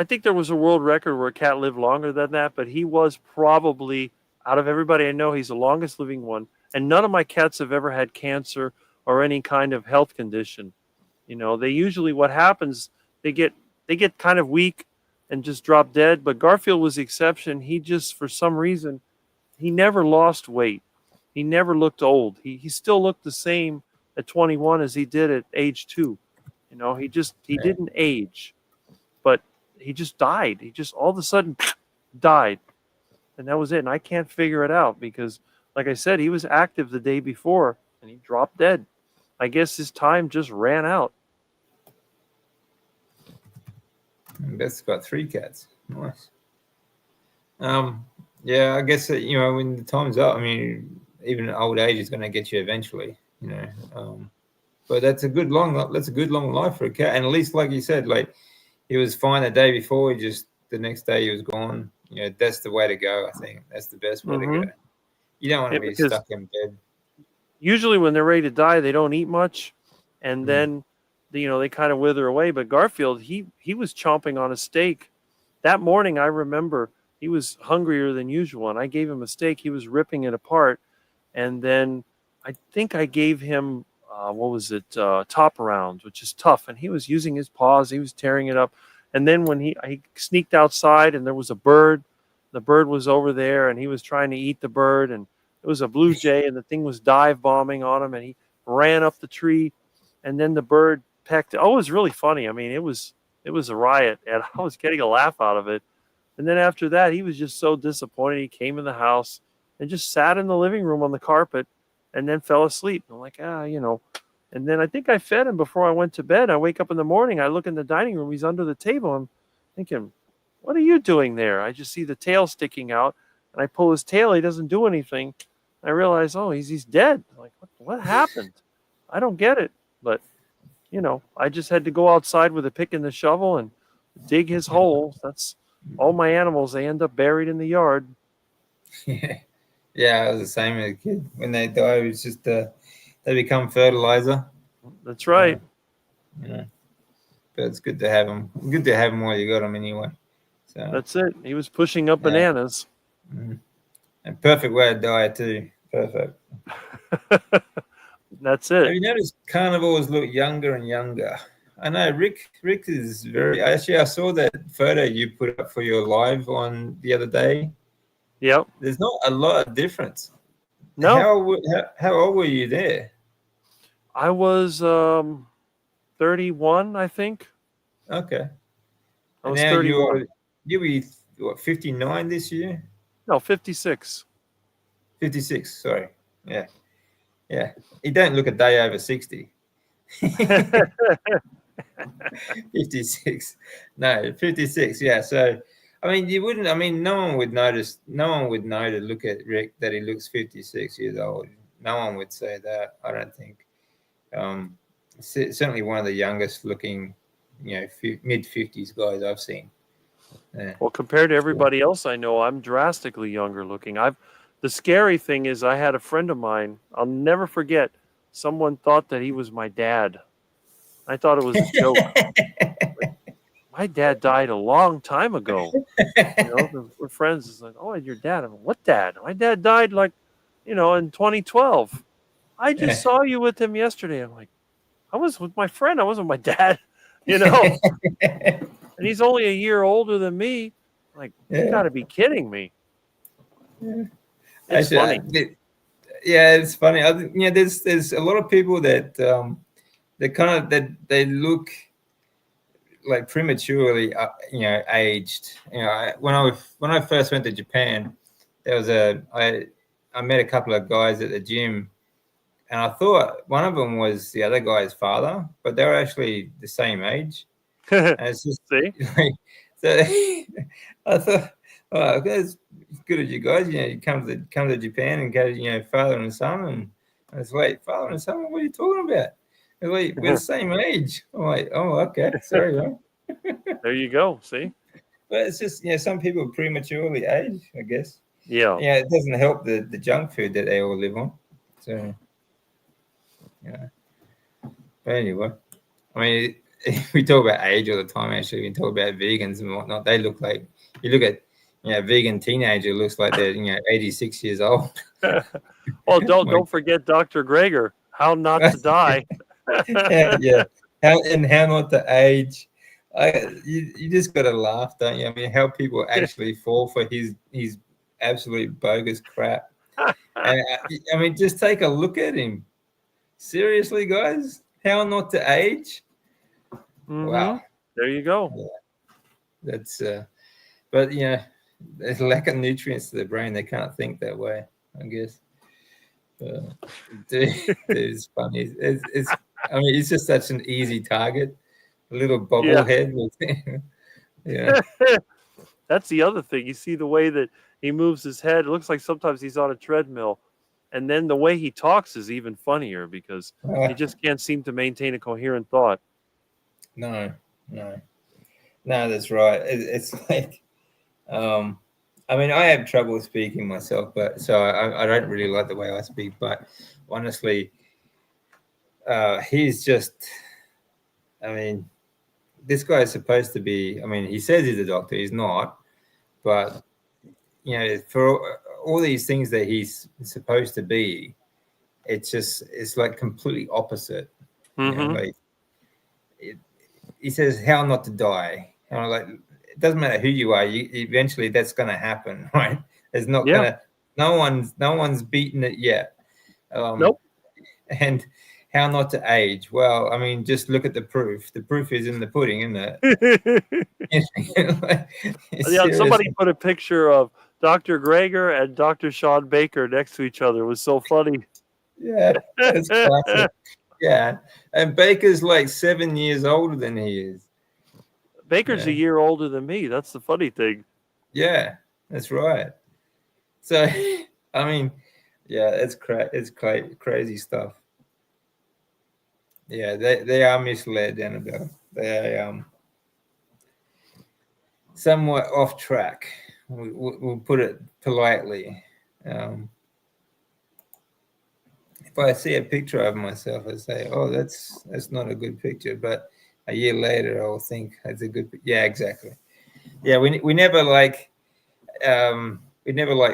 think there was a world record where a cat lived longer than that, but he was probably, out of everybody I know, he's the longest living one. And none of my cats have ever had cancer or any kind of health condition. They usually, what happens, they get kind of weak and just drop dead. But Garfield was the exception. He just, for some reason, he never lost weight. He never looked old. He still looked the same at 21 as he did at age 2. He didn't age, but he just died. He just all of a sudden died. And that was it. And I can't figure it out because, like I said, he was active the day before and he dropped dead. I guess his time just ran out. Beth's got 3 cats. Nice. I guess that, when the time's up, I mean, even old age is going to get you eventually, but that's a good long life for a cat. And at least, like you said, like he was fine the day before, the next day he was gone. That's the way to go. I think that's the best way to go. You don't want to Yeah, be because stuck in bed. usually when they're ready to die, they don't eat much, and then they kind of wither away. But Garfield, he was chomping on a steak that morning. I remember he was hungrier than usual, and I gave him a steak. He was ripping it apart, and then I think I gave him what was it, top rounds, which is tough, and he was using his paws. He was tearing it up, and then when he sneaked outside, and there was a bird. The bird was over there, and he was trying to eat the bird, and it was a blue jay, and the thing was dive bombing on him, and he ran up the tree, and then the bird pecked. Oh, it was really funny. I mean, it was a riot, and I was getting a laugh out of it. And then after that, he was just so disappointed. He came in the house and just sat in the living room on the carpet, and then fell asleep. I'm like, And then I think I fed him before I went to bed. I wake up in the morning, I look in the dining room. He's under the table. I'm thinking, what are you doing there? I just see the tail sticking out, and I pull his tail. He doesn't do anything. I realize, oh, he's dead. I'm like, what happened? I don't get it. But, I just had to go outside with a pick and the shovel and dig his hole. That's all my animals. They end up buried in the yard. Yeah, I was the same as a kid. When they die, it's just they become fertilizer. That's right. But it's good to have them. Good to have them while you got them anyway. So that's it. He was pushing up bananas. And perfect way to die too. Perfect. That's it. Have you noticed carnivores look younger and younger? I know Rick is very. Actually, I saw that photo you put up for your live on the other day. Yep. There's not a lot of difference. No. How old were you there? I was 31, I think. Okay. I was 31. You'll be, what, 59 this year? No, 56. 56, sorry. Yeah. Yeah. You don't look a day over 60. 56. No, 56. Yeah. So, I mean, you wouldn't, no one would know to look at Rick that he looks 56 years old. No one would say that, I don't think. Certainly one of the youngest looking, mid 50s guys I've seen. Yeah. Well, compared to everybody else I know, I'm drastically younger looking. The scary thing is I had a friend of mine, I'll never forget, someone thought that he was my dad. I thought it was a joke. My dad died a long time ago. We're friends. It's like, oh, and your dad? I'm like, what dad? My dad died in 2012. I just saw you with him yesterday. I'm like, I was with my friend. I wasn't with my dad, And he's only a year older than me. Like, you got to be kidding me. It's funny. It's funny. There's a lot of people that they look like prematurely, aged. When I first went to Japan, I met a couple of guys at the gym, and I thought one of them was the other guy's father, but they were actually the same age. And it's just so I thought, oh, that's good of you guys. You come to Japan and go, father and son, and I was like, father and son, what are you talking about? They're like, we're the same age. I'm like, oh, okay, sorry, man. There you go. See, but it's just some people prematurely age, I guess. Yeah. Yeah, it doesn't help the junk food that they all live on. So but anyway, we talk about age all the time. Actually, we talk about vegans and whatnot. They look like, you look at vegan teenager, looks like they're 86 years old. Well, don't forget Dr. Greger. How not to die. Yeah. How not to age. You just got to laugh, don't you? How people actually fall for his absolute bogus crap. And just take a look at him. Seriously, guys, how not to age? Mm-hmm. Wow. There you go. Yeah. That's but there's lack of nutrients to the brain. They can't think that way, I guess. It's funny. It's just such an easy target. A little bobblehead. Yeah. That's the other thing. You see the way that he moves his head. It looks like sometimes he's on a treadmill. And then the way he talks is even funnier because he just can't seem to maintain a coherent thought. No, that's right. It's like, I mean, I have trouble speaking myself, but so I don't really like the way I speak. But honestly, he's just, I mean, this guy is supposed to be, I mean, he says he's a doctor, he's not, but, you know, for all these things that he's supposed to be, it's like completely opposite. You know, like he says how not to die. You know, like it doesn't matter who you are, you eventually that's going to happen, right? There's not gonna, no one's beaten it yet. Nope. And how not to age? Well, I mean, just look at the proof. The proof is in the pudding, isn't it? Yeah, somebody put a picture of Dr. Greger and Dr. Sean Baker next to each other. It was so funny. Yeah, that's classic. Yeah, and Baker's like 7 years older than he is. Baker's a year older than me. That's the funny thing. Yeah, that's right. So, I mean, yeah, it's crazy stuff. Yeah, they are misled, Annabelle. They are somewhat off track. We'll put it politely. If I see a picture of myself, I say, "Oh, that's not a good picture." But a year later, I'll think it's a good. Yeah, exactly. Yeah, we never like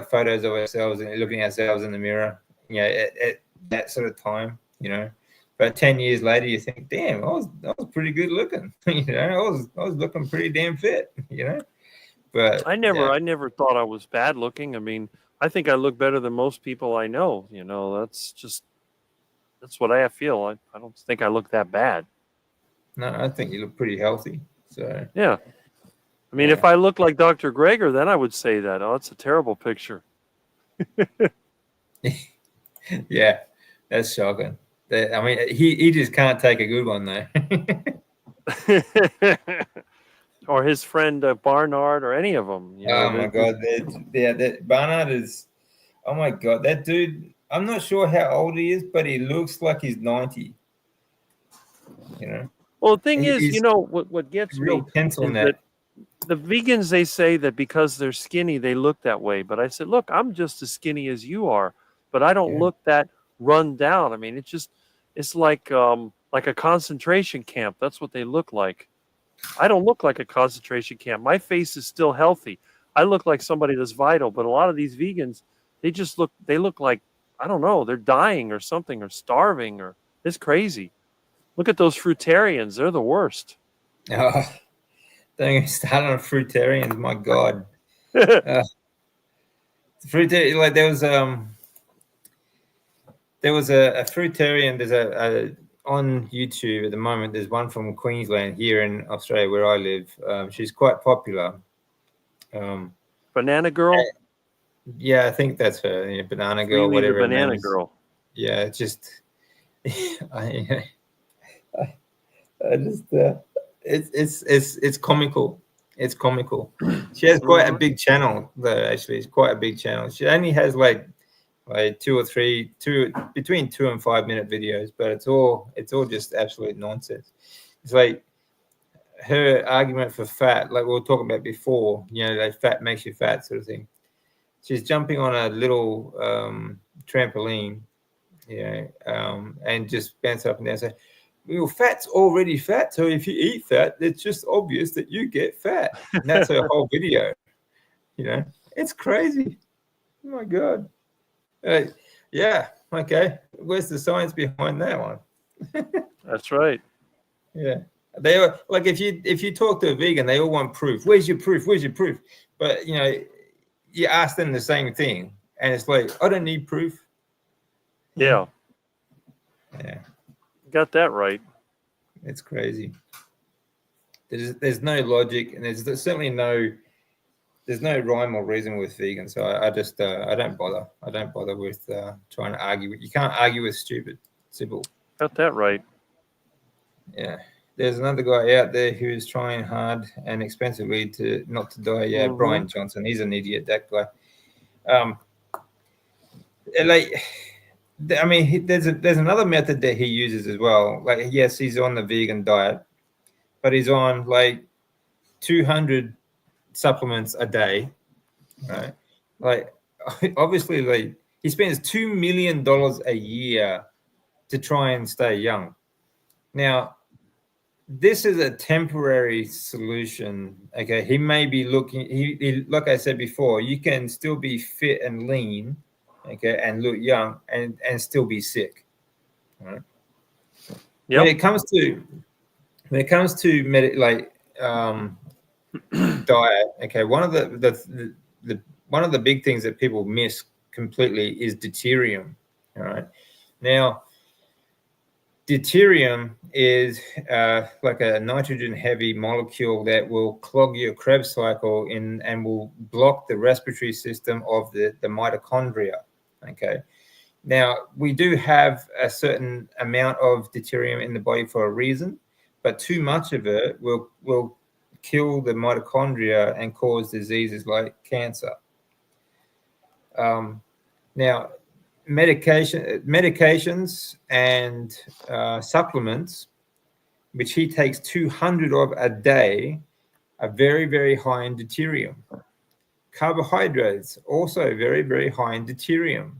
photos of ourselves and looking at ourselves in the mirror. You know, at that sort of time, you know. But 10 years later, you think, "Damn, I was pretty good looking." You know, I was looking pretty damn fit. You know. But I never thought I was bad looking. I mean, I think I look better than most people I know. You know, that's what I feel. I don't think I look that bad. No, I think you look pretty healthy. So yeah. I mean, if I look like Dr. Greger, then I would say that. Oh, it's a terrible picture. Yeah, that's shocking. I mean, he just can't take a good one though. Or his friend Barnard, or any of them. You know, my God, that Barnard is. Oh my God, that dude. I'm not sure how old he is, but he looks like he's 90. You know. Well, the thing is, you know, what gets me is that the vegans, they say that because they're skinny, they look that way. But I said, look, I'm just as skinny as you are, but I don't look that run down. I mean, it's like a concentration camp. That's what they look like. I don't look like a concentration camp. My face is still healthy. I look like somebody that's vital. But a lot of these vegans, they look like, I don't know, they're dying or something, or starving, or it's crazy. Look at those fruitarians. They're the worst. Oh, don't even start on fruitarians. My God. Fruitarian, like there was a fruitarian. There's on YouTube at the moment. There's one from Queensland here in Australia where I live. She's quite popular. Banana Girl. Yeah, I think that's her. You know, Banana Girl, Really, whatever. the Banana Girl. Yeah, it's just. It's comical. It's comical. She has quite a big channel though. Actually, it's quite a big channel. She only has like between 2 and 5 minute videos, but it's all just absolute nonsense. It's like her argument for fat, like we were talking about before. You know, like fat makes you fat, sort of thing. She's jumping on a little trampoline, you know, and just bounce up and down. So, well, fat's already fat, so if you eat fat, it's just obvious that you get fat. And that's her whole video. You know, it's crazy. Oh my God. Yeah. Okay. Where's the science behind that one? That's right. Yeah. They are like if you talk to a vegan, they all want proof. Where's your proof? Where's your proof? But you know, you ask them the same thing, and it's like, I don't need proof. Yeah. Yeah. Got that right. It's crazy. There's no logic, and there's certainly no rhyme or reason with vegan. So I just I don't bother. I don't bother with trying to argue. You can't argue with stupid. Simple. Got that right. Yeah. There's another guy out there who's trying hard and expensively to not to die. Yeah, Brian Johnson. He's an idiot. That guy. I mean, there's another method that he uses as well. Like, yes, he's on the vegan diet, but he's on like 200 supplements a day, right? Like, obviously, like he spends $2 million a year to try and stay young. Now, this is a temporary solution. Okay, he may be looking. He like I said before, you can still be fit and lean, okay, and look young, and still be sick. Right? Yep. When it comes to diet, okay, one of the big things that people miss completely is deuterium. All right, now deuterium is like a nitrogen-heavy molecule that will clog your Krebs cycle and will block the respiratory system of the mitochondria. Okay. Now, we do have a certain amount of deuterium in the body for a reason, but too much of it will kill the mitochondria and cause diseases like cancer. Now, medications and supplements, which he takes 200 of a day, are very, very high in deuterium. Carbohydrates, also very, very high in deuterium.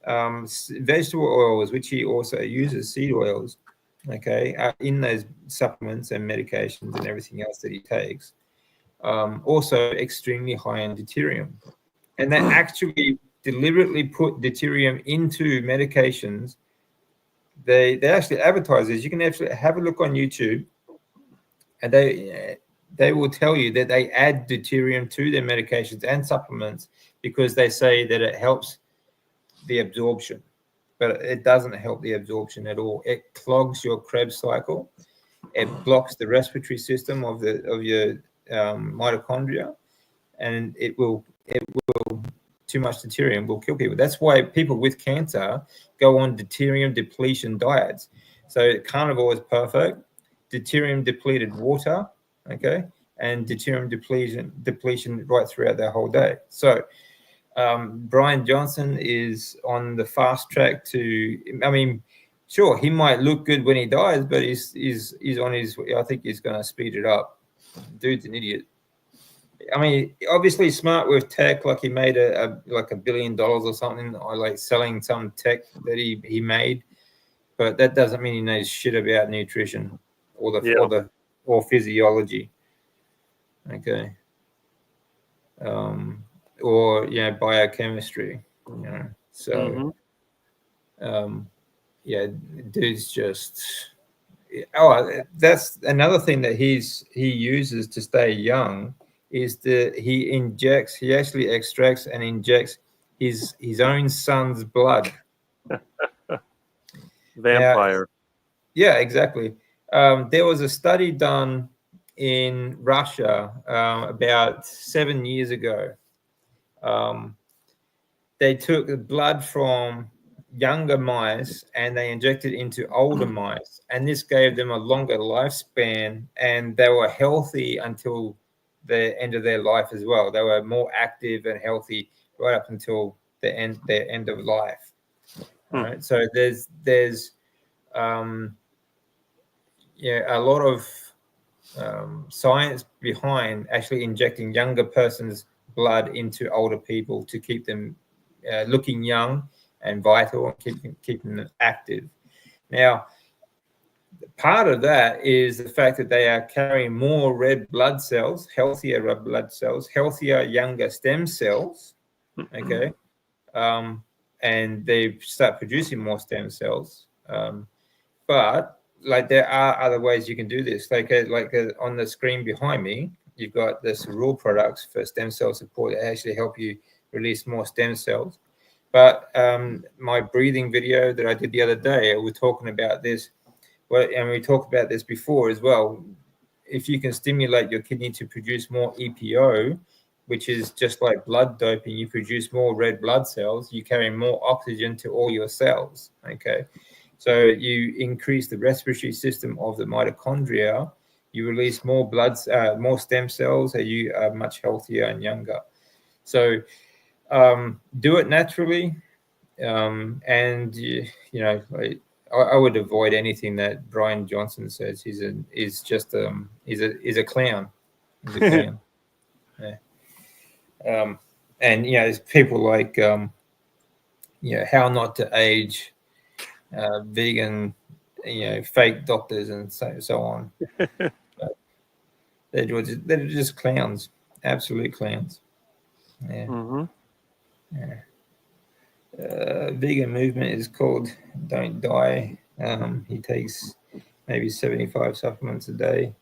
Vegetable oils, which he also uses, seed oils, okay, in those supplements and medications and everything else that he takes, also extremely high in deuterium. And they actually deliberately put deuterium into medications. They actually advertise this. You can actually have a look on YouTube, and they will tell you that they add deuterium to their medications and supplements because they say that it helps the absorption, but it doesn't help the absorption at all. It clogs your Krebs cycle. It blocks the respiratory system of your mitochondria, and it will too much deuterium will kill people. That's why people with cancer go on deuterium depletion diets. So carnivore is perfect. Deuterium depleted water, okay, and deuterium depletion right throughout their whole day. So Brian Johnson is on the fast track to, I mean, sure, he might look good when he dies, but he's on his, I think he's going to speed it up. Dude's an idiot. I mean, obviously smart with tech, like he made like $1 billion or something, or like selling some tech that he made, but that doesn't mean he knows shit about nutrition or physiology. Okay. Or biochemistry, so dude's just that's another thing that he uses to stay young is that he actually extracts and injects his own son's blood. Vampire. Yeah, exactly. There was a study done in Russia about 7 years ago. They took the blood from younger mice and they injected into older mice, and this gave them a longer lifespan, and they were healthy until the end of their life as well. They were more active and healthy right up until their end of life. All right. So there's a lot of science behind actually injecting younger person's blood into older people to keep them looking young and vital and keeping them active. Now, part of that is the fact that they are carrying more red blood cells, healthier red blood cells, healthier younger stem cells, okay, and they start producing more stem cells. But like there are other ways you can do this. Like on the screen behind me, you've got this raw products for stem cell support that actually help you release more stem cells. But my breathing video that I did the other day, we're talking about this. Well, and we talked about this before as well. If you can stimulate your kidney to produce more EPO, which is just like blood doping, you produce more red blood cells, you carry more oxygen to all your cells, okay? So you increase the respiratory system of the mitochondria, you release more more stem cells, and you are much healthier and younger. So do it naturally, and I would avoid anything that Brian Johnson says. He's a clown. He's a clown. Yeah. And there's people like how not to age, vegan, fake doctors and so on. They're just clowns, absolute clowns. Yeah. Mm-hmm. Vegan movement is called Don't Die. He takes maybe 75 supplements a day.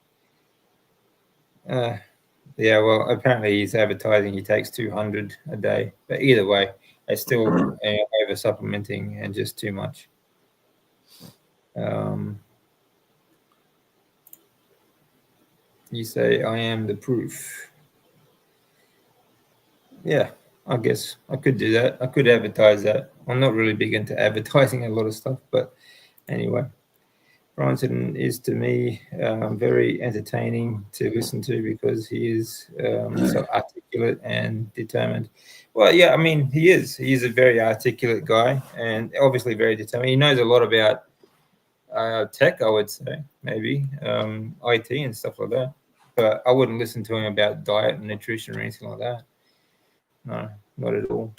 Well, apparently he's advertising he takes 200 a day. But either way, it's still over supplementing and just too much. You say, I am the proof. Yeah, I guess I could do that. I could advertise that. I'm not really big into advertising a lot of stuff, but anyway. Bronson is to me very entertaining to listen to because he is so articulate and determined. Well, yeah, I mean, he is. He's a very articulate guy and obviously very determined. He knows a lot about tech, I would say, maybe, IT and stuff like that. But I wouldn't listen to him about diet and nutrition or anything like that. No, not at all.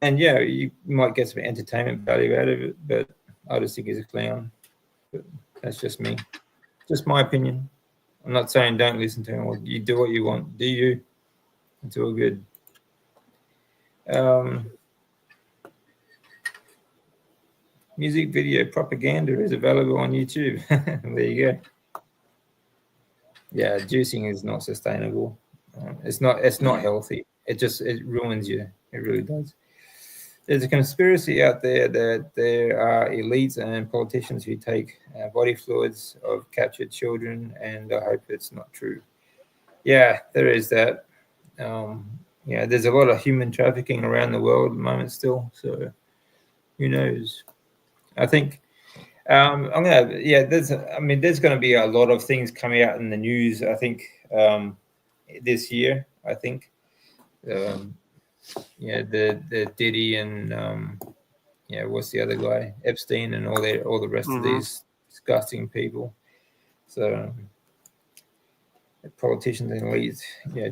And yeah, you might get some entertainment value out of it, but I just think he's a clown. But that's just me. Just my opinion. I'm not saying don't listen to him or you do what you want. Do you? It's all good. Music video propaganda is available on YouTube. There you go. Yeah, juicing is not sustainable. It's not healthy. It ruins you. It really does. There's a conspiracy out there that there are elites and politicians who take body fluids of captured children, and I hope it's not true. Yeah, there is that. There's a lot of human trafficking around the world at the moment still, so who knows? I think there's going to be a lot of things coming out in the news, I think, this year, I think. The Diddy and what's the other guy, Epstein, and all the rest of these disgusting people. So politicians and elites,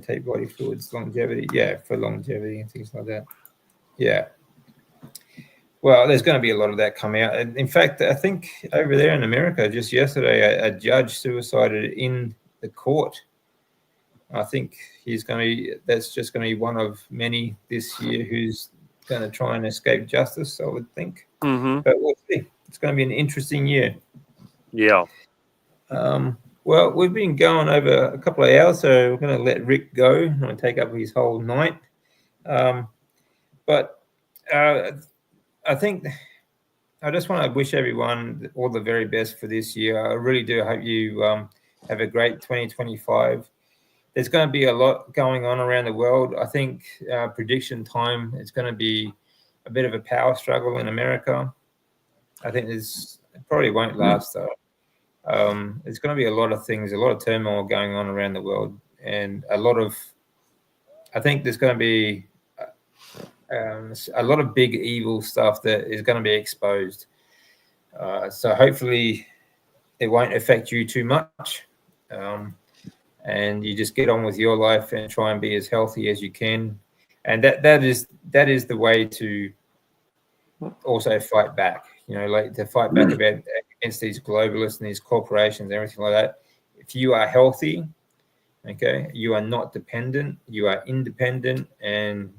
take body fluids, longevity, for longevity and things like that. Yeah. Well, there's going to be a lot of that coming out. In fact, I think over there in America, just yesterday, a judge suicided in the court. I think that's just going to be one of many this year who's going to try and escape justice, I would think. Mm-hmm. But we'll see. It's going to be an interesting year. Yeah. Well, we've been going over a couple of hours, so we're going to let Rick go and take up his whole night. But I think I just want to wish everyone all the very best for this year. I really do hope you have a great 2025. There's going to be a lot going on around the world. I think prediction time is going to be a bit of a power struggle in America. I think it probably won't last, though. There's going to be a lot of things, a lot of turmoil going on around the world. And I think there's going to be a lot of big evil stuff that is going to be exposed. So hopefully it won't affect you too much. And you just get on with your life and try and be as healthy as you can. And that is the way to also fight back, like to fight back against these globalists and these corporations and everything like that. If you are healthy, okay, you are not dependent, you are independent, and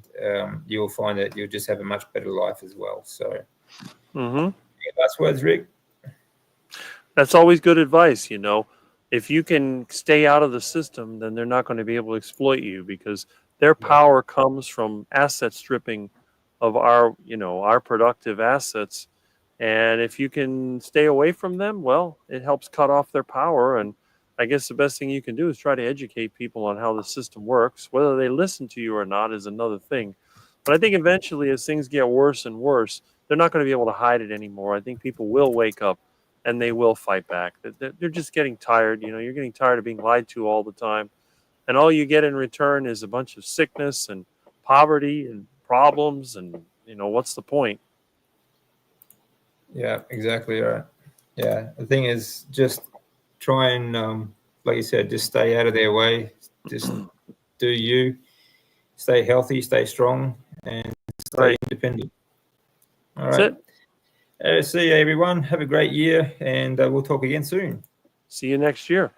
you'll find that you'll just have a much better life as well. So any last words, Rick? That's always good advice, If you can stay out of the system, then they're not going to be able to exploit you because their power comes from asset stripping of our productive assets. And if you can stay away from them, well, it helps cut off their power. And I guess the best thing you can do is try to educate people on how the system works. Whether they listen to you or not is another thing. But I think eventually, as things get worse and worse, they're not going to be able to hide it anymore. I think people will wake up and they will fight back. They're just getting tired. You're getting tired of being lied to all the time. And all you get in return is a bunch of sickness and poverty and problems. And, what's the point? Yeah, exactly right. Yeah, the thing is just try and, like you said, just stay out of their way. Just do you. stay healthy, stay strong, and stay independent. All right. That's it. See you, everyone. Have a great year, and we'll talk again soon. See you next year.